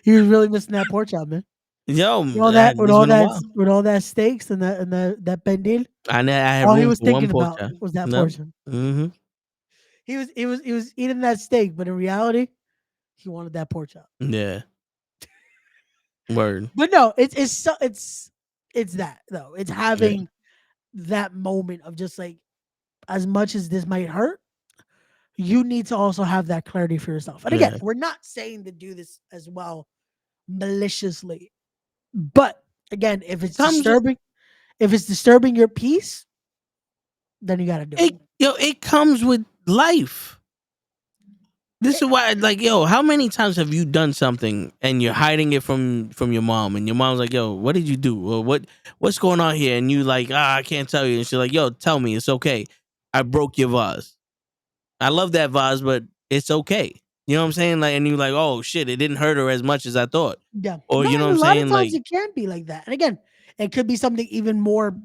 He was really missing that pork chop, man. Yo, With it's all been a that while. with all that steaks and that band-aid, I had all he room was for one thinking pork about chop. was that No. portion. Mm-hmm. He was eating that steak, but in reality, he wanted that pork chop. Yeah. Word. But no, it's that though. It's Yeah. having that moment of just like as much as this might hurt, you need to also have that clarity for yourself. And again, Yeah. we're not saying to do this as well maliciously. But again, if it's Comes with disturbing, If it's disturbing your peace, then you got to do it. It comes with life. This is why, like, yo, how many times have you done something and you're hiding it from your mom, and your mom's like, yo, what did you do? Or what's going on here? And you like, I can't tell you. And she's like, yo, tell me, it's okay. I broke your vase. I love that vase, but it's okay. You know what I'm saying? Like, and you like, oh shit, it didn't hurt her as much as I thought. Yeah. Or No, you know what and I'm a lot of saying? times Like, it can be like that. And again, it could be something even more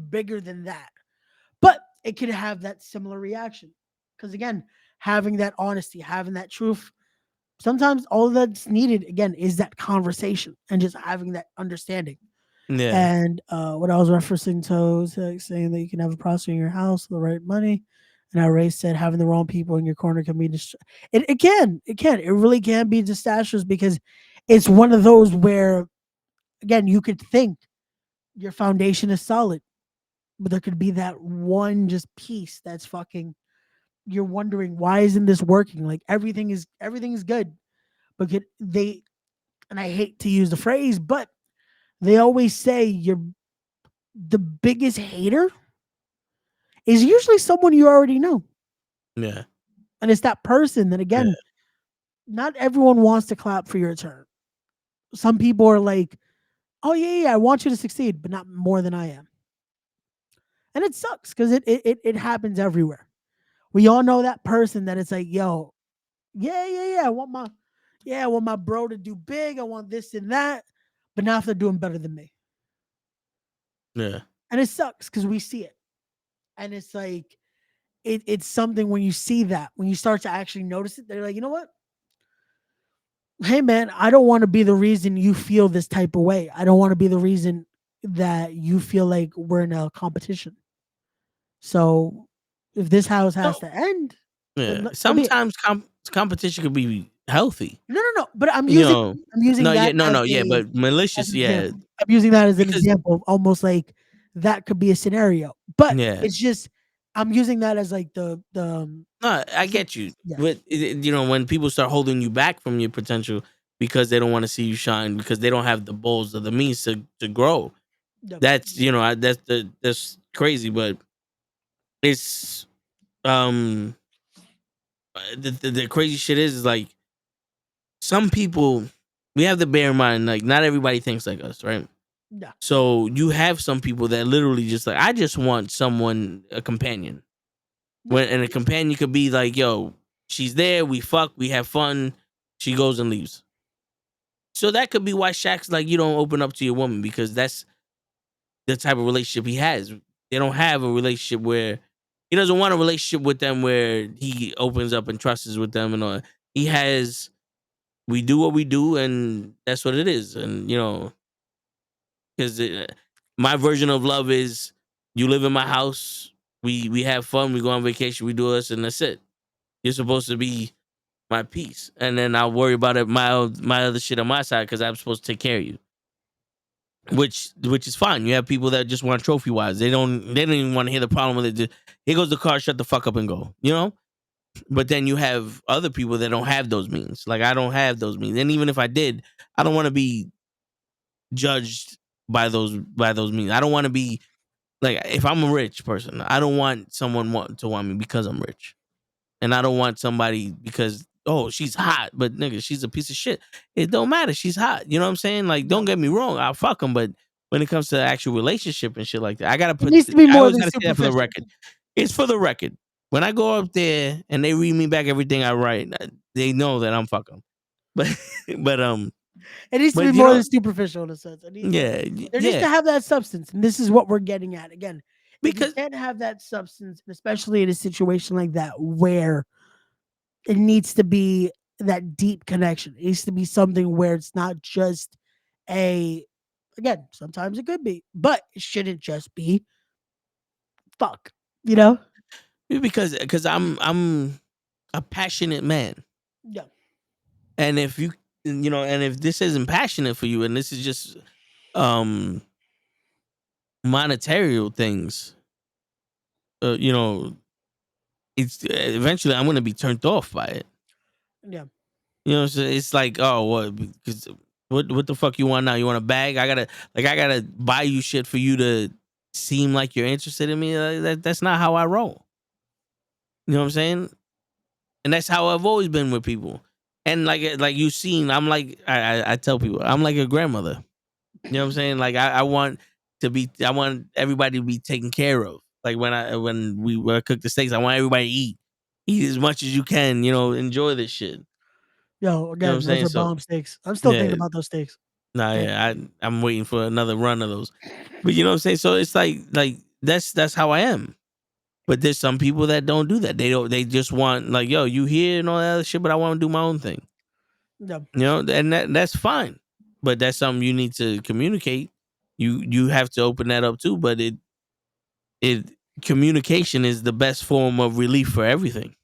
bigger than that. But it could have that similar reaction. Because again, having that honesty, having that truth, sometimes all that's needed again is that conversation and just having that understanding. yeah, And what I was referencing to was saying that you can have a prostitute in your house with the right money. And how Ray said having the wrong people in your corner can be it really can be disastrous because it's one of those where again you could think your foundation is solid, but there could be that one just piece that's fucking you're wondering why isn't this working? Like everything is good. But they and I hate to use the phrase, but they always say you're the biggest hater is usually someone you already know. yeah, And it's that person that yeah, again, not everyone wants to clap for your turn. Some people are like, "Oh yeah, I want you to succeed, but not more than I am." And it sucks because it happens everywhere. We all know that person that it's like, "Yo, yeah, I want my bro to do big. I want this and that." But now if they're doing better than me. yeah. And it sucks because we see it. And it's like it's something when you see that, when you start to actually notice it, they're like, you know what? Hey man, I don't want to be the reason you feel this type of way. I don't want to be the reason that you feel like we're in a competition. So if this house has No, to end, then yeah. so be it. Sometimes competition could be healthy. No. But I'm You using know, I'm using no, yeah, that no, yeah, but as malicious, an yeah, example. I'm using that as an because example of almost like that could be a scenario. But yeah. it's just I'm using that as like the No, I it's like get you. yeah. But you know, when people start holding you back from your potential because they don't want to see you shine, because they don't have the balls or the means to grow. Yeah. That's that's crazy. But it's the crazy shit is like some people, we have to bear in mind, like not everybody thinks like us, right? Yeah. So you have some people that literally just like, I just want someone, a companion. Yeah. When, and a companion could be like, yo, she's there, we fuck, we have fun, she goes and leaves. So that could be why Shaq's like, you don't open up to your woman, because that's the type of relationship he has. They don't have a relationship where he doesn't want a relationship with them where he opens up and trusts with them and all. He has, we do what we do, and that's what it is. And you know, because my version of love is you live in my house, we have fun, we go on vacation, we do this, and that's it. You're supposed to be my peace, and then I'll worry about it, my other shit on my side, because I'm supposed to take care of you. Which is fine. You have people that just want trophy wives. They don't even want to hear the problem with it. Just, here goes the car, shut the fuck up and go. You know. But then you have other people that don't have those means. Like I don't have those means, and even if I did, I don't want to be judged by those means. I don't want to be like, if I'm a rich person, I don't want someone to want me because I'm rich. And I don't want somebody because, oh, she's hot, but nigga, she's a piece of shit. It don't matter. She's hot. You know what I'm saying? Like, Yeah. don't get me wrong. I'll fuck them, but when it comes to the actual relationship and shit like that, It needs to be I more always than gotta say that for the superficial. record. It's for the record. When I go up there and they read me back everything I write, they know that I'm fucking. But but It needs to be but you more than know, superficial in a sense. It needs to yeah, there needs yeah. to have that substance, and this is what we're getting at. Again, if you Because can't have that substance, and especially in a situation like that where it needs to be that deep connection, it needs to be something where it's not just a again, sometimes it could be, but it shouldn't just be fuck, you know? because I'm a passionate man. Yeah. And if you know, and if this isn't passionate for you, and this is just um monetary things, you know, it's eventually I'm gonna be turned off by it. Yeah. You know, so it's like, oh, what? Because what the fuck you want now? You want a bag? I gotta buy you shit for you to. seem like you're interested in me. That's not how I roll. You know what I'm saying? And that's how I've always been with people. And like you've seen, I'm like I tell people I'm like a grandmother. You know what I'm saying? Like I want everybody to be taken care of. Like when I cook the steaks, I want everybody to eat as much as you can. Enjoy this shit. Yo, You know what I'm again, those saying? are So bomb steaks. I'm still thinking yeah, about those steaks. nah, Damn. yeah, I'm waiting for another run of those. But you know what I'm saying? So it's like that's how I am. But there's some people that don't do that. They just want like, yo, you here and all that other shit, but I want to do my own thing. Yeah. And that's fine. But that's something you need to communicate. You have to open that up too. But it communication is the best form of relief for everything.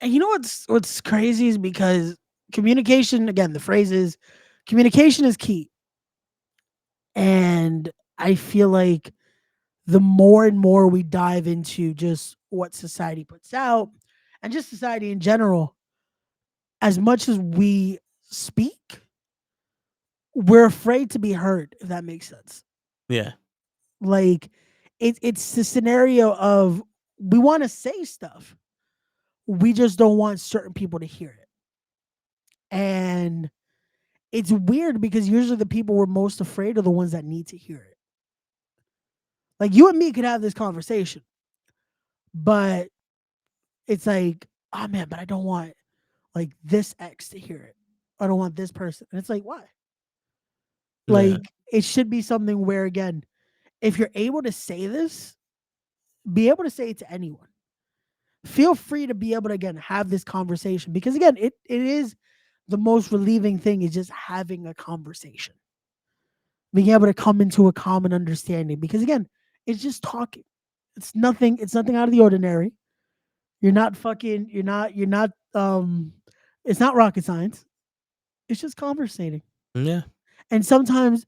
And you know what's crazy is because communication, again, the phrase is communication is key. And I feel like the more and more we dive into just what society puts out and just society in general, as much as we speak, we're afraid to be heard, if that makes sense. Yeah. Like it's the scenario of we want to say stuff. We just don't want certain people to hear it. And it's weird because usually the people we're most afraid are the ones that need to hear it. Like you and me could have this conversation, but it's like, oh man, but I don't want like this ex to hear it. I don't want this person. And it's like, why? Yeah. Like it should be something where again, if you're able to say this, be able to say it to anyone. Feel free to be able to again have this conversation because again, it is the most relieving thing is just having a conversation. Being able to come into a common understanding because again, it's just talking. It's nothing out of the ordinary. You're not it's not rocket science. It's just conversating. Yeah. And sometimes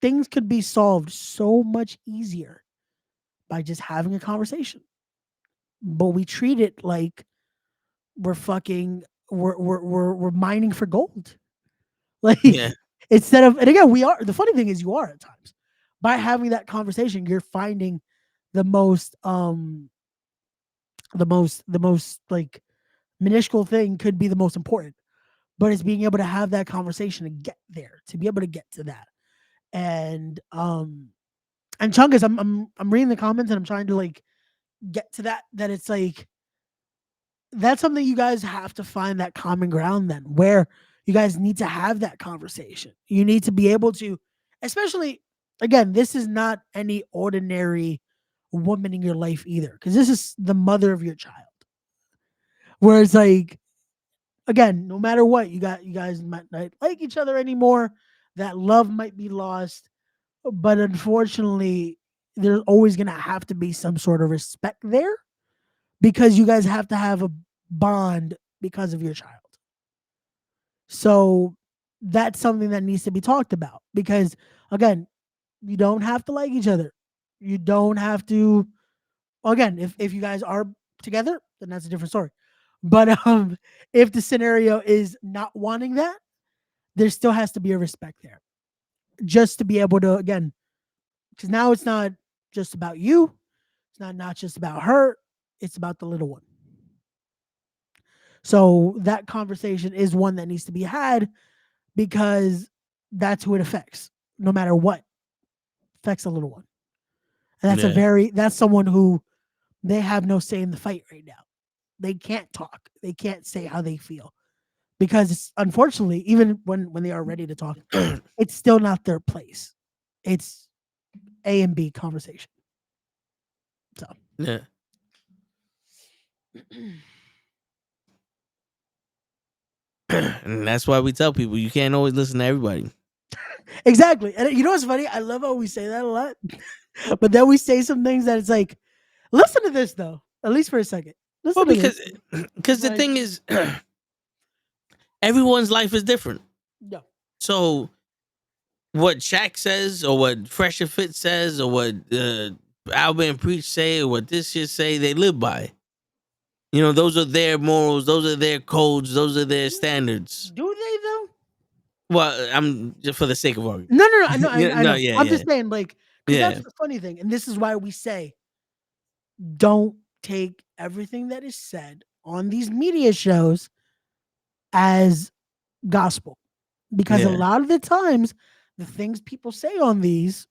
things could be solved so much easier by just having a conversation. But we treat it like we're fucking we're mining for gold. Like Yeah. instead of and again, we are the funny thing is you are at times. By having that conversation, you're finding the most like minuscule thing could be the most important. But it's being able to have that conversation and get there, to be able to get to that. And Chungus, I'm reading the comments and I'm trying to like get to that it's like that's something you guys have to find that common ground then where you guys need to have that conversation. You need to be able to, especially again, this is not any ordinary woman in your life either, because this is the mother of your child. Where it's like, again, no matter what, you guys might not like each other anymore. That love might be lost, but unfortunately, there's always gonna have to be some sort of respect there because you guys have to have a bond because of your child. So that's something that needs to be talked about because again, you don't have to like each other. You don't have to again, if you guys are together, then that's a different story. But if the scenario is not wanting that, there still has to be a respect there. Just to be able to again, because now it's not just about you, it's not just about her, it's about the little one. So that conversation is one that needs to be had because that's who it affects. No matter what, affects a little one. And Yeah. that's someone who they have no say in the fight right now. They can't talk. They can't say how they feel. Because unfortunately, even when they are ready to talk, it's still not their place. It's A and B conversation. So Yeah. And that's why we tell people you can't always listen to everybody. exactly. And you know what's funny? I love how we say that a lot. But then we say some things that it's like, listen to this though, at least for a second. Well, Listen to this. because the Like, thing is, everyone's life is different. no. So what Shaq says, or what Fresh and Fit says, or what Alvin and Preach say, or what this shit say, they live by. Those are their morals, those are their codes, those are their standards. Do they though? Well, I'm just for the sake of argument. No. I know. I No, know. yeah, I'm yeah. just saying, like, Because Yeah. that's the funny thing, and this is why we say, don't take everything that is said on these media shows as gospel. Because a Yeah. lot of the times, the things people say on these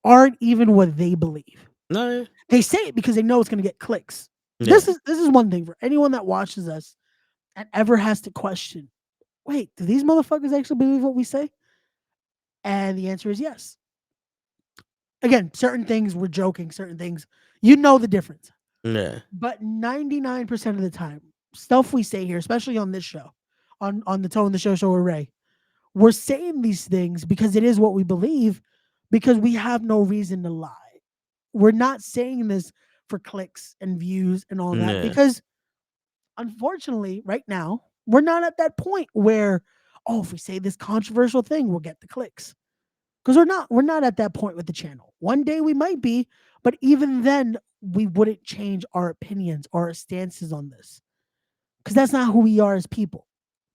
aren't even what they believe. No. They say it because they know it's going to get clicks. Yeah. This is one thing for anyone that watches us and ever has to question, wait, do these motherfuckers actually believe what we say? And the answer is yes. Again, certain things we're joking, certain things you know the difference. Yeah. But 99% of the time, stuff we say here, especially on this show, on the Tone the Show with Ray, we're saying these things because it is what we believe, because we have no reason to lie. We're not saying this for clicks and views and all that, Yeah. because unfortunately, right now, we're not at that point where, oh, if we say this controversial thing, we'll get the clicks. Because we're not at that point with the channel. One day we might be, but even then, we wouldn't change our opinions or our stances on this. Because that's not who we are as people.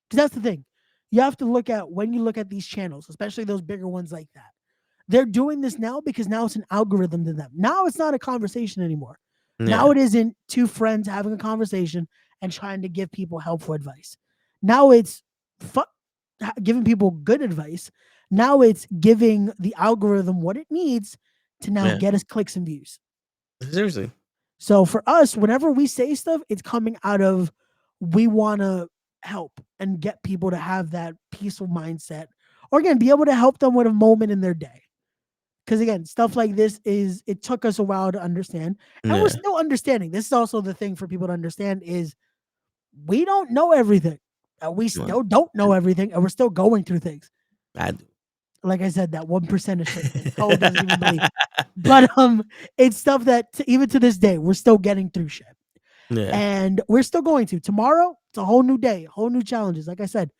Because that's the thing. You have to look at, when you look at these channels, especially those bigger ones like that. They're doing this now because now it's an algorithm to them. Now it's not a conversation anymore. Yeah. Now it isn't two friends having a conversation and trying to give people helpful advice. Now it's giving people good advice. Now it's giving the algorithm what it needs to now Yeah. get us clicks and views. Seriously. So for us, whenever we say stuff, it's coming out of, we want to help and get people to have that peaceful mindset, or again, be able to help them with a moment in their day. Because again, stuff like this it took us a while to understand, and we're Yeah. still understanding. This is also the thing for people to understand is, we don't know everything. We Well, still don't know everything, and we're still going through things. I do. Like I said, that 1% of shit that Cole doesn't even believe. But it's stuff that even to this day, we're still getting through shit. Yeah. And we're still going to. Tomorrow, it's a whole new day, whole new challenges. Like I said,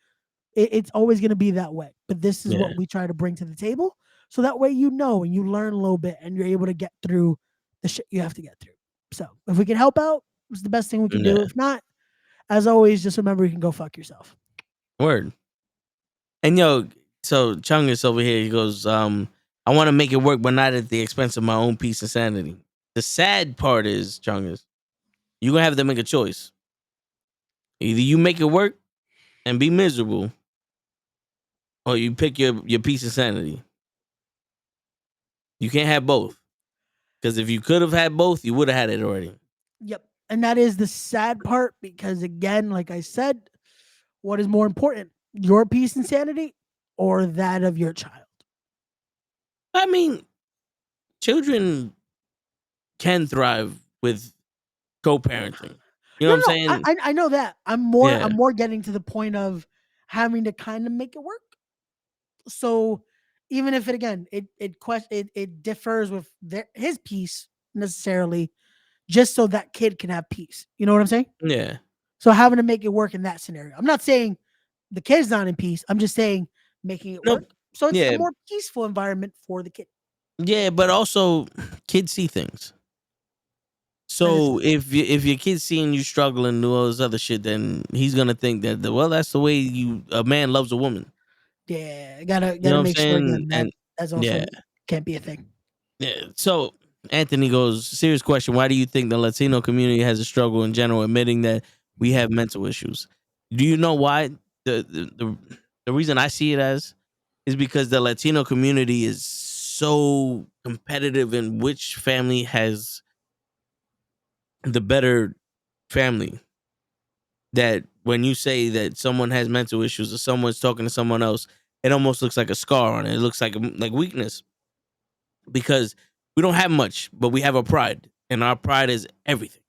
it's always going to be that way. But this is Yeah. what we try to bring to the table. So that way, you know, and you learn a little bit and you're able to get through the shit you have to get through. So if we can help out, it's the best thing we can do. Yeah. If not, as always, just remember you can go fuck yourself. Word. And yo, so Chungus over here, he goes, I want to make it work, but not at the expense of my own peace and sanity. The sad part is, Chungus, you're gonna have to make a choice. Either you make it work and be miserable, or you pick your peace and sanity. You can't have both. Because if you could have had both, you would have had it already. Yep. And that is the sad part, because again, like I said, what is more important, your peace and sanity or that of your child? I mean, children can thrive with co-parenting. You know No, what I'm no, saying? I know that. Yeah. I'm more getting to the point of having to kind of make it work. So even if it again it differs with his peace necessarily, just so that kid can have peace. You know what I'm saying? Yeah. So having to make it work in that scenario. I'm not saying the kid's not in peace. I'm just saying making it No. work. So it's a Yeah. more peaceful environment for the kid. Yeah, but also kids see things. That is So if your kid's seeing you struggle and do all this other shit, then he's gonna think that well, that's the way a man loves a woman. yeah, gotta You know what I'm make sure saying? again that And that's yeah, also can't be a thing. yeah. So Anthony goes, serious question. Why do you think the Latino community has a struggle in general admitting that we have mental issues? Do you know why? The reason I see it as is because the Latino community is so competitive in which family has the better family, that when you say that someone has mental issues or someone's talking to someone else, it almost looks like a scar on it. It looks like weakness, because we don't have much, but we have a pride, and our pride is everything.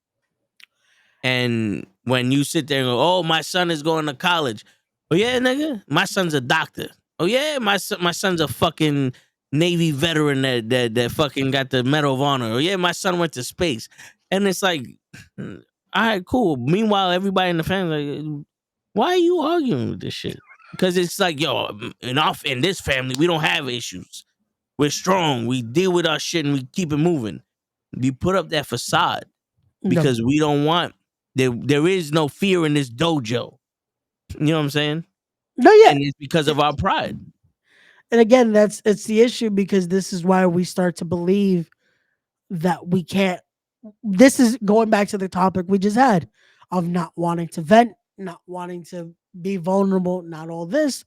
And when you sit there and go, "Oh, my son is going to college," oh yeah, nigga, my son's a doctor. Oh yeah, my son's a fucking Navy veteran that fucking got the Medal of Honor. Oh yeah, my son went to space, and it's like, all right, cool. Meanwhile, everybody in the family, like, why are you arguing with this shit? Because it's like, yo, in this family, we don't have issues. We're strong. We deal with our shit and we keep it moving. We put up that facade No, because we don't want there is no fear in this dojo. You know what I'm saying? no, yeah, And it's because of our pride. And again, it's the issue because this is why we start to believe that we can't. This is going back to the topic we just had of not wanting to vent, not wanting to be vulnerable, not all this,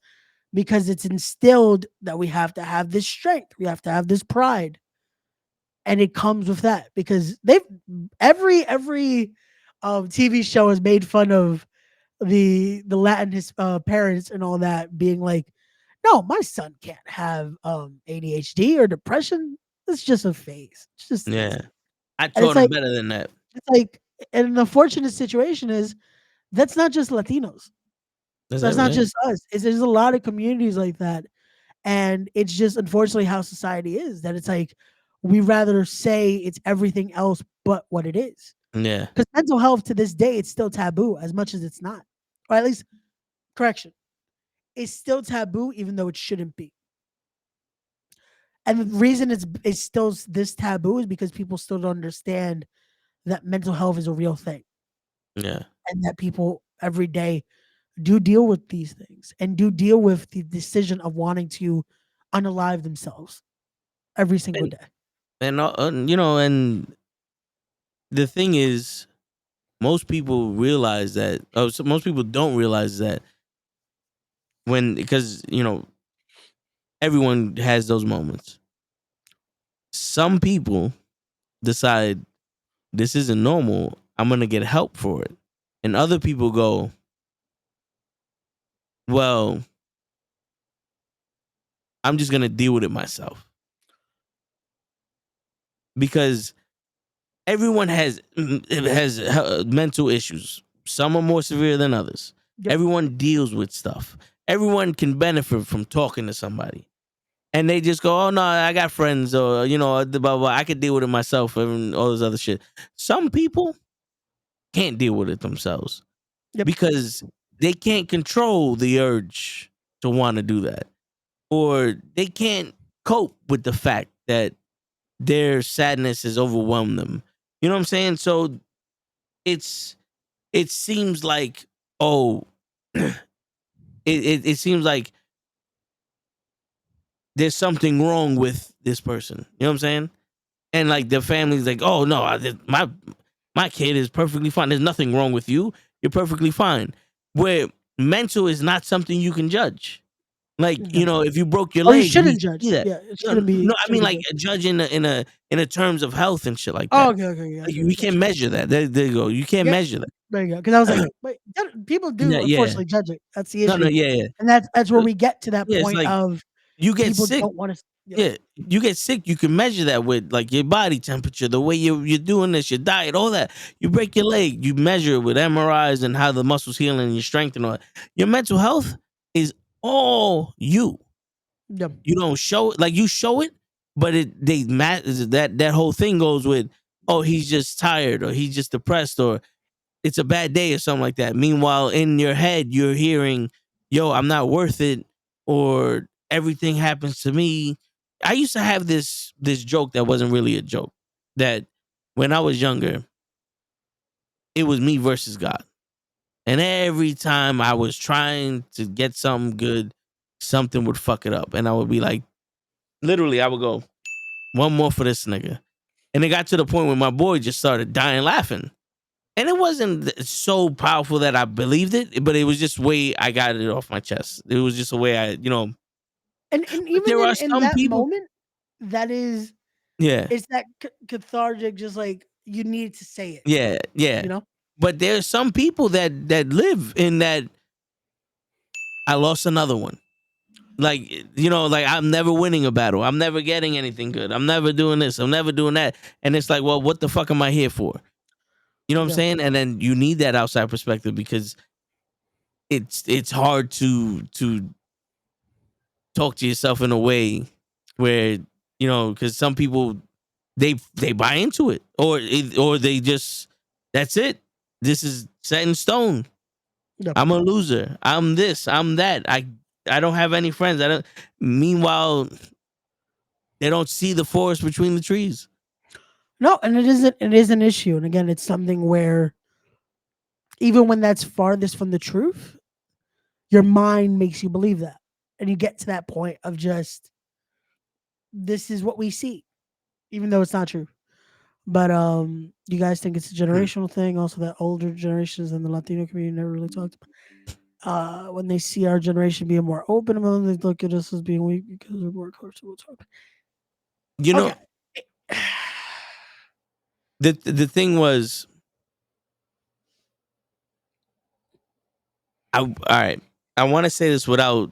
because it's instilled that we have to have this strength, we have to have this pride, and it comes with that because they've every TV show has made fun of the Latin parents and all that being like, no, my son can't have ADHD or depression. It's just a phase. It's just Yeah, I and it's taught him like better than that. it's like and the unfortunate situation is that's not just Latinos. That's That's not everything. just us. There's a lot of communities like that. And it's just unfortunately how society is that it's like we rather say it's everything else but what it is. Yeah, Because mental health to this day, it's still taboo as much as it's not. Or at least, correction, it's still taboo even though it shouldn't be. And the reason it's still this taboo is because people still don't understand that mental health is a real thing yeah. and that people every day do deal with these things and do deal with the decision of wanting to unalive themselves every single And day. you know, and the thing is, most people realize that. Oh, so most people don't realize that when because everyone has those moments. Some people decide this isn't normal. I'm gonna get help for it, and other people go, well, I'm just gonna deal with it myself because everyone has mental issues. Some are more severe than others. Yep. Everyone deals with stuff. Everyone can benefit from talking to somebody, and they just go, "Oh no, I got friends," or blah, blah, blah, I could deal with it myself, and all this other shit. Some people can't deal with it themselves Yep. because they can't control the urge to want to do that, or they can't cope with the fact that their sadness has overwhelmed them. You know what I'm saying? So it's it seems like, oh, it seems like there's something wrong with this person. You know what I'm saying? And like the family's like, oh no, my kid is perfectly fine. There's nothing wrong with you. You're perfectly fine. Where mental is not something you can judge. Like, Yep. if you broke your Or you leg, we shouldn't judge. see that. Yeah, it No, shouldn't be no, I mean shouldn't be like judged. a judge in a terms of health and shit like Oh, that. okay, yeah, Like, we can't measure that. There you go. You can't Yep, measure that. there you go. Because I was like, wait, people Yeah, do yeah. unfortunately judge it. That's the No, no, issue, yeah, yeah. and that's where we get to that Yeah, it's point like of you get people sick. don't want to. Yep. Yeah, you get sick. You can measure that with like your body temperature, the way you're doing this, your diet, all that. You break your leg, you measure it with MRIs and how the muscles healing and your strength and all that. Your mental health is all you. Yep. You don't show it like you show it, but that whole thing goes with, oh, he's just tired or he's just depressed or it's a bad day or something like that. Meanwhile, in your head, you're hearing, yo, I'm not worth it, or everything happens to me. I used to have this joke that wasn't really a joke. That when I was younger, it was me versus God. And every time I was trying to get something good, something would fuck it up. And I would be like, literally, I would go, one more for this nigga. And it got to the point where my boy just started dying laughing. And it wasn't so powerful that I believed it, but it was just way I got it off my chest. It was just a way And but even there are in some that people. moment, that is Yeah, it's that cathartic. Just like you need to say it. yeah, yeah. You know. But there's some people that live in that. I lost another one. Like, like I'm never winning a battle. I'm never getting anything good. I'm never doing this. I'm never doing that. And it's like, well, what the fuck am I here for? You know what I'm Yeah. saying? And then you need that outside perspective because it's hard to talk to yourself in a way where because some people they buy into it or they just that's it. This is set in stone. Yep. I'm a loser. I'm this. I'm that. I don't have any friends. I don't. Meanwhile, they don't see the forest between the trees. No, and it is an issue. And again, it's something where even when that's farthest from the truth, your mind makes you believe that. and you get to that point of just this is what we see, even though it's not true. But you guys think it's a generational thing? Also, that older generations and the Latino community never really talked about. When they see our generation being more open about it, they look at us as being weak because we're more comfortable talking. You know, Okay. the thing was, all right. I want to say this without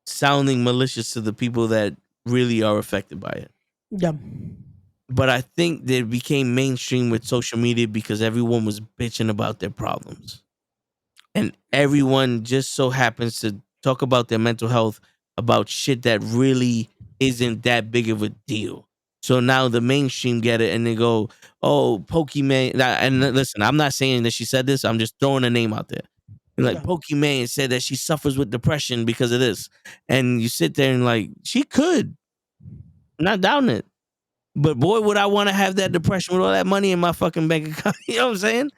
sounding malicious to the people that really are affected by it. Yeah. But I think that it became mainstream with social media because everyone was bitching about their problems. And everyone just so happens to talk about their mental health about shit that really isn't that big of a deal. So now the mainstream get it and they go, "Oh, Pokemon." And listen, I'm not saying that she said this. I'm just throwing a name out there. And like Yeah. Pokemon said that she suffers with depression because of this, and you sit there and like she could, not doubting it, but boy, would I want to have that depression with all that money in my fucking bank account. You know what I'm saying?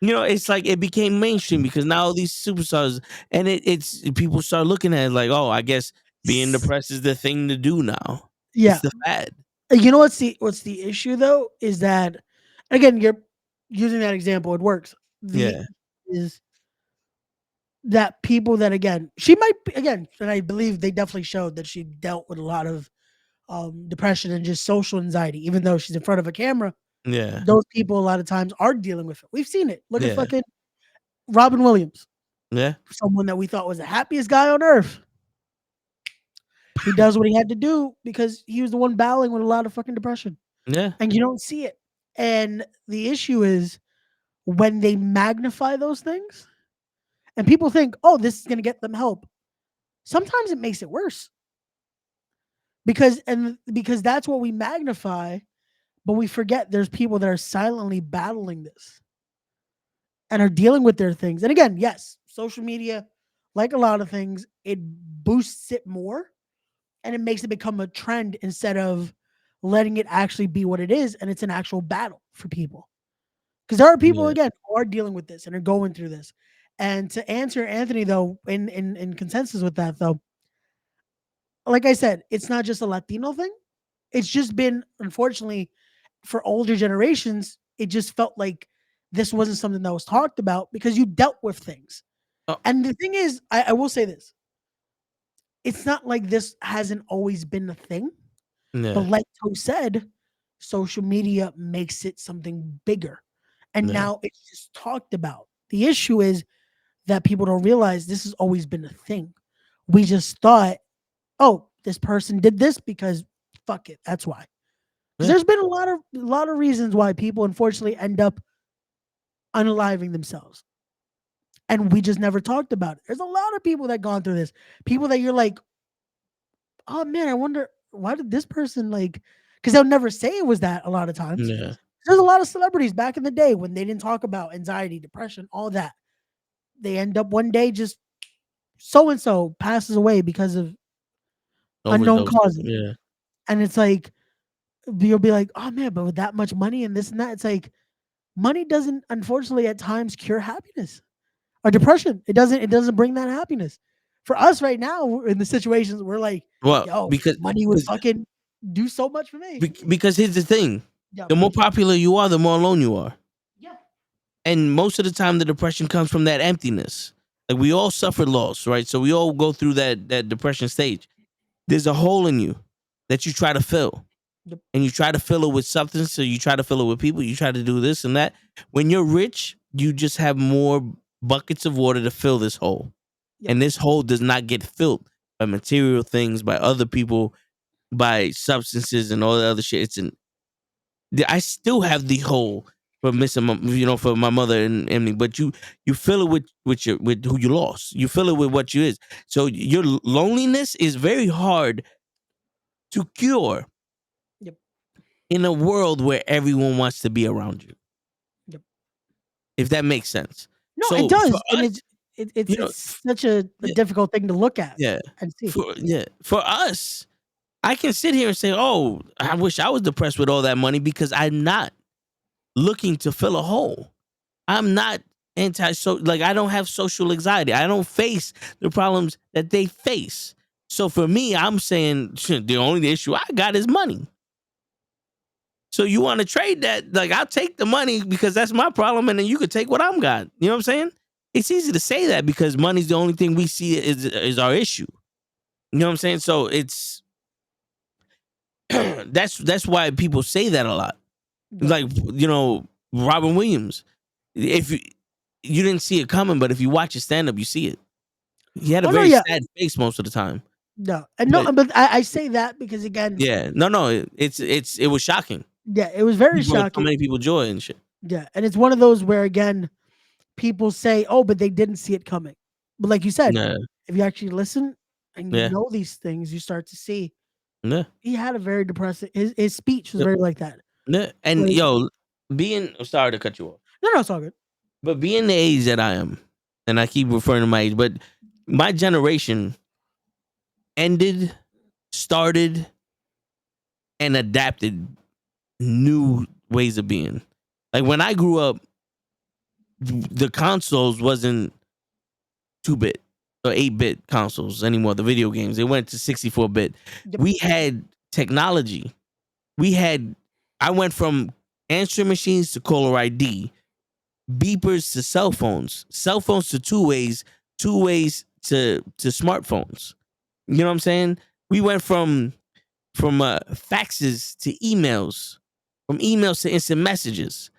It's like it became mainstream because now all these superstars and it's people start looking at it like, oh, I guess being depressed is the thing to do now. It's Yeah. the fad. You know what's the issue though is that again you're using that example. It works. The Yeah, is that people that again she might be, again and I believe they definitely showed that she dealt with a lot of depression and just social anxiety even though she's in front of a camera. yeah, Those people a lot of times are dealing with it. We've seen it. Look at yeah, fucking Robin Williams, yeah, someone that we thought was the happiest guy on earth. He does what he had to do because he was the one battling with a lot of fucking depression, yeah. and you don't see it. And the issue is when they magnify those things, and people think, "Oh, this is going to get them help." Sometimes it makes it worse because that's what we magnify, but we forget there's people that are silently battling this and are dealing with their things. And again, yes, social media, like a lot of things, it boosts it more and it makes it become a trend instead of letting it actually be what it is. And it's an actual battle for people. Because there are people, Yeah. again, who are dealing with this and are going through this. And to answer Anthony, though, in consensus with that, though, like I said, it's not just a Latino thing. It's just been, unfortunately, for older generations, it just felt like this wasn't something that was talked about because you dealt with things. Oh, And the thing is, I will say this: it's not like this hasn't always been a thing, but yeah, like Toe said, social media makes it something bigger, and yeah, now it's just talked about. The issue is that people don't realize this has always been a thing. We just thought, oh, this person did this because fuck it, that's why. Because yeah. there's been a lot of reasons why people unfortunately end up unaliving themselves. And we just never talked about it. There's a lot of people that gone through this. People that you're like, oh man, I wonder why did this person like because they'll never say it was that a lot of times. Yeah. There's a lot of celebrities back in the day when they didn't talk about anxiety, depression, all that. They end up one day just so and so passes away because of unknown Overdose. causes. Yeah, And it's like you'll be like, oh man, but with that much money and this and that, it's like money doesn't unfortunately at times cure happiness or depression. It doesn't bring that happiness. For us right now in the situations we're like, well, yo, money would fucking do so much for me. because here's the thing: Yeah. the more popular you are, the more alone you are. Yeah. And most of the time the depression comes from that emptiness. Like we all suffer loss, right? So we all go through that depression stage. There's a hole in you that you try to fill. Yep. And you try to fill it with substance, so you try to fill it with people, you try to do this and that. When you're rich, you just have more buckets of water to fill this hole. Yep. And this hole does not get filled by material things, by other people, by substances and all the other shit. I still have the hole for missing for my mother and me. But you fill it with who you lost. You fill it with what you is. So your loneliness is very hard to cure. Yep. In a world where everyone wants to be around you. Yep. If that makes sense. No, it So for does. And us, it's such a yeah, difficult thing to look at yeah. and see. For us, I can sit here and say, "Oh, I wish I was depressed with all that money," because I'm not looking to fill a hole. I'm not like I don't have social anxiety. I don't face the problems that they face. So for me, I'm saying shit, the only issue I got is money. So you want to trade that? Like, I'll take the money because that's my problem, and then you could take what I'm got. You know what I'm saying? It's easy to say that because money's the only thing we see is our issue. You know what I'm saying? So it's that's why people say that a lot. Like, you know, Robin Williams. If you didn't see it coming, but if you watch his stand up, you see it. He had a Oh, no, very yeah. sad face most of the time. No, and no, But but I say that because again, yeah, no, it was shocking. yeah, it was very He brought so shocking. many people joy and shit. Yeah, and it's one of those where again, people say, "Oh, but they didn't see it coming." But like you said, Yeah, if you actually listen and you yeah, know these things, you start to see yeah, he had a very depressing. His speech was yep, very like that. yeah. And Like, yo, being sorry to cut you off, no, it's all good. but being the age that I am, and I keep referring to my age, but my generation ended, started, and adapted new ways of being. Like when I grew up, the consoles wasn't 2-bit or 8-bit consoles anymore. The video games, they went to 64-bit. Yep. We had technology. I went from answering machines to caller ID, beepers to cell phones to two ways to smartphones. You know what I'm saying? We went from faxes to emails, from emails to instant messages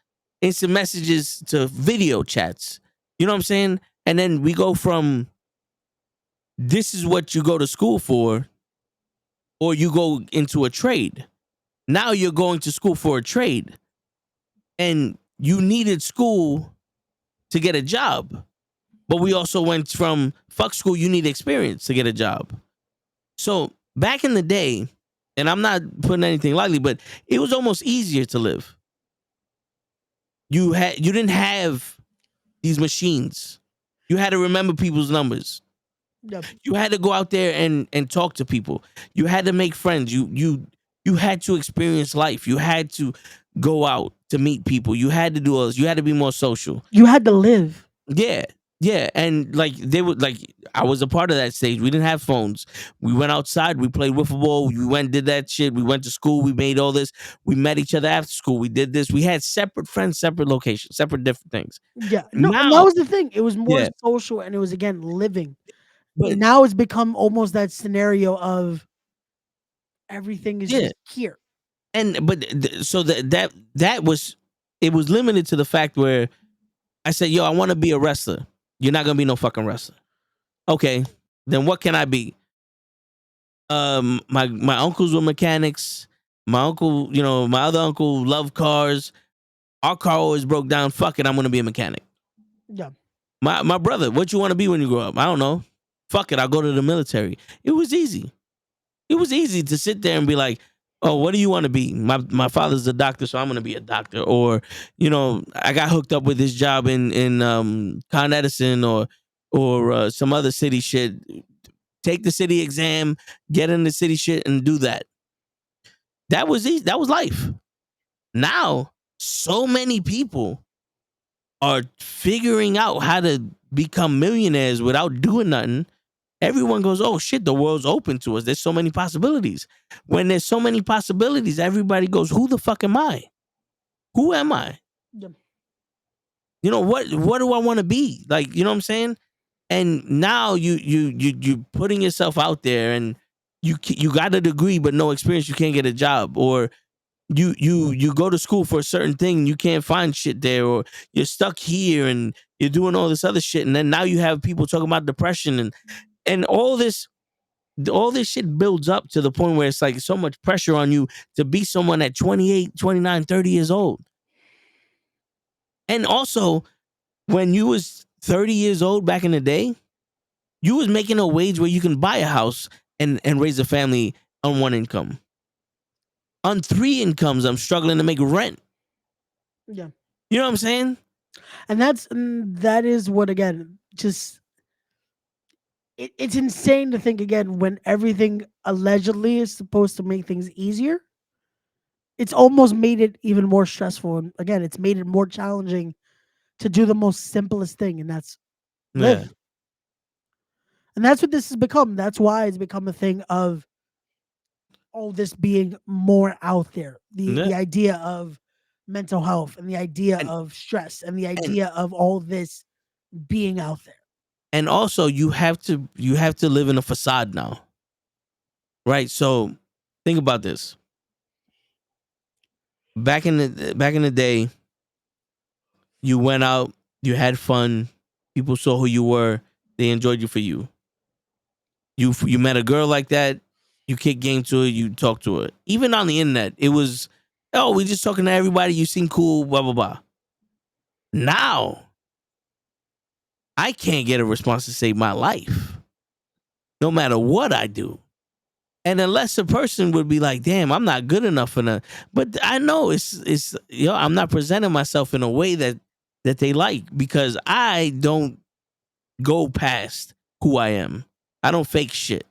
to video chats. You know what I'm saying? And then we go from this is what you go to school for, or you go into a trade. Now you're going to school for a trade, and you needed school to get a job. But we also went from fuck school, you need experience to get a job. So back in the day, and I'm not putting anything lightly, but it was almost easier to live. You didn't have these machines. You had to remember people's numbers. Yep. You had to go out there and talk to people. You had to make friends. You had to experience life. You had to go out to meet people. You had to do all this. You had to be more social. You had to live. Yeah. Yeah. And like they would like I was a part of that stage. We didn't have phones. We went outside, we played wiffle ball, we went and did that shit. We went to school, we made all this. We met each other after school. We did this. We had separate friends, separate locations, separate different things. Yeah, no, and that Now, was the thing. It was more yeah, social, and it was again living. but Now it's become almost that scenario of everything is yeah. just here. And but so that was it was limited to the fact where I said, yo, I want to be a wrestler. You're not gonna be no fucking wrestler. Okay, then what can I be? My uncles were mechanics. My uncle, you know, my other uncle loved cars. Our car always broke down. Fuck it, I'm gonna be a mechanic. Yeah, My brother, what you want to be when you grow up? I don't know. Fuck it, I'll go to the military. It was easy. It was easy to sit there and be like, oh, what do you want to be? My father's a doctor, so I'm gonna be a doctor. Or, you know, I got hooked up with this job in Con Edison or some other city shit. Take the city exam, get in the city shit, and do that. That was easy. That was life. Now, so many people are figuring out how to become millionaires without doing nothing. Everyone goes, oh shit, the world's open to us. There's so many possibilities. When there's so many possibilities, everybody goes, who the fuck am I? Who am I? yeah, You know, what do I want to be? Like, you know what I'm saying? And now you putting yourself out there, and you got a degree but no experience, you can't get a job. Or you go to school for a certain thing, you can't find shit there, or you're stuck here and you're doing all this other shit. And then now you have people talking about depression and all this shit builds up to the point where it's like so much pressure on you to be someone at 28, 29, 30 years old. And also, when you was 30 years old back in the day, you was making a wage where you can buy a house and raise a family on one income. On 3 incomes, I'm struggling to make rent. yeah. You know what I'm saying? And that is what again just it's insane to think again when everything allegedly is supposed to make things easier. It's almost made it even more stressful, and again, it's made it more challenging to do the most simplest thing, and that's Yeah. live. And that's what this has become. That's why it's become a thing of all this being more out there. Yeah. The idea of mental health and the idea And- of stress and the idea of all this being out there. And also you have to live in a facade now. Right? So think about this. Back in the day, you went out, you had fun, people saw who you were, they enjoyed you for you. You met a girl like that, you kick game to her, you talk to her. Even on the internet, it was, oh, we just talking to everybody, you seem cool, blah blah blah. Now, I can't get a response to save my life, no matter what I do. And unless a person would be like, damn, I'm not good enough for that. But I know it's I'm not presenting myself in a way that they like, because I don't go past who I am. I don't fake shit.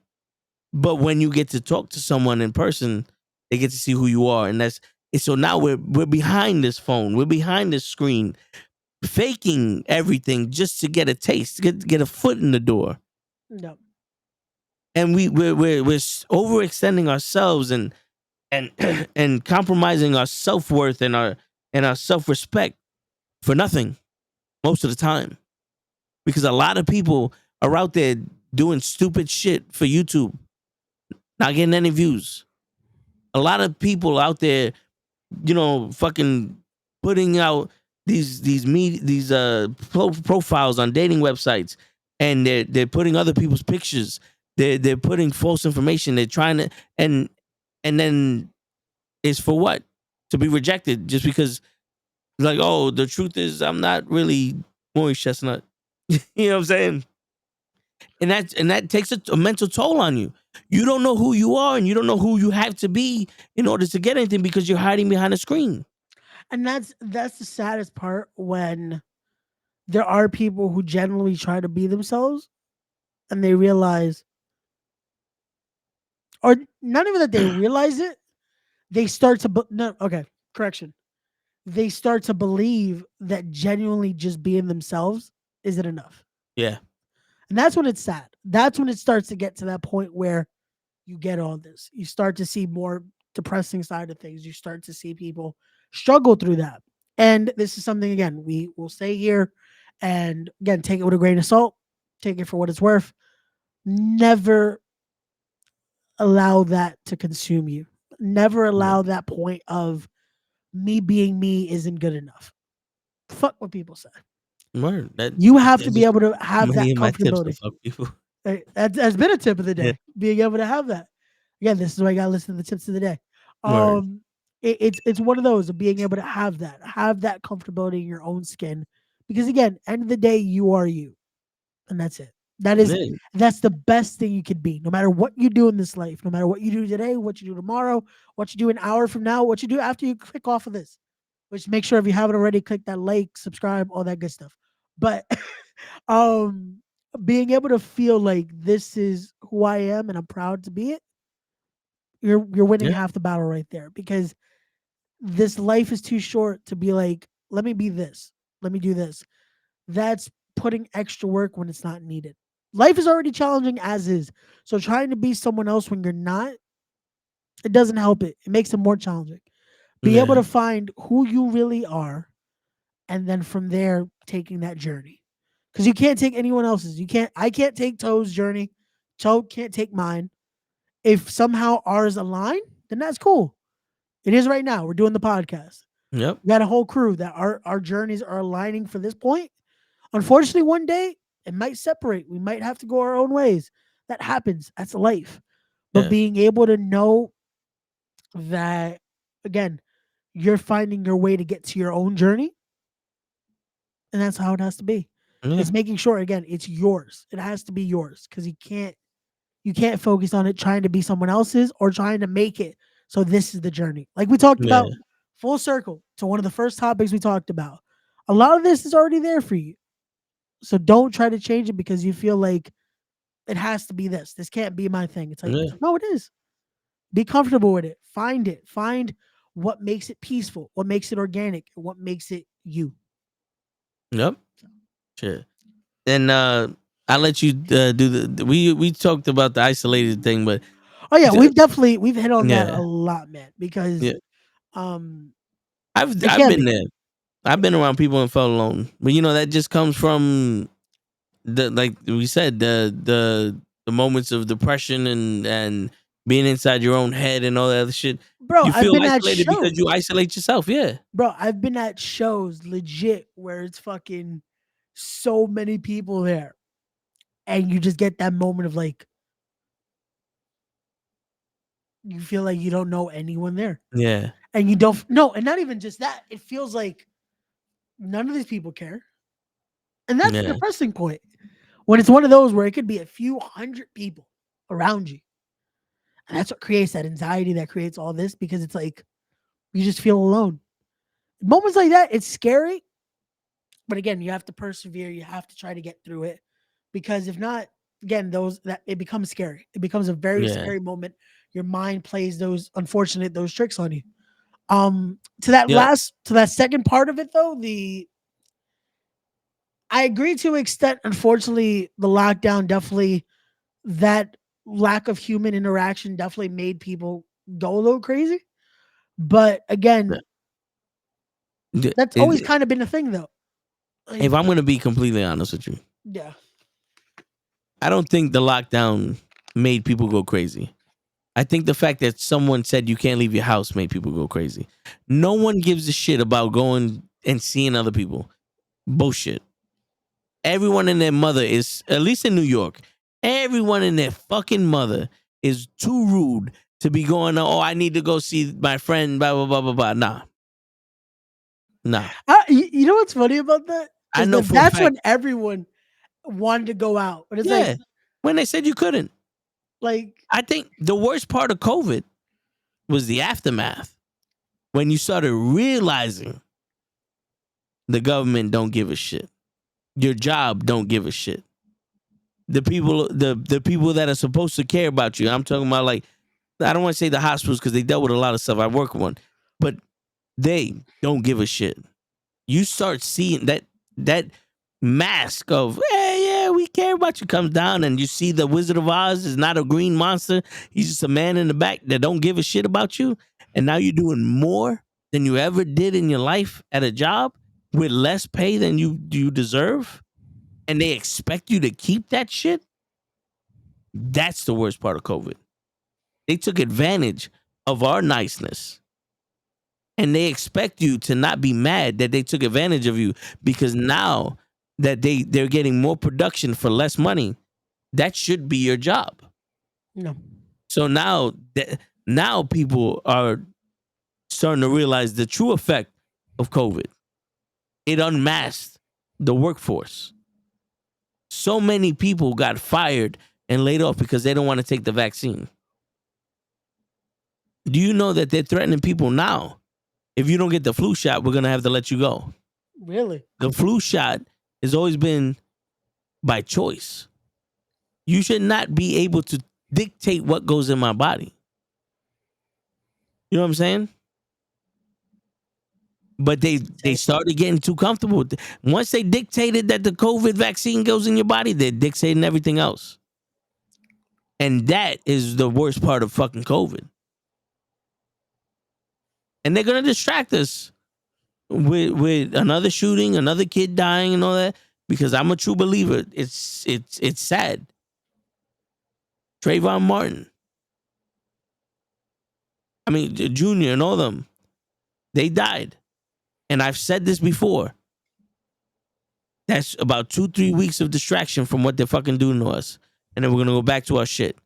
But when you get to talk to someone in person, they get to see who you are. And so now we're behind this phone, we're behind this screen, faking everything just to get a taste, get a foot in the door. No. And we're overextending ourselves and and compromising our self-worth and our self-respect for nothing most of the time, because a lot of people are out there doing stupid shit for YouTube, not getting any views. A lot of people out there, fucking putting out these profiles on dating websites, and they're putting other people's pictures. They're putting false information. They're trying to, and then it's for what? To be rejected just because, like, oh, the truth is I'm not really Maurice Chestnut. You know what I'm saying? And that takes a mental toll on you. You don't know who you are, and you don't know who you have to be in order to get anything, because you're hiding behind a screen. And that's the saddest part, when there are people who genuinely try to be themselves and they realize, or not even that they realize it, they start to no, okay, correction. They start to believe that genuinely just being themselves isn't enough. Yeah. And that's when it's sad. That's when it starts to get to that point where you get all this. You start to see more depressing side of things. You start to see people struggle through that. And this is something, again, we will say here, and again, take it with a grain of salt, take it for what it's worth. Never allow that to consume you. Never allow that point of me being me isn't good enough. Fuck what people say. Word. You have to be That's able to have that many of my tips to comfortability. fuck people. That's been a tip of the Yeah. day. Being able to have that. Again, this is why I gotta listen to the tips of the day. Word. It's one of those of being able to have that comfortability in your own skin, because again, end of the day, you are you, and that's it. Yeah. That's the best thing you could be. No matter what you do in this life, no matter what you do today, what you do tomorrow, what you do an hour from now, what you do after you click off of this. Which, make sure if you haven't already, click that like, subscribe, all that good stuff. But um being able to feel like this is who I am and I'm proud to be it, you're winning Yeah. half the battle right there, because this life is too short to be like, let me be this, let me do this. That's putting extra work when it's not needed. Life is already challenging as is. So trying to be someone else when you're not, it doesn't help it. It makes it more challenging. Be able Yeah. to find who you really are, and then from there taking that journey. Because you can't take anyone else's. I can't take Toe's journey. Toe can't take mine. If somehow ours align, then that's cool. It is right now. We're doing the podcast. Yep. We got a whole crew that our journeys are aligning for this point. Unfortunately, one day it might separate. We might have to go our own ways. That happens. That's life. But Yeah. being able to know that, again, you're finding your way to get to your own journey, and that's how it has to be. Yeah. It's making sure, again, it's yours. It has to be yours, because you can't focus on it trying to be someone else's or trying to make it so this is the journey. Like we talked Yeah. about, full circle to one of the first topics we talked about. A lot of this is already there for you. So don't try to change it because you feel like it has to be this. This can't be my thing. It's like, Yeah. no, it is. Be comfortable with it. Find it. Find what makes it peaceful, what makes it organic, what makes it you. Yep. Shit. And I'll let you do the. We talked about the isolated thing, but Oh yeah, the- we've hit on that yeah, a lot, man. Because yeah. um, I've again, been there. I've been around people and felt alone, but you know that just comes from the like we said the moments of depression and being inside your own head and all that other shit. bro, You I've feel been at isolated because shows. you isolate yourself. Yeah, Bro, I've been at shows legit where it's fucking so many people there, and you just get that moment of like you feel like you don't know anyone there, yeah, and you don't no, and not even just that. It feels like none of these people care, and that's the yeah, depressing point. When it's one of those where it could be a few hundred people around you, and that's what creates that anxiety, that creates all this because it's like you just feel alone. Moments like that, it's scary, but again, you have to persevere. You have to try to get through it because if not, again, those that it becomes scary. It becomes a very yeah, scary moment. Your mind plays those tricks on you. To that yeah. second part of it though, the I agree to an extent. Unfortunately, the lockdown definitely that lack of human interaction definitely made people go a little crazy. But Yeah. again, that's always It- kind of been a thing though. Like, if I'm gonna be completely honest with you, yeah, I don't think the lockdown made people go crazy. I think the fact that someone said you can't leave your house made people go crazy. No one gives a shit about going and seeing other people. Bullshit. Everyone and their mother is, at least in New York, everyone and their fucking mother is too rude to be going, oh, I need to go see my friend, blah, blah, blah, blah, blah. Nah, nah. you know what's funny about that I is know that for a that's fact, when everyone wanted to go out, but it's yeah, when they said you couldn't. like I think the worst part of COVID was the aftermath when you started realizing the government don't give a shit. Your job don't give a shit. The people that are supposed to care about you. I'm talking about like I don't want to say the hospitals because they dealt with a lot of stuff. I work with one, but they don't give a shit. You start seeing that mask of yeah, we care about you comes down, and you see the Wizard of Oz is not a green monster. He's just a man in the back that don't give a shit about you. And now you're doing more than you ever did in your life at a job with less pay than you deserve, and they expect you to keep that shit. That's the worst part of COVID. They took advantage of our niceness. And they expect you to not be mad that they took advantage of you because now that they're getting more production for less money, that should be your job. no, So now people are starting to realize the true effect of COVID. It unmasked the workforce. So many people got fired and laid off because they don't want to take the vaccine. Do you know that they're threatening people now? If you don't get the flu shot, we're going to have to let you go. really. The flu shot has always been by choice. You should not be able to dictate what goes in my body. You know what I'm saying? But they started getting too comfortable with it. Once they dictated that the COVID vaccine goes in your body, they're dictating everything else. And that is the worst part of fucking COVID. And they're gonna distract us with another shooting, another kid dying, and all that. Because I'm a true believer. It's sad. Trayvon Martin, I mean Junior, and all of them, they died. And I've said this before. That's about 2-3 weeks of distraction from what they're fucking doing to us. And then we're gonna go back to our shit.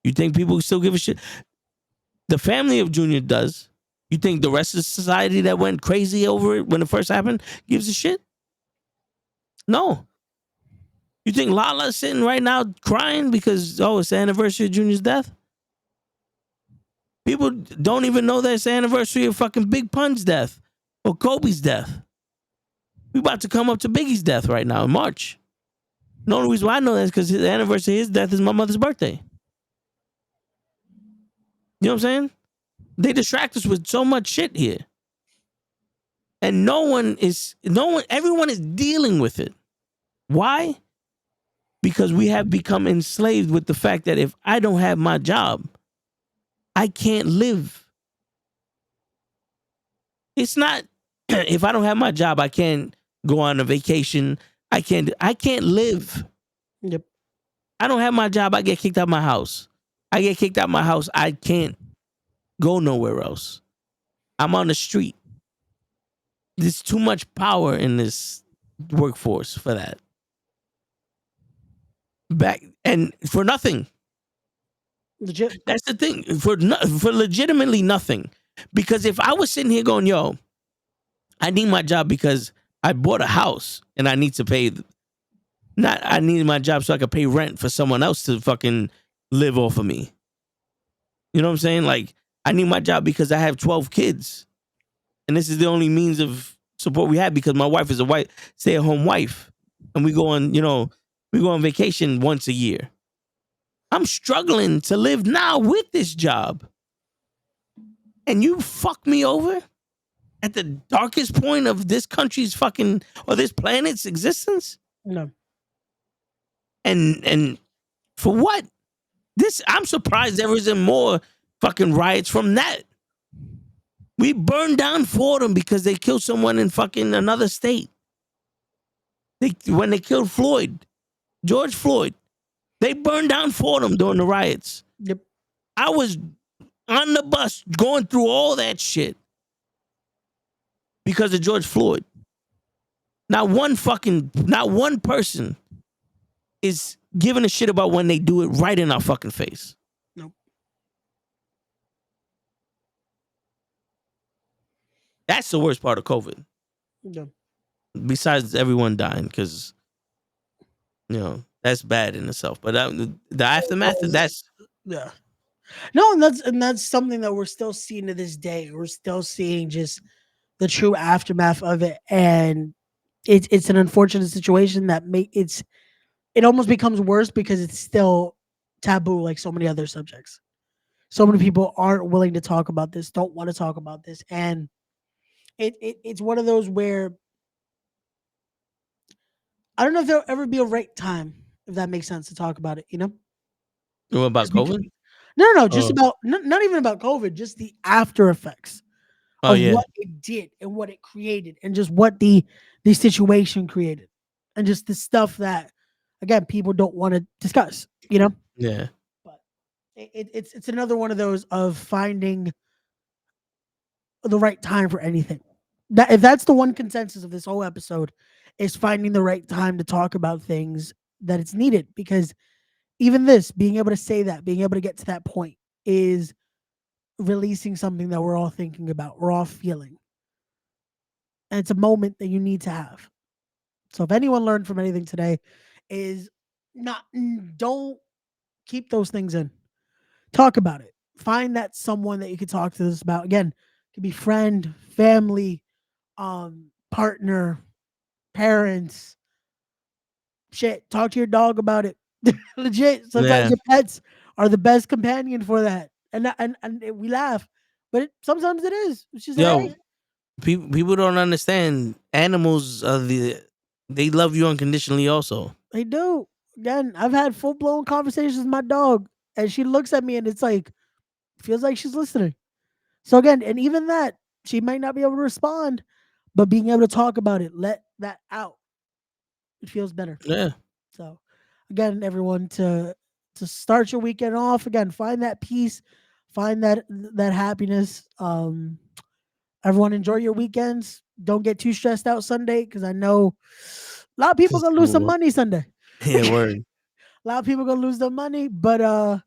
You think people still give a shit? The family of Junior does. You think the rest of society that went crazy over it when it first happened gives a shit? No. You think Lala's sitting right now crying because it's the anniversary of Junior's death? People don't even know that it's the anniversary of fucking Big Pun's death or Kobe's death. We about to come up to Biggie's death right now in March. The only reason why I know that is because the anniversary of his death is my mother's birthday. You know what I'm saying? They distract us with so much shit here. And everyone is dealing with it. Why? because we have become enslaved with the fact that if I don't have my job, I can't live. It's not if I don't have my job, I can't go on a vacation. I can't live. Yep. I don't have my job, I get kicked out of my house. I get kicked out of my house, I can't go nowhere else. I'm on the street. There's too much power in this workforce for that. Back and for nothing. Legit. That's the thing. For legitimately nothing. Because if I was sitting here going, yo, I need my job because I bought a house and I need to pay. Not I need my job so I could pay rent for someone else to fucking live off of me. You know what I'm saying? Like, I need my job because I have 12 kids. And this is the only means of support we have because my wife is a white stay-at-home wife. And we go on, we go on vacation once a year. I'm struggling to live now with this job. And you fuck me over at the darkest point of this country's fucking, or this planet's existence? No. And for what? I'm surprised there isn't more fucking riots from that. We burned down Fordham because they killed someone in fucking another state. When they killed George Floyd, they burned down Fordham during the riots. Yep. I was on the bus going through all that shit because of George Floyd. Not one person is giving a shit about when they do it right in our fucking face. Nope. That's the worst part of COVID. Yep. Besides everyone dying, because that's bad in itself. But the aftermath of that's yeah. No, and that's something that we're still seeing to this day. We're still seeing just the true aftermath of it, and it's an unfortunate situation that it almost becomes worse because it's still taboo, like so many other subjects. So many people aren't willing to talk about this, don't want to talk about this, and it's one of those where I don't know if there'll ever be a right time, if that makes sense, to talk about it. what about COVID? No, just about not even about COVID, just the after effects of what it did and what it created, and just what the situation created, and just the stuff that, again, people don't want to discuss. Yeah. But it's another one of those of finding the right time for anything. That if that's the one consensus of this whole episode, is finding the right time to talk about things that it's needed, because even this, being able to say that, being able to get to that point, is releasing something that we're all thinking about, we're all feeling. And it's a moment that you need to have. So if anyone learned from anything today, is don't keep those things in. Talk about it. Find that someone that you can talk to this about. Again, it could be friend, family, partner, parents. Shit, talk to your dog about it. Legit. Sometimes your pets are the best companion for that. And we laugh, but sometimes it is. It's just hey. People don't understand. Animals they love you unconditionally. Also, they do. Again, I've had full blown conversations with my dog, and she looks at me, and it's like feels like she's listening. So again, and even that, she might not be able to respond, but being able to talk about it, let that out, it feels better. Yeah. So again, everyone, to start your weekend off, again, find that peace, find that happiness. Everyone, enjoy your weekends. Don't get too stressed out Sunday, because I know a lot of people gonna lose some money Sunday. Yeah, word. A lot of people gonna lose their money, but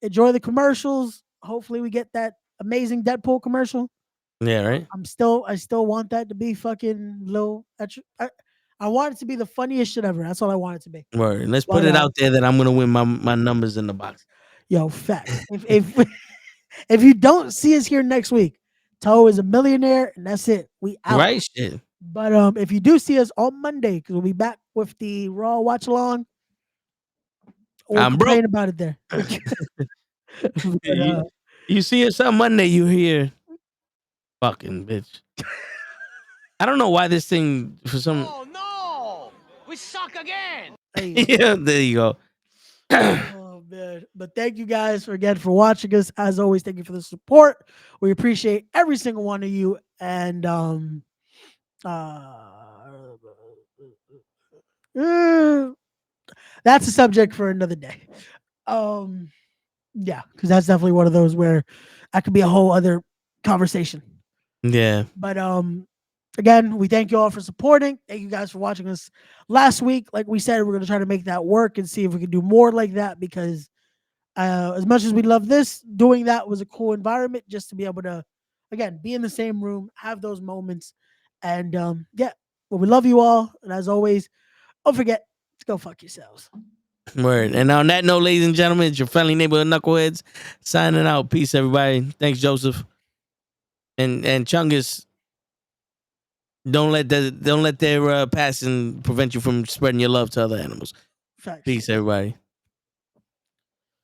enjoy the commercials. Hopefully, we get that amazing Deadpool commercial. Yeah, right. I still want that to be fucking low. I want it to be the funniest shit ever. That's all I want it to be. Word. Let's put it out there that I'm gonna win my numbers in the box. Yo, facts. If you don't see us here next week, Toe is a millionaire, and that's it. We out. Right, shit. But if you do see us on Monday, because we'll be back with the Raw watch along, we'll complain about it there. But, you see us on Monday, you hear fucking bitch. I don't know why this thing for some. Oh no! We suck again! There you go. Yeah, there you go. Oh man. But thank you guys for watching us. As always, thank you for the support. We appreciate every single one of you. And that's a subject for another day. Yeah, because that's definitely one of those where that could be a whole other conversation. Yeah. But again, we thank you all for supporting. Thank you guys for watching us last week. Like we said, we're gonna try to make that work and see if we can do more like that because as much as we love this, doing that was a cool environment just to be able to, again, be in the same room, have those moments, and yeah. Well, we love you all, and as always, don't forget to go fuck yourselves. Word. And on that note, ladies and gentlemen, it's your friendly neighborhood Knuckleheads signing out. Peace, everybody. Thanks, Joseph. And Chungus, don't let their passing prevent you from spreading your love to other animals. Facts. Peace, everybody.